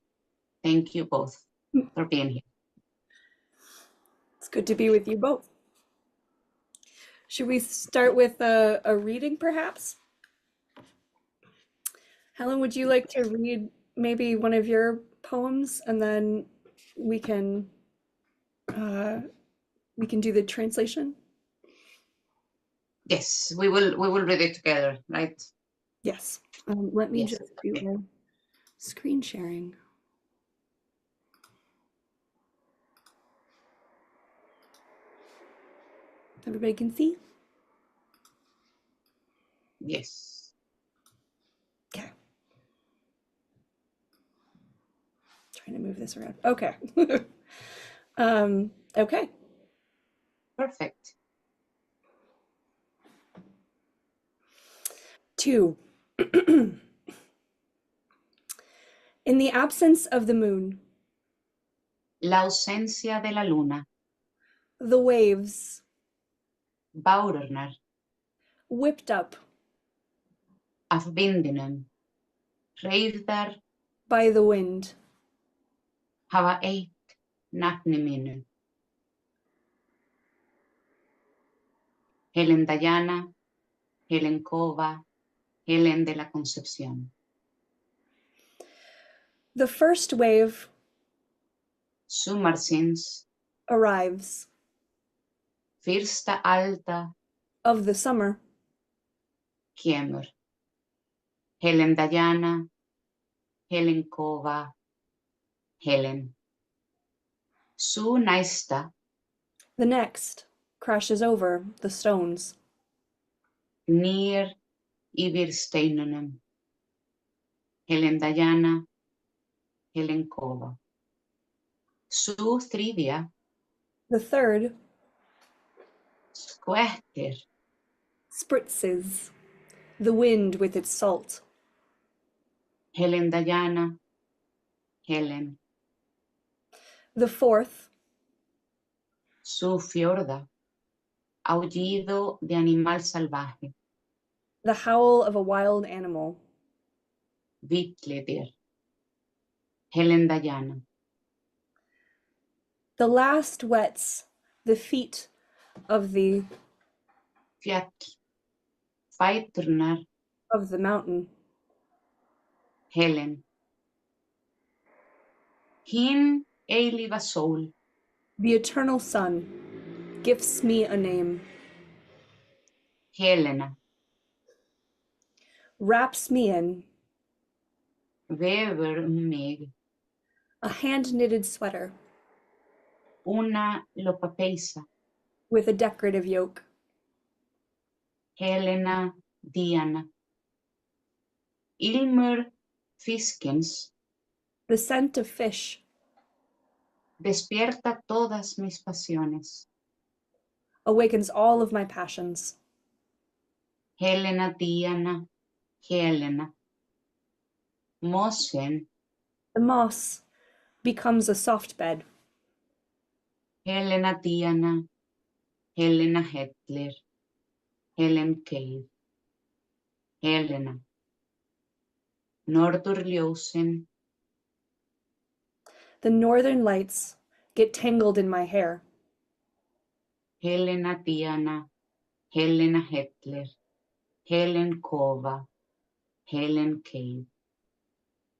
Thank you both for being here. It's good to be with you both. Should we start with a reading, perhaps? Helen, would you like to read maybe one of your poems, and then we can do the translation? Yes, we will read it together, right? Yes. Let me just do a screen sharing. Everybody can see? Yes. Okay. Trying to move this around. Okay. Okay. Perfect. 2. In the absence of the moon. La ausencia de la luna. The waves. Báurnar. Whipped up. Af vindinum. Hreyfðar. By the wind. Hafa eitt nafni mínu. Helen Dayana, Helen Kova, Helen de la Concepción. The first wave Sumarsins arrives Fyrsta alda of the summer. Kemur. Helen Dayana, Helen Kova, Helen. Su næsta. The next crashes over the stones. Nýr yfir steinunum. Helen Dayana, Helen Kova. Su þriðja. The third skvettir. Spritzes, the wind with its salt. Helen Dayana, Helen. The fourth Su fjórða. Aullido de animal salvaje. The howl of a wild animal. Vitledir. Helen Dayana. The last wets the feet of the Fæturnar. Of the mountain. Helen. Hin eilífa sól. The eternal sun gifts me a name. Helena. Wraps me in. Vefur mig. A hand-knitted sweater. Una lopapeysa. With a decorative yoke. Helena Diana. Ilmur fiskins. The scent of fish. Despierta todas mis pasiones. Awakens all of my passions. Helena Diana. Helena. Mossen. The moss becomes a soft bed. Helena Diana. Helena Hetler. Helen Cave. Helena. Norðurljósin. The northern lights get tangled in my hair. Helena Diana. Helena Hetler. Helen Kova. Helen Cave.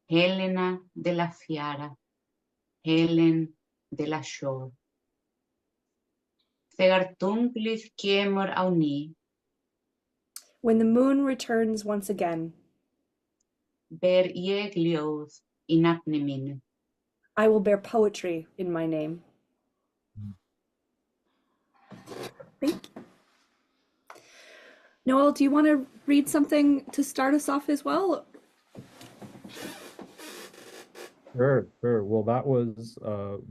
Helena de la Fiara. Helen de la Shore. Þegar tunglið kemur á ný. When the moon returns once again. Ber ég ljóð í nafni mínu. I will bear poetry in my name. Thank you. Noel, do you want to read something to start us off as well? Sure. Well, that was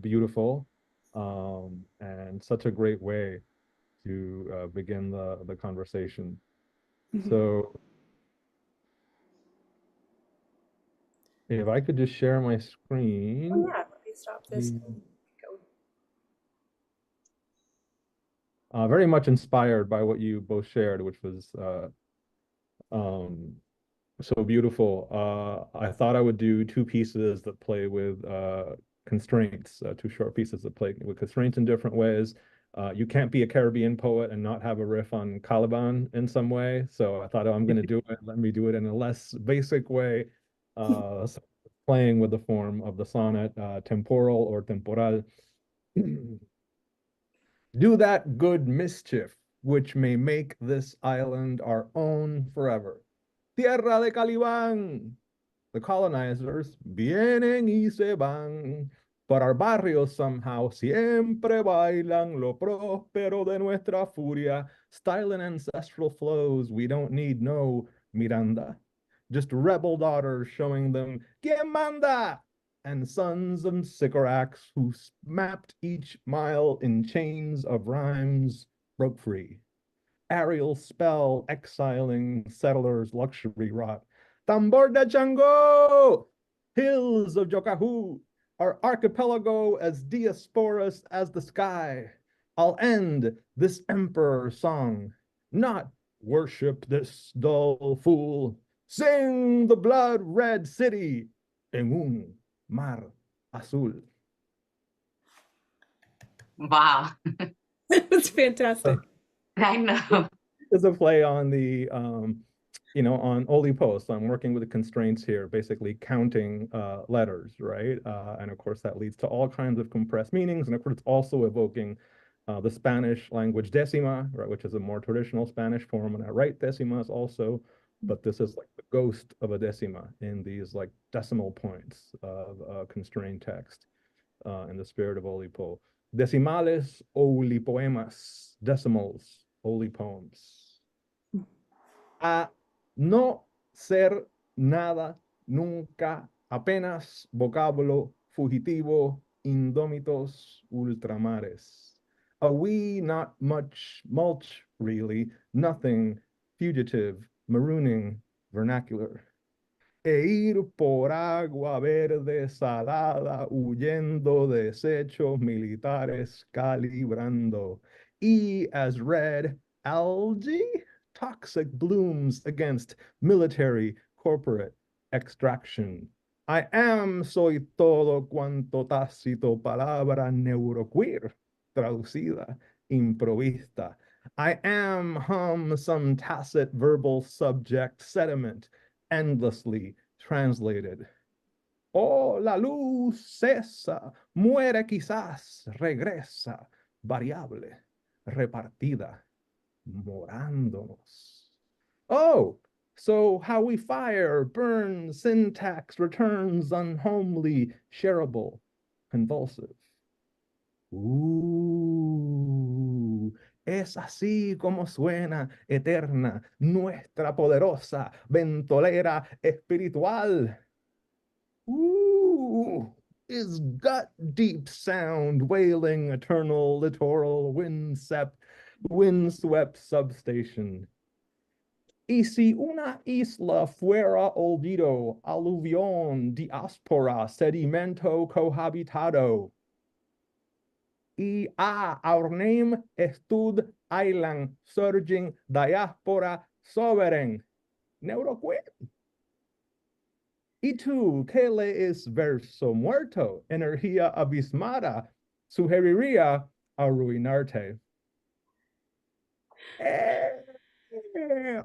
beautiful, and such a great way to begin the conversation. Mm-hmm. So, if I could just share my screen. Oh yeah, let me stop this. Go. Very much inspired by what you both shared, which was so beautiful. I thought I would do two pieces that play with constraints, two short pieces that play with constraints in different ways. You can't be a Caribbean poet and not have a riff on Caliban in some way. So I thought, oh, I'm going to do it. Let me do it in a less basic way. So playing with the form of the sonnet, temporal or temporal. Do that good mischief, which may make this island our own forever. Tierra de Caliban. The colonizers vienen y se van, but our barrios somehow siempre bailan lo próspero de nuestra furia. Style and ancestral flows, we don't need no Miranda. Just rebel daughters showing them ¿Quién manda? And sons and sycorax who mapped each mile in chains of rhymes broke free. Aerial spell exiling settlers' luxury rot. Tambor de Chango! Hills of Jocahu, our archipelago as diasporous as the sky. I'll end this emperor song, not worship this dull fool. Sing the blood-red city en un mar azul. Wow. It's fantastic. I know. It's a play on the, on Oli Post. I'm working with the constraints here, basically counting letters, right? And of course, that leads to all kinds of compressed meanings. And of course, it's also evoking the Spanish language decima, right, which is a more traditional Spanish form. And I write decimas also, but this is like the ghost of a decima in these like decimal points of constrained text in the spirit of Oli Po. Decimales, Oli poemas, decimals, Oli poems. A no ser nada, nunca, apenas, vocábulo, fugitivo, indómitos, ultramares. A we, not much, mulch, really, nothing, fugitive, marooning, vernacular. E ir por agua verde salada, huyendo desechos militares, calibrando. E as red algae, toxic blooms against military corporate extraction. I am, soy todo cuanto tácito palabra neuroqueer, traducida, improvista. I am, some tacit verbal subject sediment, endlessly translated. Oh, la luz cesa, muere quizás, regresa, variable, repartida, morándonos. Oh, so how we fire, burn, syntax returns unhomely, shareable, convulsive. Es así como suena eterna, nuestra poderosa ventolera espiritual. Is gut deep sound wailing eternal littoral windswept substation. Y si una isla fuera olvido, aluvión, diáspora, sedimento cohabitado. Y our name estud island, surging diaspora sovereign. Neuroquit. Y tú, que le es verso muerto, energía abismada, sugeriría arruinarte.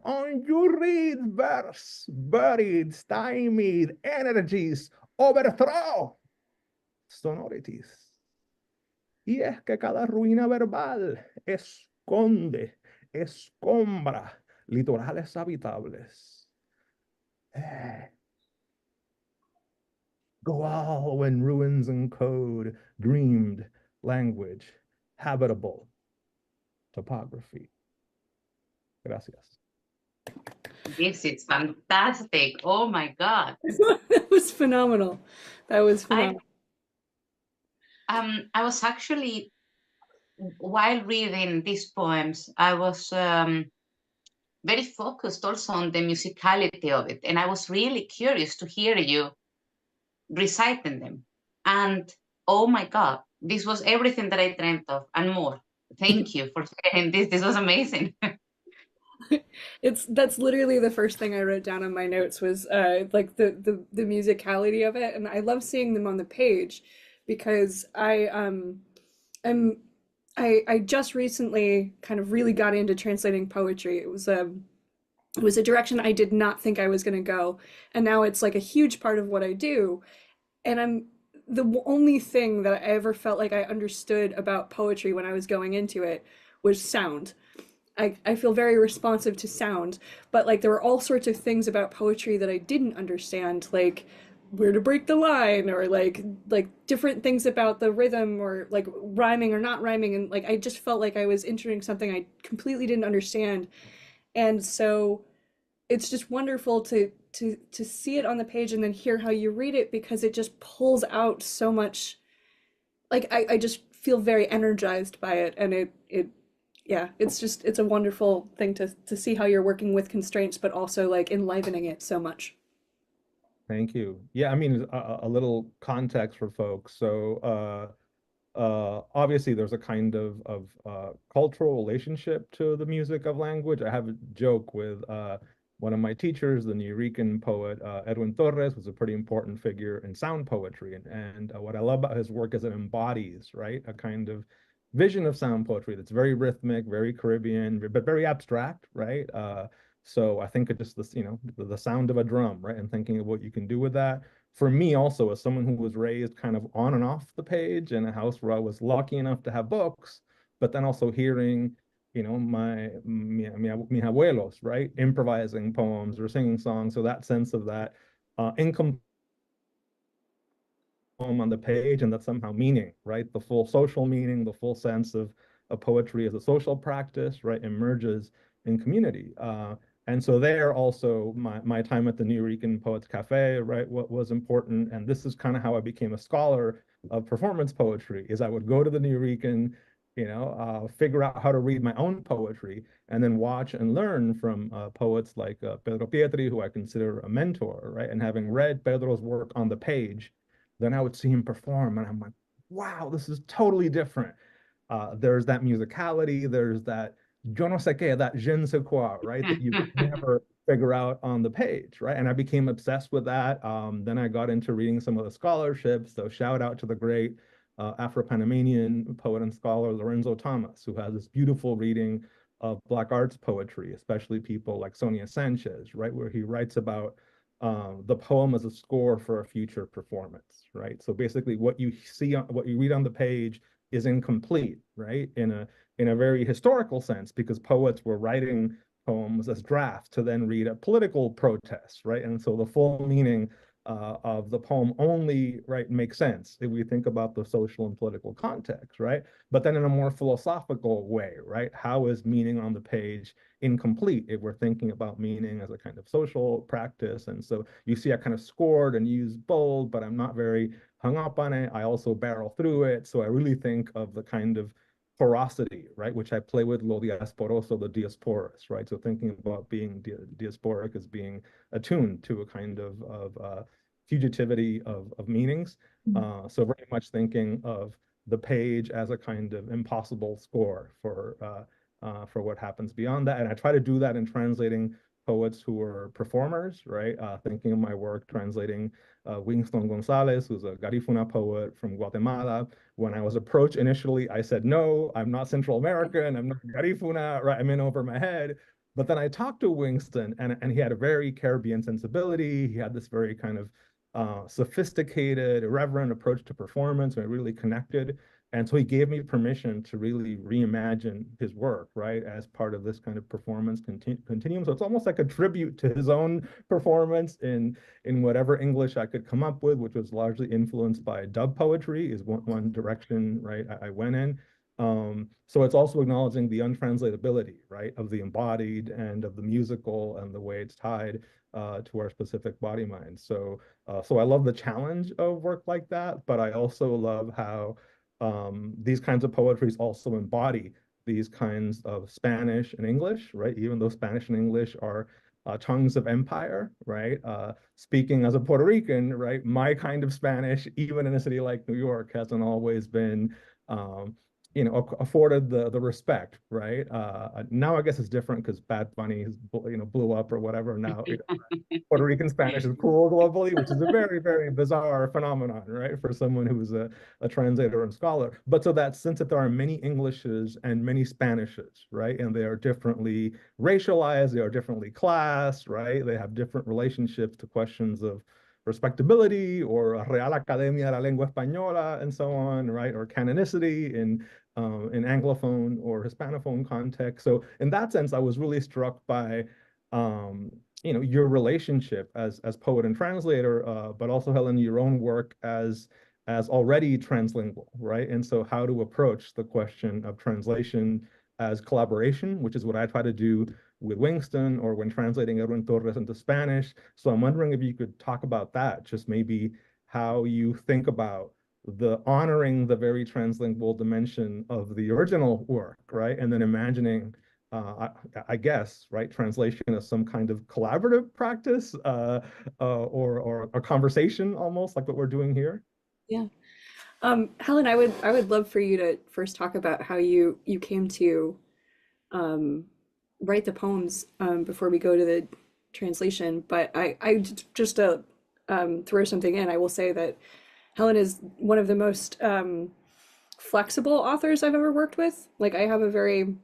On you read verse, buried, stymied, energies, overthrow, sonorities. Y es que cada ruina verbal esconde, escombra, litorales habitables. Goal when ruins encode, dreamed language, habitable topography. Gracias. This is fantastic. Oh my God. That was phenomenal. That was phenomenal. I was actually, while reading these poems, I was very focused also on the musicality of it. And I was really curious to hear you reciting them. And oh my God, this was everything that I dreamt of and more. Thank you for sharing this. This was amazing. That's literally the first thing I wrote down on my notes was like the musicality of it, and I love seeing them on the page because I just recently kind of really got into translating poetry. It was a direction I did not think I was going to go, and now it's like a huge part of what I do. And the only thing that I ever felt like I understood about poetry when I was going into it was sound. I feel very responsive to sound, but like there were all sorts of things about poetry that I didn't understand, like where to break the line, or like different things about the rhythm, or like rhyming or not rhyming, and like I just felt like I was entering something I completely didn't understand. And so it's just wonderful to see it on the page and then hear how you read it, because it just pulls out so much. Like I just feel very energized by it, and yeah, it's a wonderful thing to see how you're working with constraints, but also like enlivening it so much. Thank you. Yeah, I mean, a little context for folks. So obviously there's a kind of cultural relationship to the music of language. I have a joke with one of my teachers, the Nuyorican poet Edwin Torres, was a pretty important figure in sound poetry. And what I love about his work is it embodies, right, a kind of vision of sound poetry that's very rhythmic, very Caribbean, but very abstract, right? So I think it just this, the sound of a drum, right? And thinking of what you can do with that. For me also, as someone who was raised kind of on and off the page in a house where I was lucky enough to have books, but then also hearing, mi abuelos, right? Improvising poems or singing songs. So that sense of that income on the page, and that's somehow meaning, right? The full social meaning, the full sense of poetry as a social practice, right, emerges in community. And so there also, my time at the Nuyorican Poets Cafe, right, what was important, and this is kind of how I became a scholar of performance poetry, is I would go to the Nuyorican, figure out how to read my own poetry, and then watch and learn from poets like Pedro Pietri, who I consider a mentor, right? And having read Pedro's work on the page, then I would see him perform, and I'm like, wow, this is totally different. There's that musicality, there's that yo no sé qué, that je ne sais quoi, right? That you never figure out on the page, right? And I became obsessed with that. Then I got into reading some of the scholarships. So shout out to the great Afro-Panamanian poet and scholar Lorenzo Thomas, who has this beautiful reading of Black arts poetry, especially people like Sonia Sanchez, right? Where he writes about the poem as a score for a future performance, right? So basically what you see, what you read on the page is incomplete, right? In a very historical sense, because poets were writing poems as drafts to then read at political protests, right? And so the full meaning of the poem only, right, makes sense if we think about the social and political context, right? But then in a more philosophical way, right? How is meaning on the page incomplete if we're thinking about meaning as a kind of social practice? And so you see I kind of scored and used bold, but I'm not very hung up on it. I also barrel through it. So I really think of the kind of porosity, right, which I play with lo diasporoso, the diasporas, right? So thinking about being diasporic as being attuned to a kind of fugitivity of meanings. So very much thinking of the page as a kind of impossible score for what happens beyond that. And I try to do that in translating poets who are performers, right? Thinking of my work, translating Winston Gonzalez, who's a Garifuna poet from Guatemala. When I was approached initially, I said, no, I'm not Central American, I'm not Garifuna, right? I'm in over my head. But then I talked to Winston, and he had a very Caribbean sensibility. He had this very kind of sophisticated, irreverent approach to performance, and I really connected. And so he gave me permission to really reimagine his work, right, as part of this kind of performance continuum. So it's almost like a tribute to his own performance in whatever English I could come up with, which was largely influenced by dub poetry, is one direction, right, I went in. So it's also acknowledging the untranslatability, right, of the embodied and of the musical and the way it's tied to our specific body mind. So I love the challenge of work like that, but I also love how these kinds of poetries also embody these kinds of Spanish and English, right? Even though Spanish and English are tongues of empire, right? Speaking as a Puerto Rican, right? My kind of Spanish, even in a city like New York, hasn't always been afforded the respect, right? Now I guess it's different because Bad Bunny has, blew up or whatever. Now Puerto Rican Spanish is cool globally, which is a very, very bizarre phenomenon, right? For someone who's a translator and scholar. But so that since that there are many Englishes and many Spanishes, right? And they are differently racialized, they are differently classed, right? They have different relationships to questions of respectability or Real Academia de la Lengua Española and so on, right? Or canonicity in Anglophone or Hispanophone context. So in that sense, I was really struck by, your relationship as poet and translator, but also, Helen, your own work as already translingual, right? And so how to approach the question of translation as collaboration, which is what I try to do with Winston or when translating Edwin Torres into Spanish. So I'm wondering if you could talk about that, just maybe how you think about the honoring the very translingual dimension of the original work, right? And then imagining, I guess, right, translation as some kind of collaborative practice or a conversation almost like what we're doing here. Yeah. Helen, I would love for you to first talk about how you came to write the poems before we go to the translation. But I just to throw something in, I will say that Helen is one of the most flexible authors I've ever worked with. Like I have a very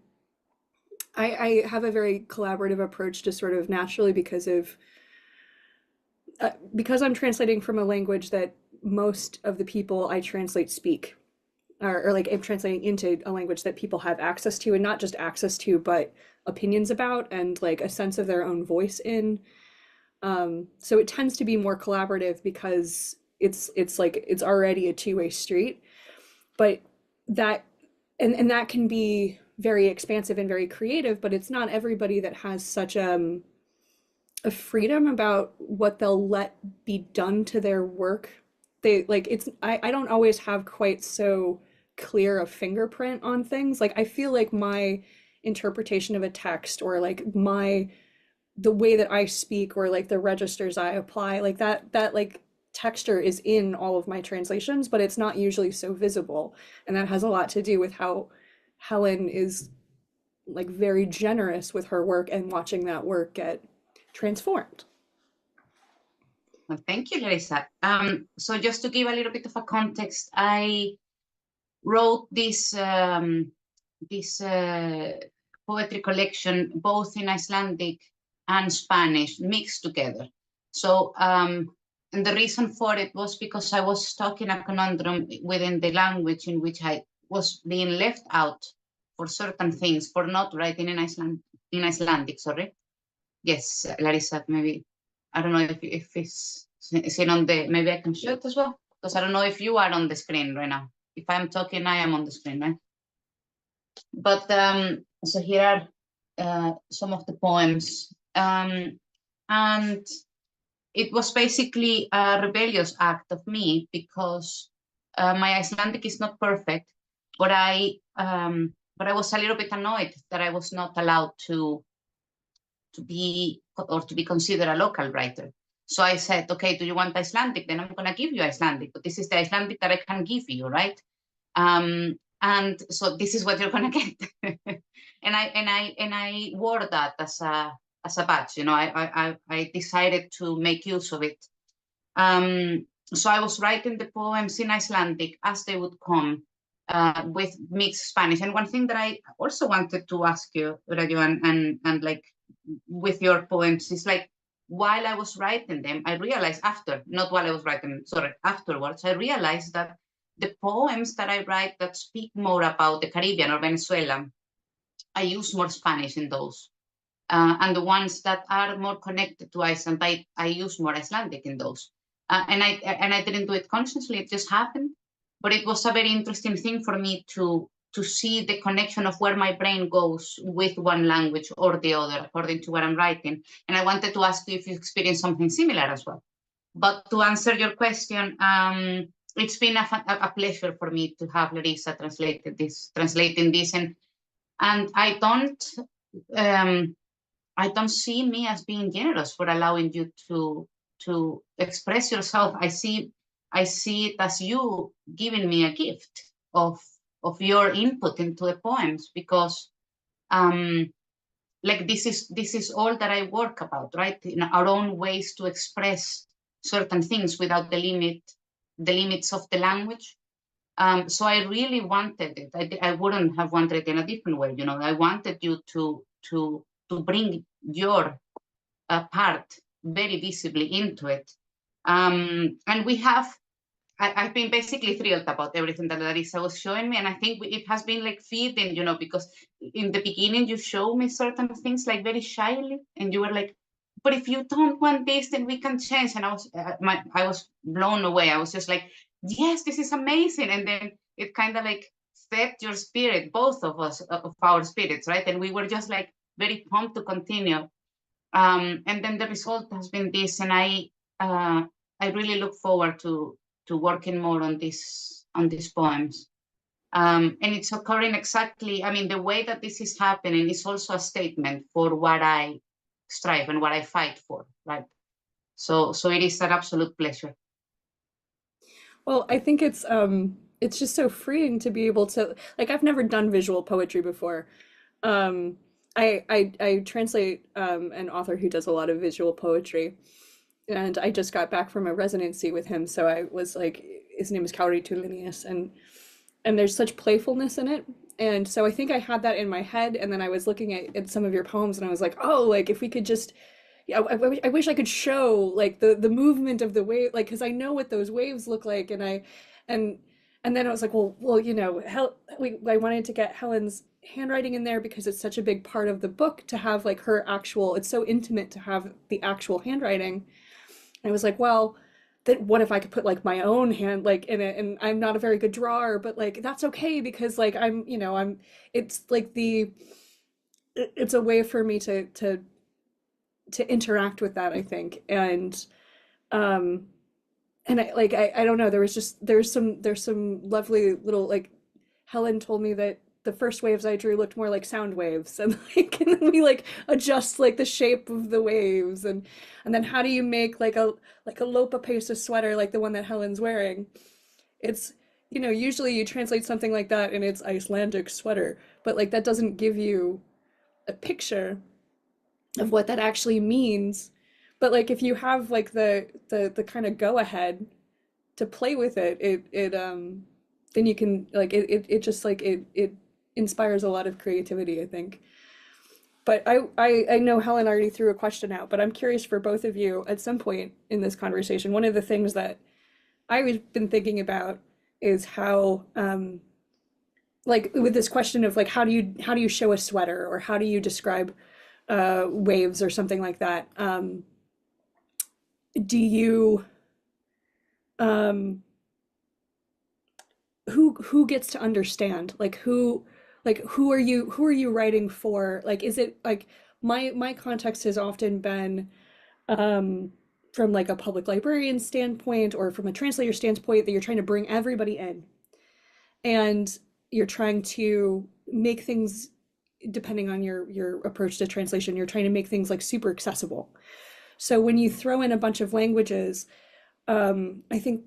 collaborative approach to sort of naturally because I'm translating from a language that most of the people I translate speak, or like I'm translating into a language that people have access to, and not just access to, but opinions about and like a sense of their own voice in. So it tends to be more collaborative because it's like it's already a two-way street, but that and that can be very expansive and very creative, but it's not everybody that has such a freedom about what they'll let be done to their work. I don't always have quite so clear a fingerprint on things. Like I feel like my interpretation of a text or like the way that I speak or like the registers I apply, like that like texture is in all of my translations, but it's not usually so visible. And that has a lot to do with how Helen is like very generous with her work and watching that work get transformed. Well, thank you, Larissa. So just to give a little bit of a context, I wrote this poetry collection both in Icelandic and Spanish mixed together. So and the reason for it was because I was stuck in a conundrum within the language in which I was being left out for certain things, for not writing in Icelandic, sorry. Yes, Larissa, maybe, I don't know if it's seen on the, maybe I can show it as well, because I don't know if you are on the screen right now. If I'm talking, I am on the screen, right? But so here are some of the poems. And it was basically a rebellious act of me because my Icelandic is not perfect, but I was a little bit annoyed that I was not allowed to be considered a local writer. So I said, okay, do you want Icelandic? Then I'm going to give you Icelandic, but this is the Icelandic that I can give you, right? And so this is what you're going to get. and I wore that as a badge, you know. I decided to make use of it. So I was writing the poems in Icelandic as they would come, with mixed Spanish. And one thing that I also wanted to ask you, Raju, and like with your poems is like, while I was writing them, I realized afterwards, I realized that the poems that I write that speak more about the Caribbean or Venezuela, I use more Spanish in those. And the ones that are more connected to Iceland, I use more Icelandic in those. And I didn't do it consciously, it just happened. But it was a very interesting thing for me to see the connection of where my brain goes with one language or the other, according to what I'm writing. And I wanted to ask you if you experienced something similar as well. But to answer your question, it's been a pleasure for me to have Larissa translating this, and I don't see me as being generous for allowing you to express yourself. I see it as you giving me a gift of your input into the poems, because like this is all that I work about, right? In our own ways to express certain things without the limits of the language. So I really wanted it. I wouldn't have wanted it in a different way, you know. I wanted you to bring your part very visibly into it. And I've been basically thrilled about everything that Larissa was showing me, and I think it has been like feeding, you know, because in the beginning you showed me certain things like very shyly, and you were like, but if you don't want this, then we can change. And I was blown away. I was just like, yes, this is amazing. And then it kind of like fed your spirit, both of us, of our spirits, right? And we were just like very pumped to continue. And then the result has been this, and I really look forward to working more on these poems. And it's occurring exactly, I mean, the way that this is happening is also a statement for what I strive and what I fight for, right? So it is an absolute pleasure. Well, I think it's just so freeing to be able to, like, I've never done visual poetry before. I translate an author who does a lot of visual poetry, and I just got back from a residency with him, so I was like, his name is Kauri Tulinius, and there's such playfulness in it. And so I think I had that in my head, and then I was looking at some of your poems, and I was like, oh, like if we could just, yeah, I wish I could show like the movement of the wave, like, because I know what those waves look like, and then I was like, well, you know, I wanted to get Helen's handwriting in there because it's such a big part of the book to have like her actual, it's so intimate to have the actual handwriting. And I was like, well, then what if I could put like my own hand like in it? And I'm not a very good drawer, but like that's okay, because like it's like it's a way for me to interact with that, I think. And I don't know, there's some lovely little, like, Helen told me that the first waves I drew looked more like sound waves, and then we like adjust like the shape of the waves, and then how do you make like a Lopa Pesa sweater like the one that Helen's wearing? It's, you know, usually you translate something like that and it's Icelandic sweater, but like that doesn't give you a picture. of what that actually means. But like if you have like the kind of go ahead to play with it, then you can like it just like it inspires a lot of creativity, I think. But I know Helen already threw a question out, but I'm curious for both of you at some point in this conversation. One of the things that I've been thinking about is how like with this question of like how do you show a sweater, or how do you describe waves or something like that. Do you who gets to understand, like who are you writing for? Like is it like my context has often been from like a public librarian standpoint or from a translator standpoint, that you're trying to bring everybody in and you're trying to make things, depending on your approach to translation, you're trying to make things like super accessible. So when you throw in a bunch of languages, I think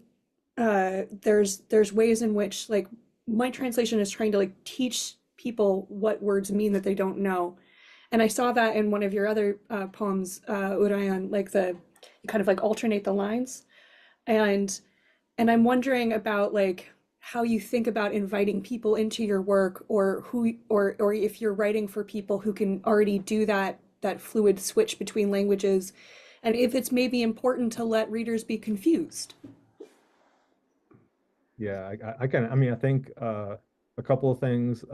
there's ways in which like my translation is trying to like teach people what words mean that they don't know. And I saw that in one of your other poems, Urayan, like you kind of like alternate the lines. And I'm wondering about like how you think about inviting people into your work, or or if you're writing for people who can already do that fluid switch between languages, and if it's maybe important to let readers be confused. Yeah, I mean, I think a couple of things,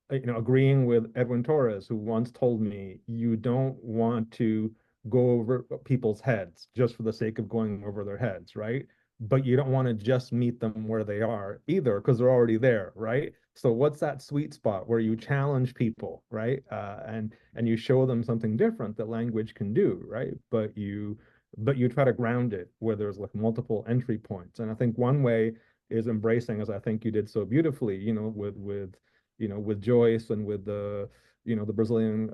agreeing with Edwin Torres, who once told me, you don't want to go over people's heads just for the sake of going over their heads, right? But you don't want to just meet them where they are either, because they're already there, right? So what's that sweet spot where you challenge people, right? And you show them something different that language can do, right? But you try to ground it where there's like multiple entry points. And I think one way is embracing, as I think you did so beautifully, with Joyce and with the Brazilian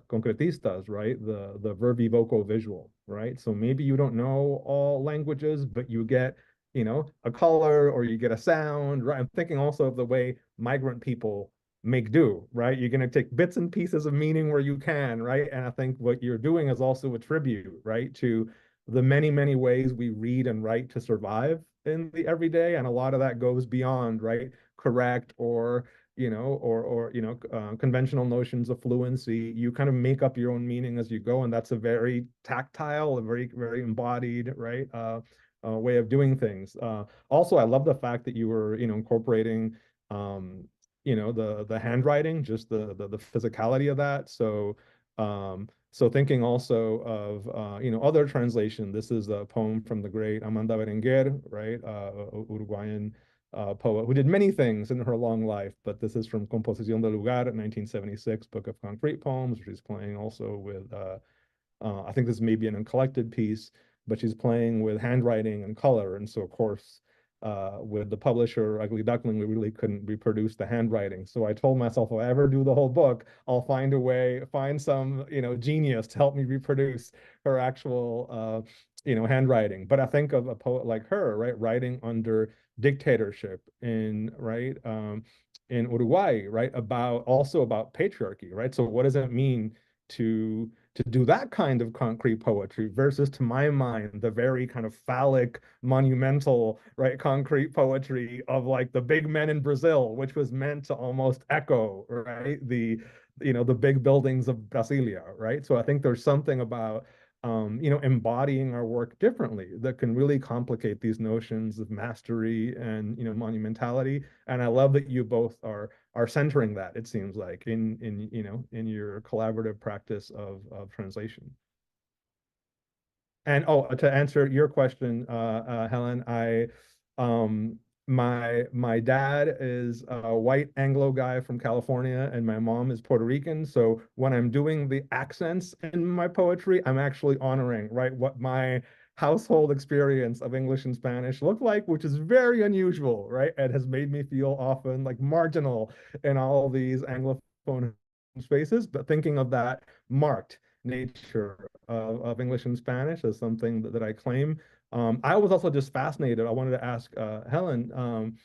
concretistas, right? The verbi voco visual, right? So maybe you don't know all languages, but you get, a color or you get a sound, right? I'm thinking also of the way migrant people make do, right? You're going to take bits and pieces of meaning where you can, right? And I think what you're doing is also a tribute, right, to the many, many ways we read and write to survive in the everyday. And a lot of that goes beyond, right, correct or conventional notions of fluency. You kind of make up your own meaning as you go, and that's a very tactile, a very, very embodied, right, way of doing things. Also, I love the fact that you were, incorporating, the handwriting, just the physicality of that. So thinking also of, other translation. This is a poem from the great Amanda Berenguer, right, Uruguayan poet who did many things in her long life, but this is from Composición de Lugar, 1976, book of concrete poems, which she's playing also with, I think this may be an uncollected piece, but she's playing with handwriting and color. And so, of course, with the publisher, Ugly Duckling, we really couldn't reproduce the handwriting. So I told myself, if I ever do the whole book, I'll find a way, find some, genius to help me reproduce her actual, handwriting. But I think of a poet like her, right, writing under dictatorship in Uruguay, right, also about patriarchy, right? So what does it mean to do that kind of concrete poetry versus, to my mind, the very kind of phallic, monumental, right, concrete poetry of like the big men in Brazil, which was meant to almost echo, right, the big buildings of Brasilia, right? So I think there's something about embodying our work differently that can really complicate these notions of mastery and, monumentality. And I love that you both are centering that, it seems like, in your collaborative practice of translation. And to answer your question, Helen, my dad is a white Anglo guy from California, and my mom is Puerto Rican. So when I'm doing the accents in my poetry, I'm actually honoring, right, what my household experience of English and Spanish looked like, which is very unusual, right? It has made me feel often like marginal in all these Anglophone spaces, but thinking of that marked nature of English and Spanish as something that I claim. I was also just fascinated. I wanted to ask Helen,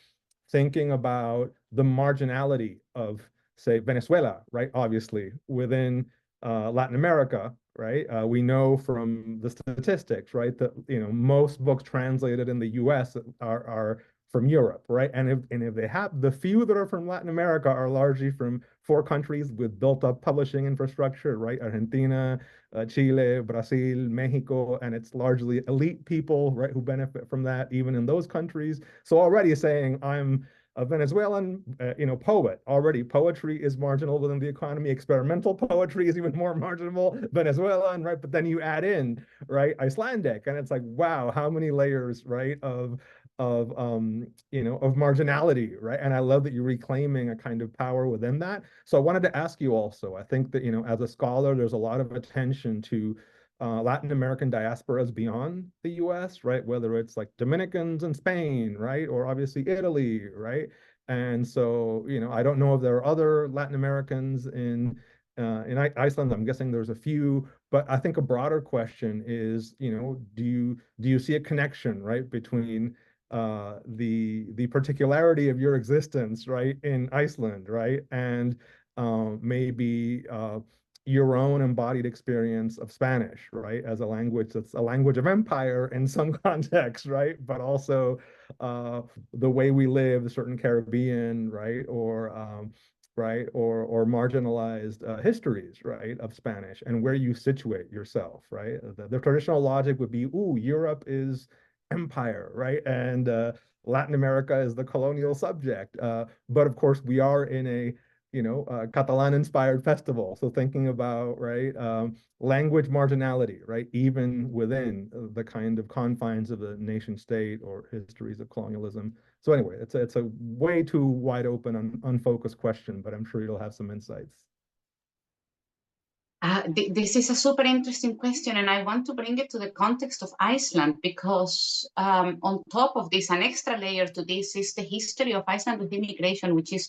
thinking about the marginality of, say, Venezuela, right? Obviously, within Latin America, right? We know from the statistics, right, that most books translated in the U.S. are from Europe, right? And if they have, the few that are from Latin America are largely from 4 countries with built-up publishing infrastructure, right? Argentina, Chile, Brazil, Mexico, and it's largely elite people, right, who benefit from that, even in those countries. So already saying I'm a Venezuelan, poet. Already, poetry is marginal within the economy. Experimental poetry is even more marginal. Venezuelan, right? But then you add in, right, Icelandic, and it's like, wow, how many layers, right, of marginality, right? And I love that you're reclaiming a kind of power within that. So I wanted to ask you also. I think that as a scholar, there's a lot of attention to Latin American diasporas beyond the US, right? Whether it's like Dominicans in Spain, right? Or obviously Italy, right? And so, I don't know if there are other Latin Americans in Iceland. I'm guessing there's a few, but I think a broader question is, do you see a connection, right, between the particularity of your existence, right, in Iceland, right, and maybe your own embodied experience of Spanish, right, as a language that's a language of empire in some context, right, but also the way we live, certain Caribbean, right, or marginalized histories, right, of Spanish, and where you situate yourself, right? The traditional logic would be, ooh, Europe is empire, right, and Latin America is the colonial subject. But of course, we are in a Catalan-inspired festival. So thinking about, right, language marginality, right, even within the kind of confines of the nation state or histories of colonialism. So anyway, it's a way too wide open, unfocused question, but I'm sure you'll have some insights. This is a super interesting question, and I want to bring it to the context of Iceland because on top of this, an extra layer to this is the history of Iceland with immigration, which is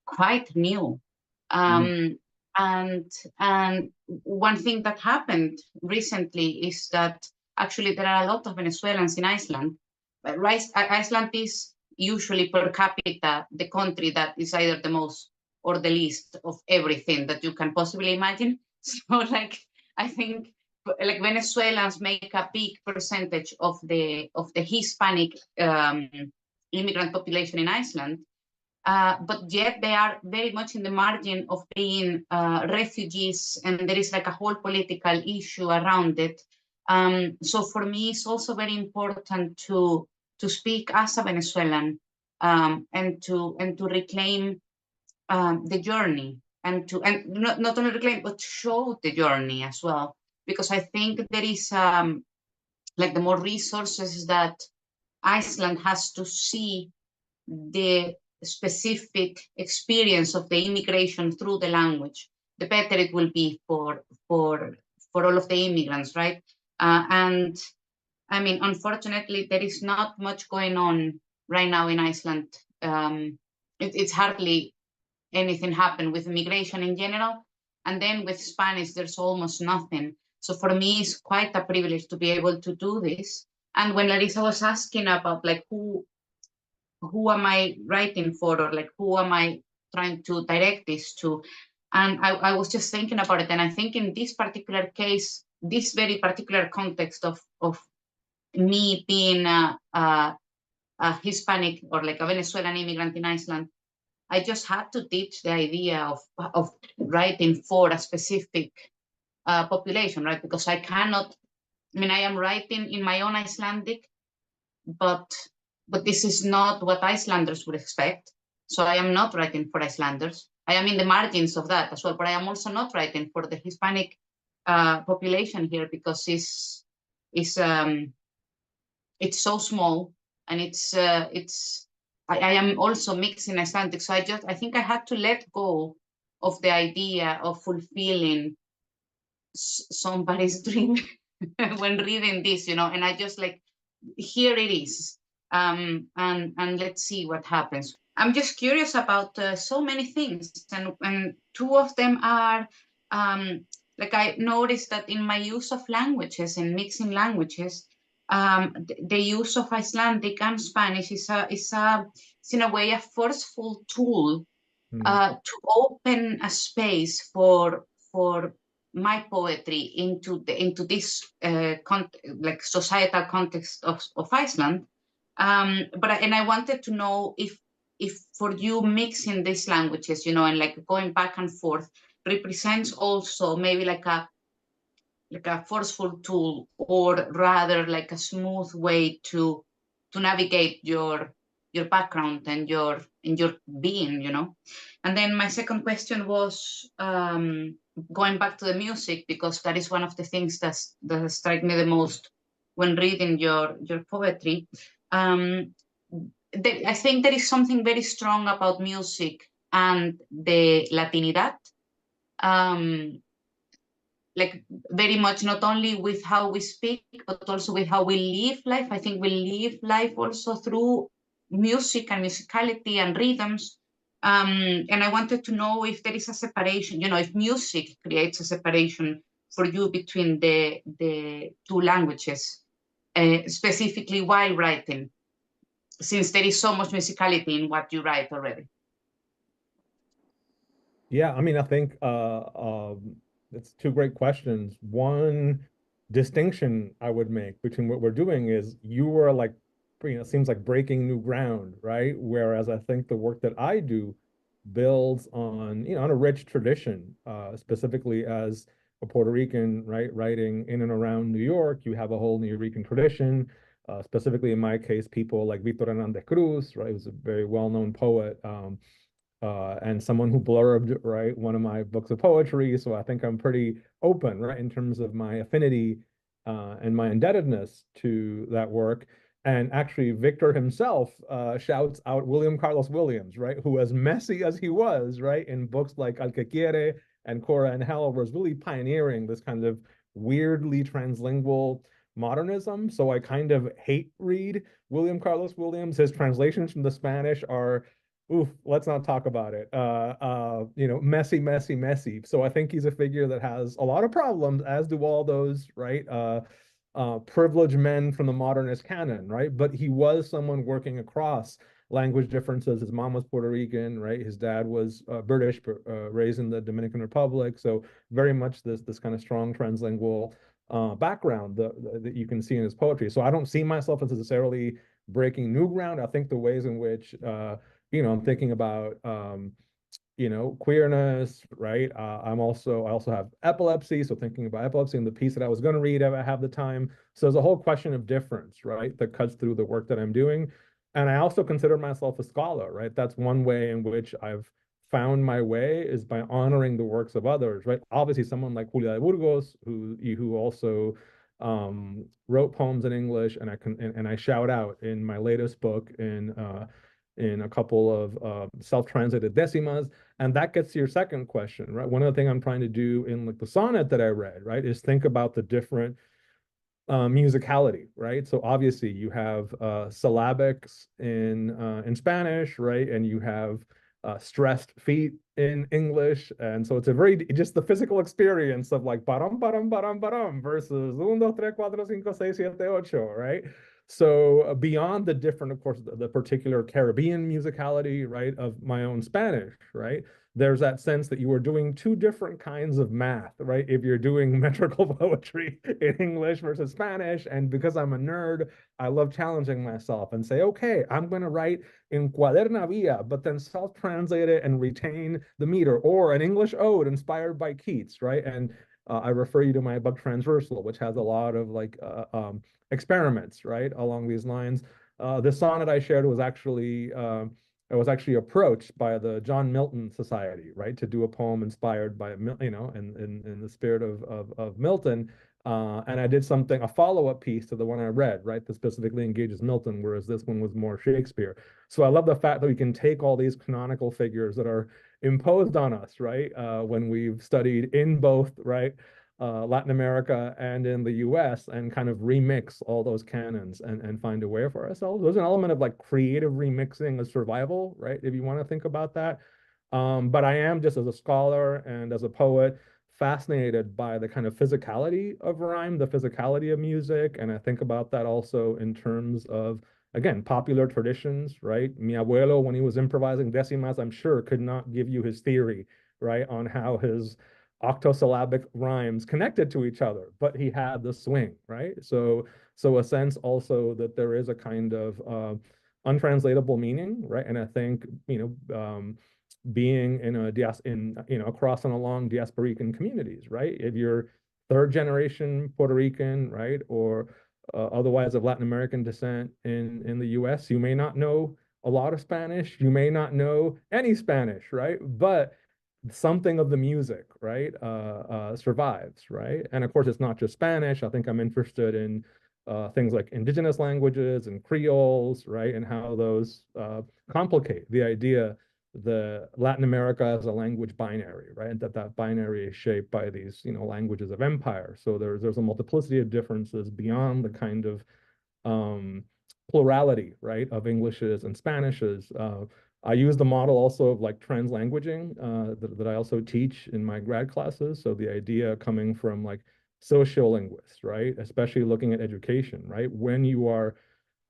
quite new. And one thing that happened recently is that actually there are a lot of Venezuelans in Iceland. Iceland is usually per capita the country that is either the most or the least of everything that you can possibly imagine. So I think Venezuelans make a big percentage of the Hispanic immigrant population in Iceland. But yet they are very much in the margin of being refugees, and there is a whole political issue around it. So for me, it's also very important to speak as a Venezuelan and to reclaim the journey, and not only reclaim but show the journey as well, because I think there is the more resources that Iceland has to see the specific experience of the immigration through the language, the better it will be for all of the immigrants, right? And I mean, unfortunately, there is not much going on right now in Iceland. It's hardly anything happen with immigration in general, and then with Spanish, there's almost nothing. So for me, it's quite a privilege to be able to do this. And when Larissa was asking about who am I writing for, or who am I trying to direct this to? And I was just thinking about it. And I think in this particular case, this very particular context of me being a Hispanic or a Venezuelan immigrant in Iceland, I just had to teach the idea of writing for a specific population, right? Because I cannot, I am writing in my own Icelandic, but this is not what Icelanders would expect. So I am not writing for Icelanders. I am in the margins of that as well, but I am also not writing for the Hispanic population here, because it's so small, and I am also mixing Icelandic. So I think I had to let go of the idea of fulfilling somebody's dream when reading this, and I just here it is. And let's see what happens. I'm just curious about so many things, and two of them are I noticed that in my use of languages and mixing languages, the use of Icelandic and Spanish is in a way a forceful tool to open a space for my poetry into this like societal context of Iceland. And I wanted to know if for you mixing these languages, you know, and like going back and forth represents also maybe like a forceful tool, or rather like a smooth way to navigate your background and your being, you know. And then my second question was going back to the music, because that is one of the things that strike me the most when reading your poetry. I think there is something very strong about music and the Latinidad. Like very much not only with how we speak, but also with how we live life. I think we live life also through music and musicality and rhythms. And I wanted to know if there is a separation, you know, if music creates a separation for you between the two languages, specifically while writing, since there is so much musicality in what you write already. Yeah, I mean, I think it's two great questions. One distinction I would make between what we're doing is you are like, you know, it seems like breaking new ground, right? Whereas I think the work that I do builds on, you know, on a rich tradition, specifically as a Puerto Rican, right, writing in and around New York, you have a whole New York tradition. Specifically in my case, people like Víctor Hernández Cruz, right, who's a very well-known poet, and someone who blurbed, right, one of my books of poetry. So I think I'm pretty open, right, in terms of my affinity and my indebtedness to that work. And actually, Victor himself shouts out William Carlos Williams, right, who, as messy as he was, right, in books like Al Que Quiere and Cora and Hell, was really pioneering this kind of weirdly translingual modernism. So I kind of hate read William Carlos Williams. His translations from the Spanish are, oof, let's not talk about it. You know, messy, messy, messy. So I think he's a figure that has a lot of problems, as do all those, right, privileged men from the modernist canon, right? But he was someone working across language differences. His mom was Puerto Rican, right? His dad was British, raised in the Dominican Republic. So very much this kind of strong translingual background that you can see in his poetry. So I don't see myself as necessarily breaking new ground. I think the ways in which you know, I'm thinking about, you know, queerness, right? I also have epilepsy. So thinking about epilepsy and the piece that I was going to read, I have the time. So there's a whole question of difference, right, that cuts through the work that I'm doing. And I also consider myself a scholar, right? That's one way in which I've found my way, is by honoring the works of others, right? Obviously, someone like Julia de Burgos, who also wrote poems in English, and I shout out in my latest book in a couple of self-translated decimas. And that gets to your second question, right? One of the things I'm trying to do in like the sonnet that I read, right, is think about the different musicality, right? So obviously you have syllabics in Spanish, right? And you have stressed feet in English. And so it's a very, just the physical experience of like baram, baram, baram, baram versus 1, 2, 3, 4, 5, 6, 7, 8, right? So beyond the different, of course, the particular Caribbean musicality, right, of my own Spanish, right, there's that sense that you are doing two different kinds of math, right? If you're doing metrical poetry in English versus Spanish, and because I'm a nerd, I love challenging myself and say, okay, I'm going to write in cuaderna via, but then self-translate it and retain the meter, or an English ode inspired by Keats, right? And I refer you to my book Transversal, which has a lot of like experiments, right, along these lines. The sonnet I shared was actually approached by the John Milton Society, right, to do a poem inspired by, you know, in the spirit of Milton. And I did a follow-up piece to the one I read, right, that specifically engages Milton, whereas this one was more Shakespeare. So I love the fact that we can take all these canonical figures that are imposed on us, right, when we've studied in both, right, Latin America and in the US, and kind of remix all those canons and find a way for ourselves. There's an element of like creative remixing of survival, right, if you want to think about that. But I am, just as a scholar and as a poet, fascinated by the kind of physicality of rhyme, the physicality of music. And I think about that also in terms of, again, popular traditions, right? Mi abuelo, when he was improvising decimas, I'm sure could not give you his theory, right, on how his octosyllabic rhymes connected to each other, but he had the swing, right? So a sense also that there is a kind of untranslatable meaning, right? And I think, being in across and along diasporican communities, right? If you're third generation Puerto Rican, right, or otherwise of Latin American descent in the US, you may not know a lot of Spanish, you may not know any Spanish, right? But something of the music, right, survives, right? And of course, it's not just Spanish. I think I'm interested in things like indigenous languages and Creoles, right, and how those complicate the idea that Latin America as a language binary, right, and that binary is shaped by these, languages of empire. So there's a multiplicity of differences beyond the kind of plurality, right, of Englishes and Spanishes. I use the model also of like translanguaging that I also teach in my grad classes. So the idea coming from like sociolinguists, right, especially looking at education, right, when you are,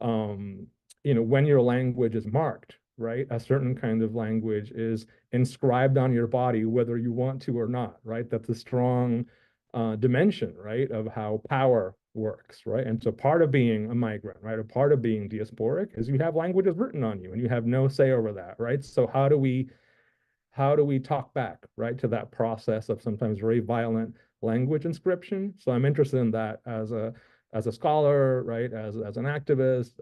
when your language is marked, right, a certain kind of language is inscribed on your body, whether you want to or not, right? That's a strong dimension, right, of how power works, right? And so part of being a migrant, right, a part of being diasporic is you have languages written on you and you have no say over that, right? So how do we talk back, right, to that process of sometimes very violent language inscription? So I'm interested in that as a scholar, right, as an activist,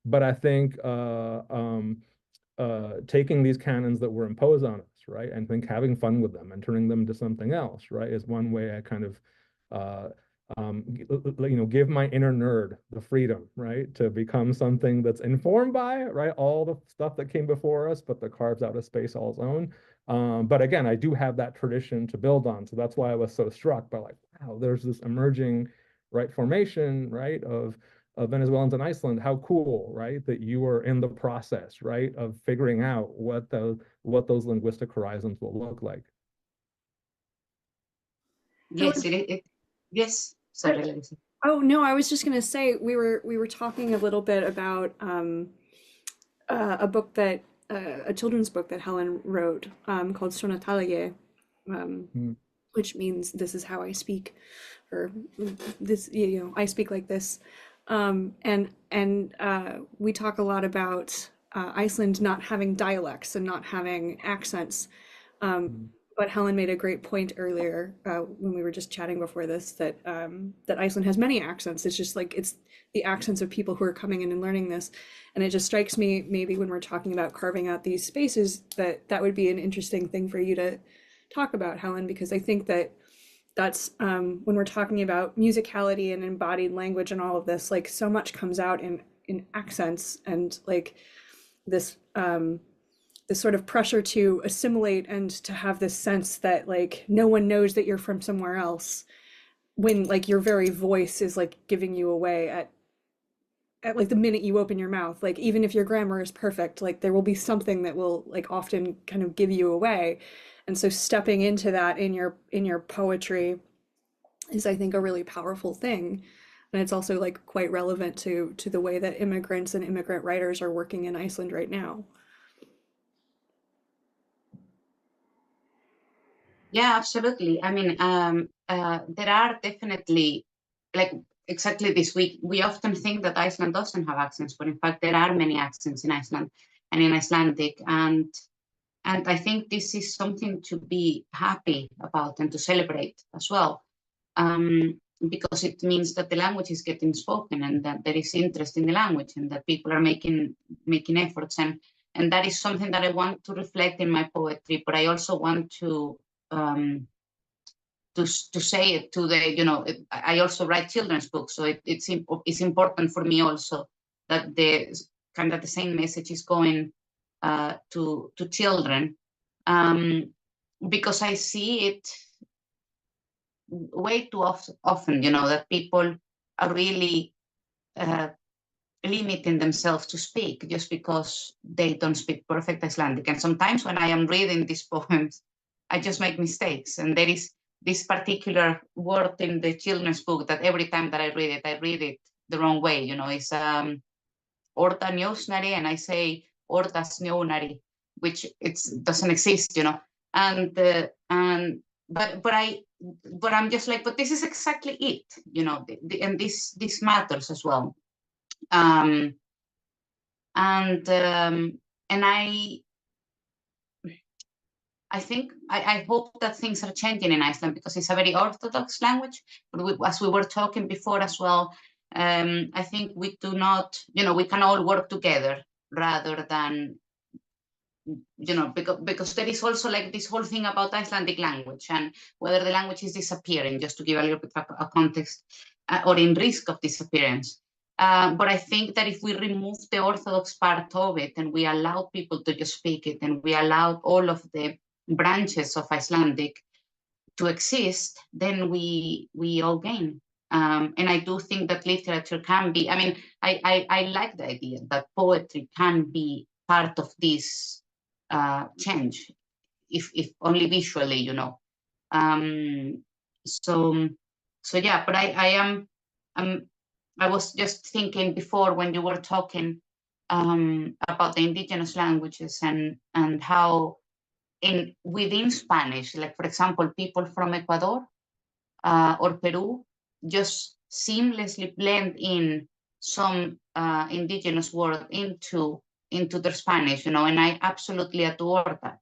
but I think taking these canons that were imposed on us, right, and think having fun with them and turning them into something else, right, is one way I kind of give my inner nerd the freedom, right, to become something that's informed by, right, all the stuff that came before us, but that carves out a space all its own. But again, I do have that tradition to build on. So that's why I was so struck by like, wow, there's this emerging, right, formation, right, of Venezuelans in Iceland. How cool, right, that you are in the process, right, of figuring out what those linguistic horizons will look like. Yes, yes. Sorry, Lisa. Oh no, I was just going to say we were talking a little bit about a book that a children's book that Helen wrote called Sonatalaye, which means this is how I speak, or this, I speak like this. And we talk a lot about Iceland not having dialects and not having accents. But Helen made a great point earlier when we were just chatting before this that Iceland has many accents. It's just like it's the accents of people who are coming in and learning this. And it just strikes me, maybe when we're talking about carving out these spaces, that would be an interesting thing for you to talk about, Helen, because I think that's when we're talking about musicality and embodied language and all of this, like so much comes out in accents and like this sort of pressure to assimilate and to have this sense that like no one knows that you're from somewhere else, when like your very voice is like giving you away at like the minute you open your mouth. Like even if your grammar is perfect, like there will be something that will like often kind of give you away. And so stepping into that in your poetry is, I think, a really powerful thing. And it's also like quite relevant to the way that immigrants and immigrant writers are working in Iceland right now. Yeah, absolutely. I mean, there are definitely, like exactly this week, we often think that Iceland doesn't have accents, but in fact, there are many accents in Iceland and in Icelandic. And I think this is something to be happy about and to celebrate as well, because it means that the language is getting spoken and that there is interest in the language and that people are making efforts. And that is something that I want to reflect in my poetry, but I also want to say it to the, I also write children's books, so it's important for me also that the same message is going to children, because I see it way too often, that people are really limiting themselves to speak just because they don't speak perfect Icelandic. And sometimes when I am reading these poems, I just make mistakes. And there is this particular word in the children's book that every time that I read it the wrong way. It's orta njósnari, and I say orta snjónari, which doesn't exist, And I'm just like, but this is exactly it, you know, and this matters as well. And I think, I hope that things are changing in Iceland, because it's a very orthodox language. But as we were talking before as well, I think we do not, you know, we can all work together rather than, you know, because there is also like this whole thing about Icelandic language and whether the language is disappearing, just to give a little bit of a context, or in risk of disappearance. But I think that if we remove the orthodox part of it and we allow people to just speak it, and we allow all of the branches of Icelandic to exist, then we all gain. And I do think that literature can be, I mean, I like the idea that poetry can be part of this change, if only visually, you know. So yeah, but I was just thinking before when you were talking about the indigenous languages and how within Spanish, like for example, people from Ecuador or Peru just seamlessly blend in some indigenous word into their Spanish, you know, and I absolutely adore that.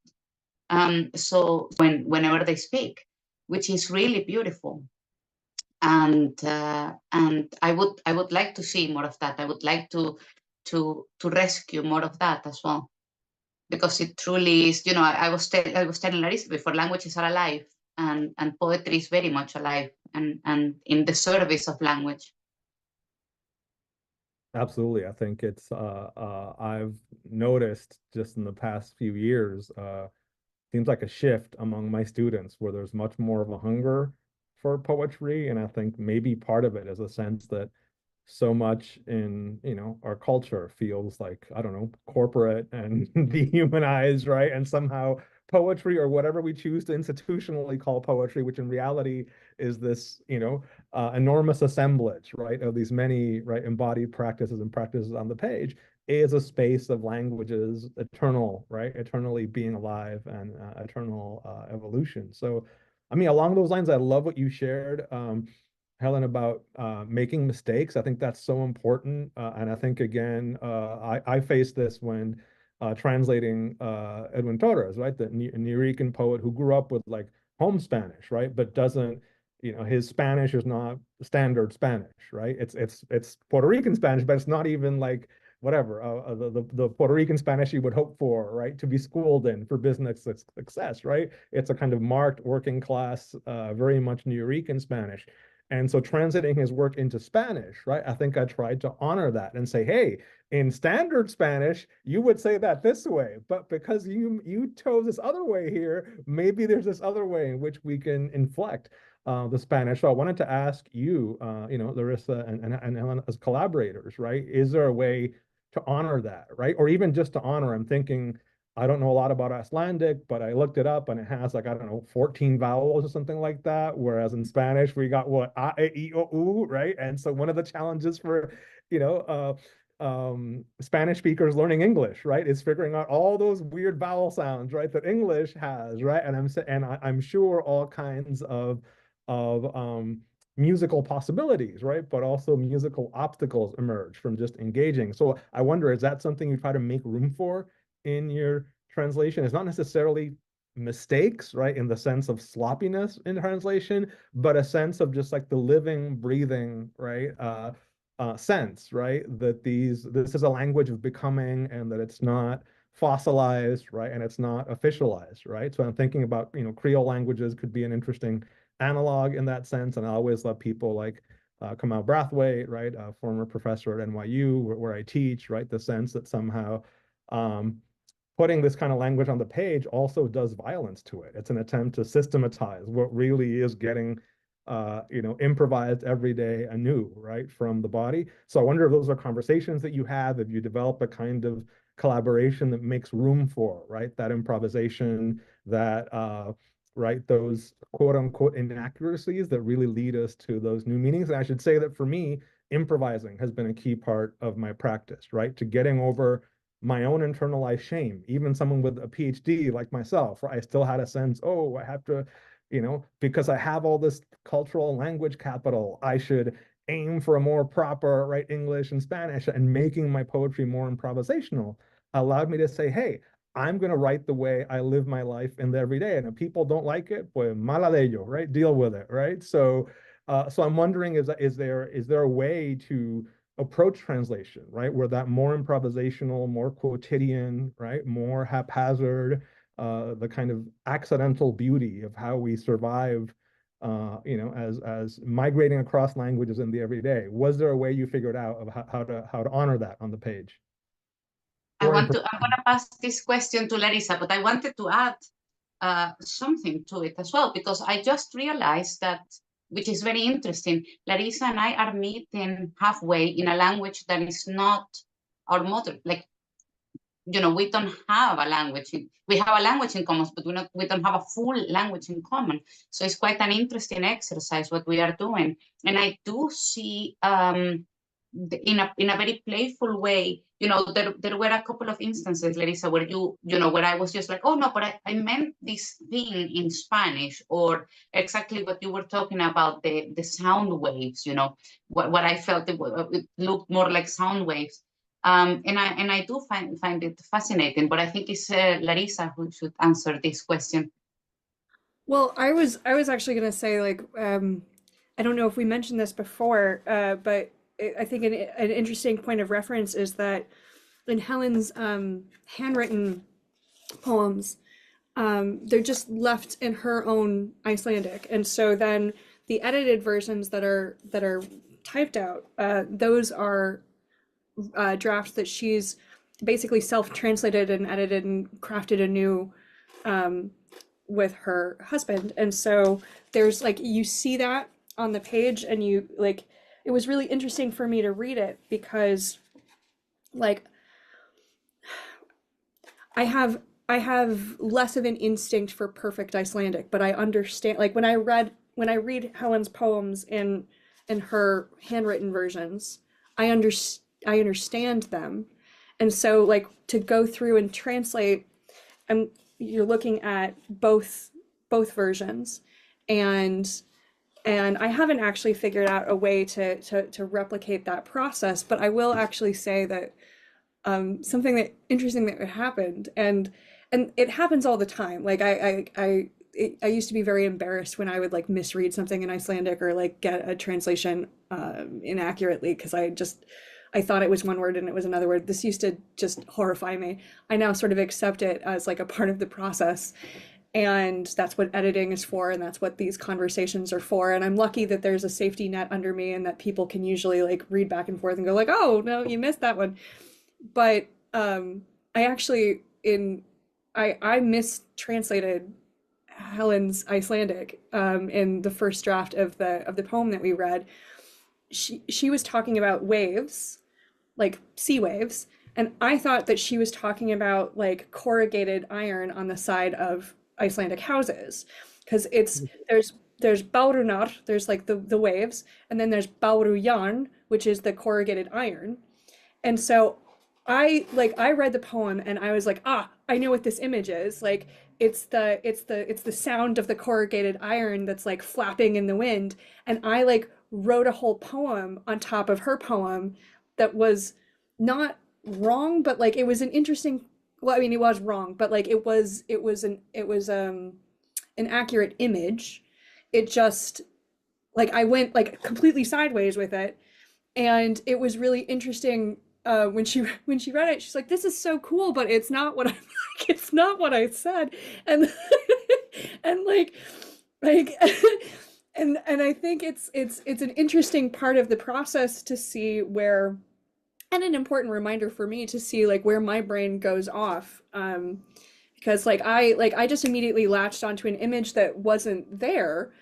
So whenever they speak, which is really beautiful. And I would like to see more of that. I would like to rescue more of that as well, because it truly is, you know, I was telling Larissa before, languages are alive, and poetry is very much alive and in the service of language. Absolutely. I think it's, I've noticed just in the past few years, seems like a shift among my students where there's much more of a hunger for poetry. And I think maybe part of it is a sense that so much in, you know, our culture feels like, I don't know, corporate and dehumanized, right? And somehow poetry, or whatever we choose to institutionally call poetry, which in reality is this, you know, enormous assemblage, right, of these many, right, embodied practices and practices on the page, is a space of languages eternal, right, eternally being alive and eternal evolution. So, I mean, along those lines, I love what you shared, Helen, about making mistakes. I think that's so important. And I think, again, I faced this when translating Edwin Torres, right? The New Rican poet who grew up with like home Spanish, right? But doesn't, you know, his Spanish is not standard Spanish, right? It's Puerto Rican Spanish, but it's not even like whatever, the Puerto Rican Spanish you would hope for, right? To be schooled in for business success, right? It's a kind of marked working class, very much New Rican Spanish. And so translating his work into Spanish, right? I think I tried to honor that and say, hey, in standard Spanish, you would say that this way, but because you chose this other way here, maybe there's this other way in which we can inflect the Spanish. So I wanted to ask you, you know, Larissa and Helen as collaborators, right? Is there a way to honor that, right? Or even just to honor, I'm thinking, I don't know a lot about Icelandic, but I looked it up and it has like, I don't know, 14 vowels or something like that. Whereas in Spanish, we got what, a, e, I, o, u, right? And so one of the challenges for, you know, Spanish speakers learning English, right, is figuring out all those weird vowel sounds, right, that English has, right? And I'm sure all kinds of musical possibilities, right? But also musical obstacles emerge from just engaging. So I wonder, is that something you try to make room for in your translation? It's not necessarily mistakes, right, in the sense of sloppiness in translation, but a sense of just like the living, breathing, right, sense, right, that this is a language of becoming, and that it's not fossilized, right, and it's not officialized, right? So I'm thinking about, you know, Creole languages could be an interesting analog in that sense, and I always love people like Kamal Brathwaite, right, a former professor at NYU where I teach, right, the sense that somehow putting this kind of language on the page also does violence to it. It's an attempt to systematize what really is getting, you know, improvised every day anew, right, from the body. So I wonder if those are conversations that you have, if you develop a kind of collaboration that makes room for, right, that improvisation, that, right, those quote unquote inaccuracies that really lead us to those new meanings. And I should say that for me, improvising has been a key part of my practice, right, to getting over my own internalized shame. Even someone with a PhD like myself, right, I still had a sense, oh, I have to you know, because I have all this cultural language capital, I should aim for a more proper, right, English and Spanish, and making my poetry more improvisational allowed me to say, hey, I'm going to write the way I live my life in the everyday. And if people don't like it, pues mala de ello, right? Deal with it, right? So I'm wondering, is there a way to approach translation, right, where that more improvisational, more quotidian, right, more haphazard, the kind of accidental beauty of how we survive, you know, as migrating across languages in the everyday. Was there a way you figured out of how to honor that on the page? I'm going to pass this question to Larissa, but I wanted to add something to it as well, because I just realized that, which is very interesting, Larissa and I are meeting halfway in a language that is not our mother. Like, you know, we don't have a language. We have a language in common, but we don't have a full language in common. So it's quite an interesting exercise what we are doing. And I do see in a very playful way, you know, there were a couple of instances, Larissa, where you know, where I was just like, oh no, but I meant this thing in Spanish, or exactly what you were talking about, the sound waves, you know, what I felt it looked more like sound waves. And I do find it fascinating, but I think it's Larissa who should answer this question. Well, I was actually going to say, like, I don't know if we mentioned this before, but I think an interesting point of reference is that in Helen's handwritten poems, they're just left in her own Icelandic, and so then the edited versions that are typed out, those are drafts that she's basically self-translated and edited and crafted anew with her husband. And so there's like, you see that on the page, and you like, it was really interesting for me to read it because like I have less of an instinct for perfect Icelandic, but I understand, like when I read Helen's poems in her handwritten versions, I understand them. And so like to go through and translate, you're looking at both versions, and I haven't actually figured out a way to replicate that process, but I will actually say that something interesting that happened, and it happens all the time. Like I used to be very embarrassed when I would like misread something in Icelandic or like get a translation inaccurately because I thought it was one word and it was another word. This used to just horrify me. I now sort of accept it as like a part of the process. And that's what editing is for, and that's what these conversations are for. And I'm lucky that there's a safety net under me and that people can usually like read back and forth and go like, oh, no, you missed that one. But I actually, I mistranslated Helen's Icelandic in the first draft of the poem that we read. She was talking about waves, like sea waves, and I thought that she was talking about like corrugated iron on the side of Icelandic houses, because there's bárunar, there's like the waves, and then there's bárujarn, which is the corrugated iron. And so I read the poem and I was like, I know what this image is. Like it's the sound of the corrugated iron that's like flapping in the wind. And I like wrote a whole poem on top of her poem that was not wrong, but like it was an interesting, well, I mean, it was wrong, but like it was an accurate image. It just like I went like completely sideways with it, and it was really interesting when she read it. She's like, "This is so cool, but it's not what it's not what I said," and and like and I think it's an interesting part of the process to see where. And an important reminder for me to see like where my brain goes off, because I just immediately latched onto an image that wasn't there,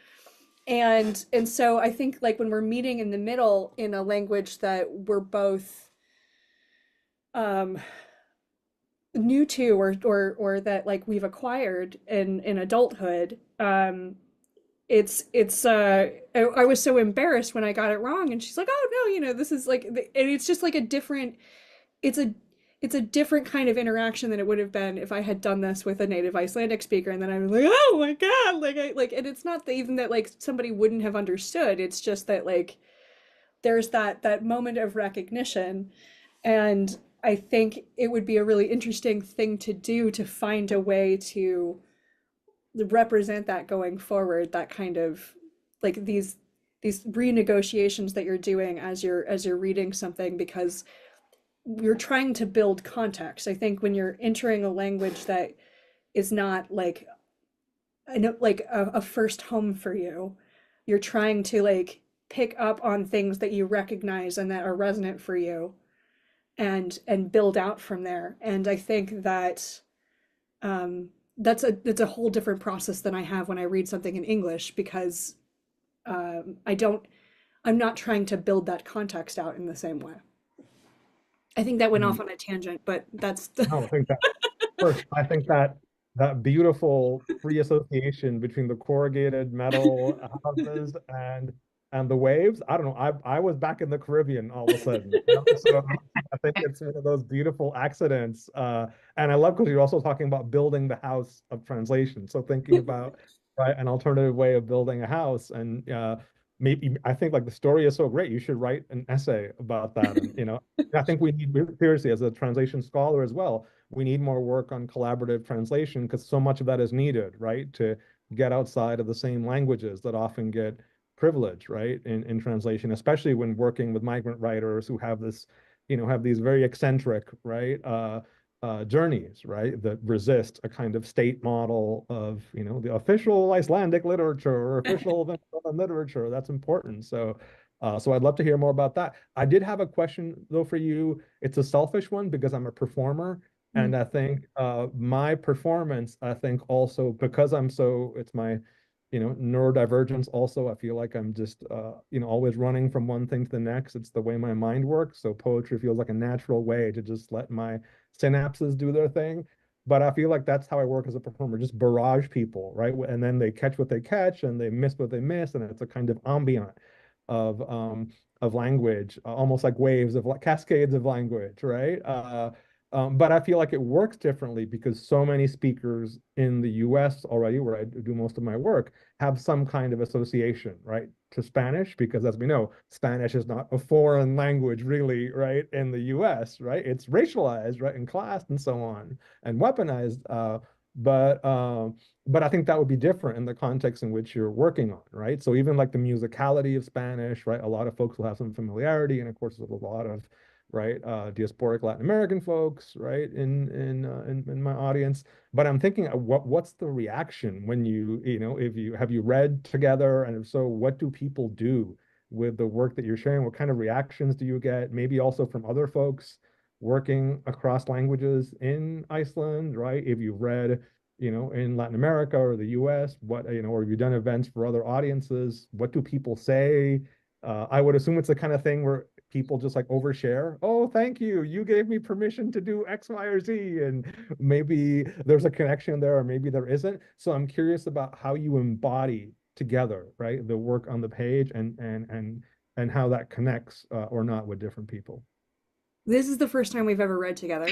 and so I think like when we're meeting in the middle in a language that we're both new to or that like we've acquired in adulthood, I was so embarrassed when I got it wrong, and she's like, oh no, you know, this is like, and it's just like a different, it's it's a different kind of interaction than it would have been if I had done this with a native Icelandic speaker, and then I was like, oh my God, and it's not even that like somebody wouldn't have understood. It's just that like there's that moment of recognition, and I think it would be a really interesting thing to do to find a way to represent that going forward, that kind of like these renegotiations that you're doing as you're reading something, because you're trying to build context. I think when you're entering a language that is not like a first home for you, you're trying to like pick up on things that you recognize and that are resonant for you, and build out from there. And I think that that's a whole different process than I have when I read something in English, because I'm not trying to build that context out in the same way. I think that went off on a tangent, but that's No, I think that first, I think that beautiful free association between the corrugated metal houses and the waves. I don't know. I was back in the Caribbean all of a sudden. So I think it's one of those beautiful accidents. And I love because you're also talking about building the house of translation. So thinking about an alternative way of building a house, and maybe I think like the story is so great, you should write an essay about that. And, I think we need, seriously, as a translation scholar as well, we need more work on collaborative translation, because so much of that is needed, right? To get outside of the same languages that often get privilege, right? In translation, especially when working with migrant writers who have this, have these very eccentric, right? Journeys, right, that resist a kind of state model of, the official Icelandic literature or official Venezuelan literature. That's important. So I'd love to hear more about that. I did have a question though for you. It's a selfish one because I'm a performer, and I think my performance, I think also because it's my, neurodivergence also. I feel like I'm just, always running from one thing to the next. It's the way my mind works. So poetry feels like a natural way to just let my synapses do their thing. But I feel like that's how I work as a performer, just barrage people, right? And then they catch what they catch and they miss what they miss. And it's a kind of ambient of language, almost like waves of cascades of language, right? But I feel like it works differently because so many speakers in the US already, where I do most of my work, have some kind of association, right, to Spanish, because as we know, Spanish is not a foreign language really, right, in the US, right? It's racialized, right, and classed and so on, and weaponized. But I think that would be different in the context in which you're working on, right? So even like the musicality of Spanish, right? A lot of folks will have some familiarity, and of course, there's a lot of diasporic Latin American folks, right, in my audience. But I'm thinking, what's the reaction when have you read together, and if so, what do people do with the work that you're sharing? What kind of reactions do you get? Maybe also from other folks working across languages in Iceland, right? If you've read, in Latin America or the US, or have you done events for other audiences? What do people say? I would assume it's the kind of thing where people just like overshare. Oh, thank you. You gave me permission to do X, Y, or Z. And maybe there's a connection there, or maybe there isn't. So I'm curious about how you embody together, right, the work on the page and how that connects or not with different people. This is the first time we've ever read together.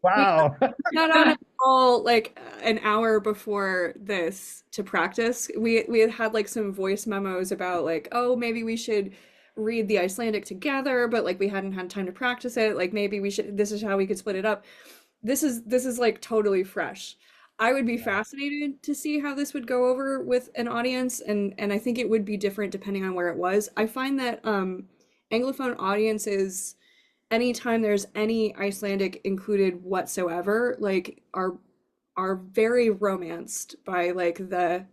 Wow. Not on a call like an hour before this to practice. We had like some voice memos about like, oh, maybe we should read the Icelandic together, but like we hadn't had time to practice it. Like maybe this is how we could split it up. This is like totally fresh. I would be fascinated to see how this would go over with an audience, and I think it would be different depending on where it was. I find that Anglophone audiences, anytime there's any Icelandic included whatsoever, like are very romanced by like the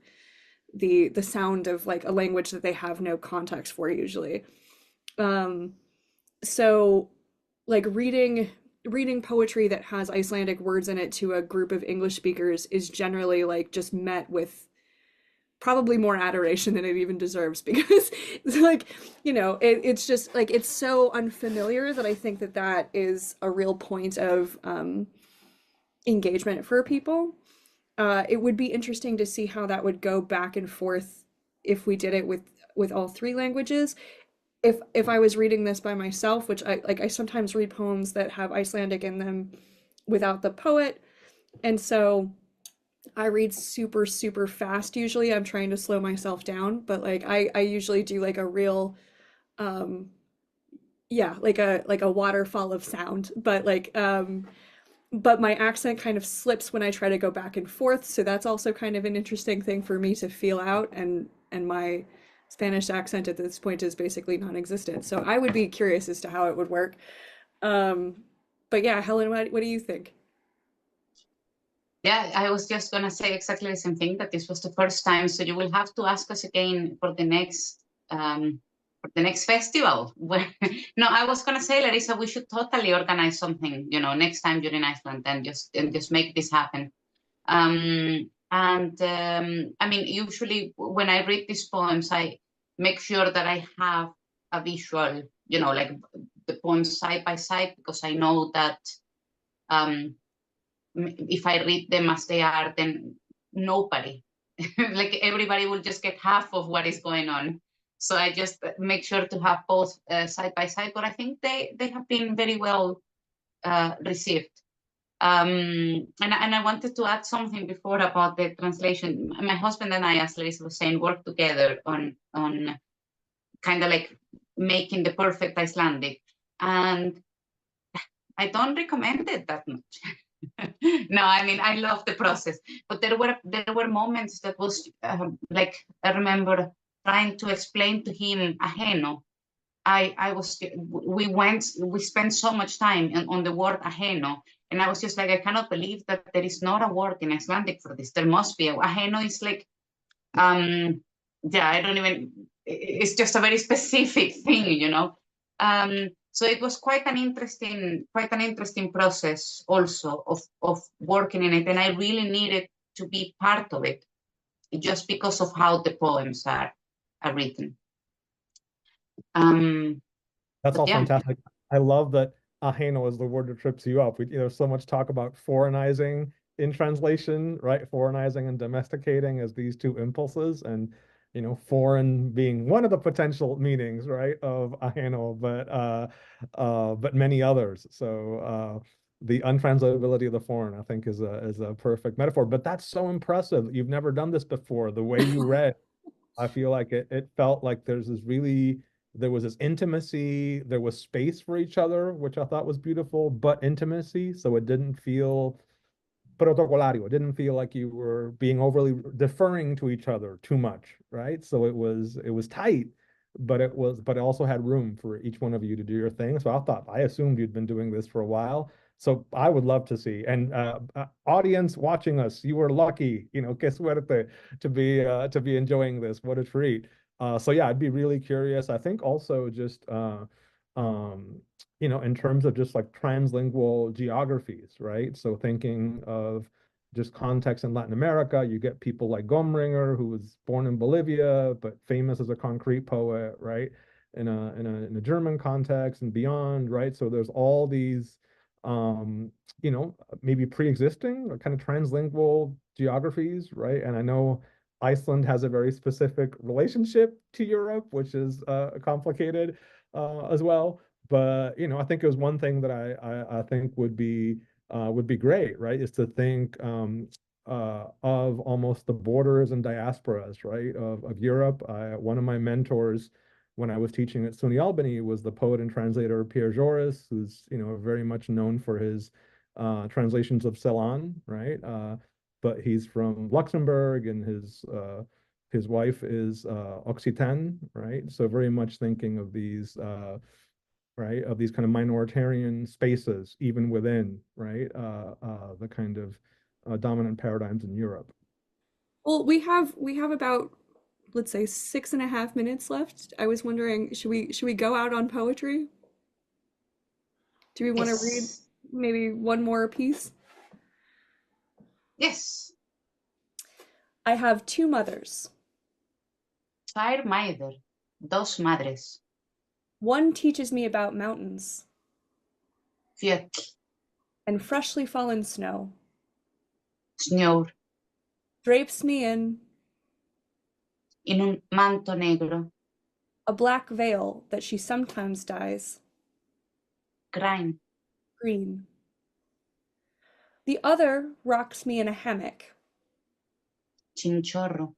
sound of like a language that they have no context for usually. So like reading poetry that has Icelandic words in it to a group of English speakers is generally like just met with probably more adoration than it even deserves, because it's like, it's just like, it's so unfamiliar that I think that is a real point of engagement for people. It would be interesting to see how that would go back and forth if we did it with all three languages. if I was reading this by myself, which I sometimes read poems that have Icelandic in them without the poet, and so I read super, super fast usually. I'm trying to slow myself down, but like I usually do like a real yeah, like a waterfall of sound, but but my accent kind of slips when I try to go back and forth, so that's also kind of an interesting thing for me to feel out, and my Spanish accent at this point is basically non-existent. So I would be curious as to how it would work. But yeah, Helen, what do you think? Yeah, I was just gonna say exactly the same thing, that this was the first time, so you will have to ask us again for the next festival. No, I was gonna say, Larissa, we should totally organize something, you know, next time you're in Iceland, and just make this happen. I mean, usually when I read these poems, I make sure that I have a visual, you know, like the poems side by side, because I know that if I read them as they are, then nobody, like everybody will just get half of what is going on. So I just make sure to have both side by side, but I think they have been very well received. And I wanted to add something before about the translation. My husband and I, as Larissa was saying, work together on kind of like making the perfect Icelandic, and I don't recommend it that much. No, I mean, I love the process, but there were moments that was like, I remember trying to explain to him ajeno. We spent so much time on the word ajeno, and I was just like, I cannot believe that there is not a word in Icelandic for this. There must be. Ajeno is like, yeah, I don't even, it's just a very specific thing, you know. So it was quite an interesting process also of working in it, and I really needed to be part of it, just because of how the poems are written. That's all yeah. fantastic. I love that ajeno is the word that trips you up. There's so much talk about foreignizing in translation, right? Foreignizing and domesticating as these two impulses, and foreign being one of the potential meanings, right, of ajeno, but many others. So the untranslatability of the foreign, I think, is a perfect metaphor. But that's so impressive. You've never done this before. The way you read, I feel like it felt like there was this intimacy, there was space for each other, which I thought was beautiful, but intimacy. So it didn't feel protocolario. It didn't feel like you were being overly deferring to each other too much, right? So it was tight, but it also had room for each one of you to do your thing. So I assumed you'd been doing this for a while. So I would love to see, and audience watching us, you were lucky, que suerte to be enjoying this. What a treat. So yeah, I'd be really curious. I think also just in terms of just like translingual geographies, right? So thinking of just context in Latin America, you get people like Gomringer, who was born in Bolivia, but famous as a concrete poet, right? In a German context and beyond, right? So there's all these, maybe pre-existing or kind of translingual geographies, right? And I know Iceland has a very specific relationship to Europe, which is complicated as well. But I think it was one thing that I think would be great, right? Is to think of almost the borders and diasporas, right, of Europe. One of my mentors when I was teaching at SUNY Albany was the poet and translator Pierre Joris, who's very much known for his translations of Zêdan, right? But he's from Luxembourg, and his wife is Occitane, right? So very much thinking of these right, of these kind of minoritarian spaces, even within, right, the kind of dominant paradigms in Europe. Well, we have about, let's say, 6.5 minutes left. I was wondering, should we go out on poetry? Do we want to read maybe one more piece? Yes. I have two mothers. Tvær mæður, dos madres. One teaches me about mountains. Fjöll. And freshly fallen snow. Snjór. Drapes me in un manto negro. A black veil that she sometimes dyes. Grime. Green. The other rocks me in a hammock. Chinchorro.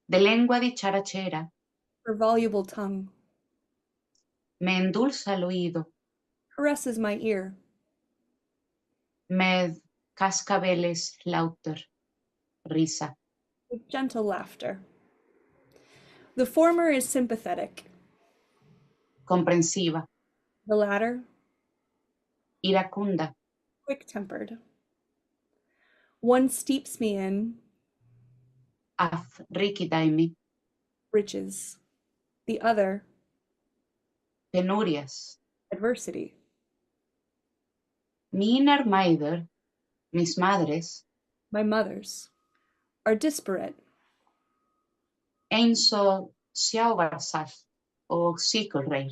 De lengua dicharachera. Her voluble tongue. Me endulza el oído. Caresses my ear. Med cascabeles lauter. Risa. With gentle laughter. The former is sympathetic. Comprensiva. The latter, iracunda. Quick-tempered. One steeps me in afrikidaimi. Riches. The other, penurias. Adversity. Mina maider, mis madres. My mothers are disparate. Enso siauvarsaf o sikorreir.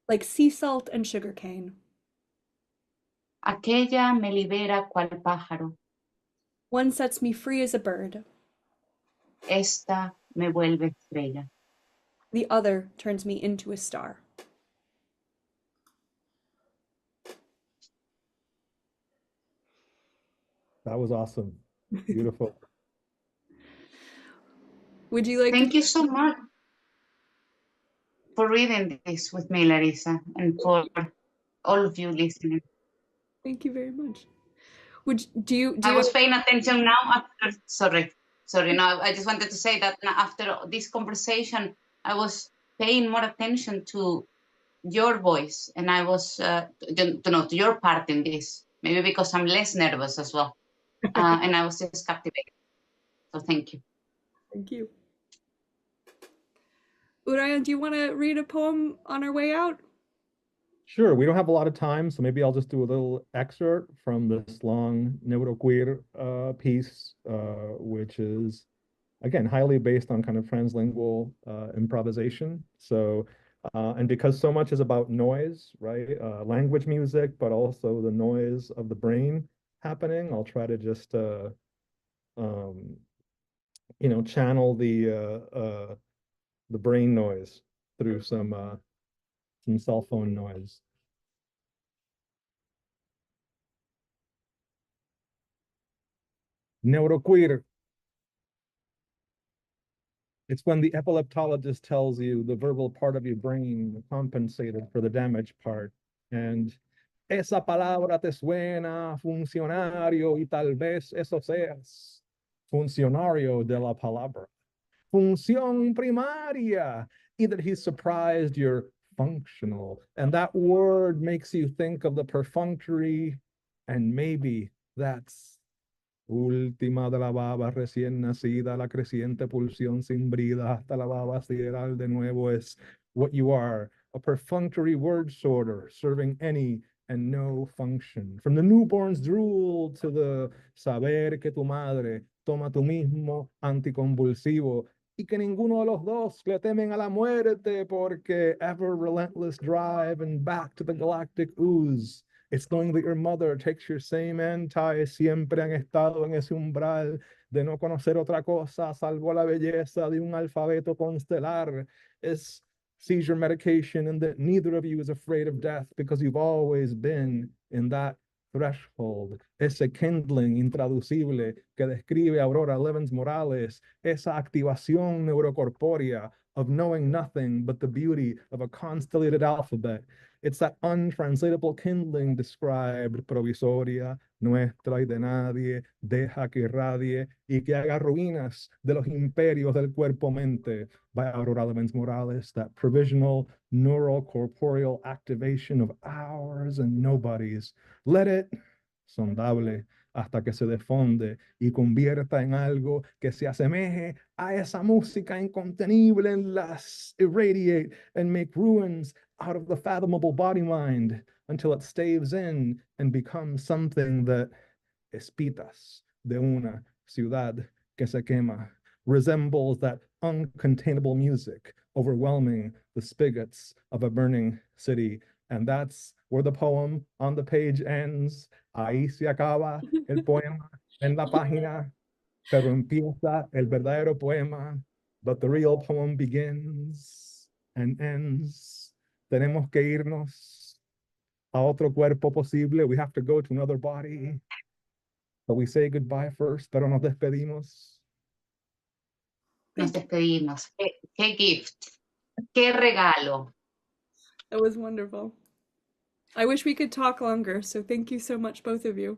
Like sea salt and sugarcane. Aquella me libera cual pájaro. One sets me free as a bird. Esta me vuelve estrella. The other turns me into a star. That was awesome. Beautiful. Would you like Thank you so much for reading this with me, Larissa, and for all of you listening. Thank you very much. I was paying attention now after, sorry, no, I just wanted to say that after this conversation, I was paying more attention to your voice, and I was, to your part in this, maybe because I'm less nervous as well, and I was just captivated. So thank you. Thank you. Urayan, do you want to read a poem on our way out? Sure, we don't have a lot of time, so maybe I'll just do a little excerpt from this long neuroqueer piece, which is, again, highly based on kind of translingual improvisation. So, and because so much is about noise, right? Language music, but also the noise of the brain happening, I'll try to just, channel the brain noise through some cell phone noise. Neuroqueer. It's when the epileptologist tells you the verbal part of your brain compensated for the damaged part. And esa palabra te suena funcionario y tal vez eso seas funcionario de la palabra. Función primaria. Either he's surprised you're functional, and that word makes you think of the perfunctory, and maybe that's última de la baba recién nacida, la creciente pulsión sin brida hasta la baba sideral de nuevo es what you are, a perfunctory word sorter serving any and no function. From the newborn's drool to the saber que tu madre toma tu mismo anticonvulsivo y que ninguno de los dos le temen a la muerte porque ever relentless drive and back to the galactic ooze. It's knowing that your mother takes your same anti, siempre han estado en ese umbral de no conocer otra cosa salvo la belleza de un alfabeto constelar. It's seizure medication and that neither of you is afraid of death because you've always been in that threshold, ese kindling intraducible que describe Aurora Levens Morales, esa activación neurocorpórea of knowing nothing but the beauty of a constellated alphabet. It's that untranslatable kindling described provisoria, nuestra y de nadie, deja que irradie y que haga ruinas de los imperios del cuerpo-mente by Aurora Levens Morales, that provisional neural corporeal activation of ours and nobodies. Let it, sondable, hasta que se defonde y convierta en algo que se asemeje a esa música incontenible and las irradiate and make ruins out of the fathomable body-mind until it staves in and becomes something that espitas de una ciudad que se quema, resembles that uncontainable music overwhelming the spigots of a burning city. And that's where the poem on the page ends. Ahí se acaba el poema en la página, pero empieza el verdadero poema, but the real poem begins and ends. Tenemos que irnos a otro cuerpo posible. We have to go to another body. But we say goodbye first, pero nos despedimos. Nos despedimos. Qué gift. Qué regalo. That was wonderful. I wish we could talk longer, so thank you so much, both of you.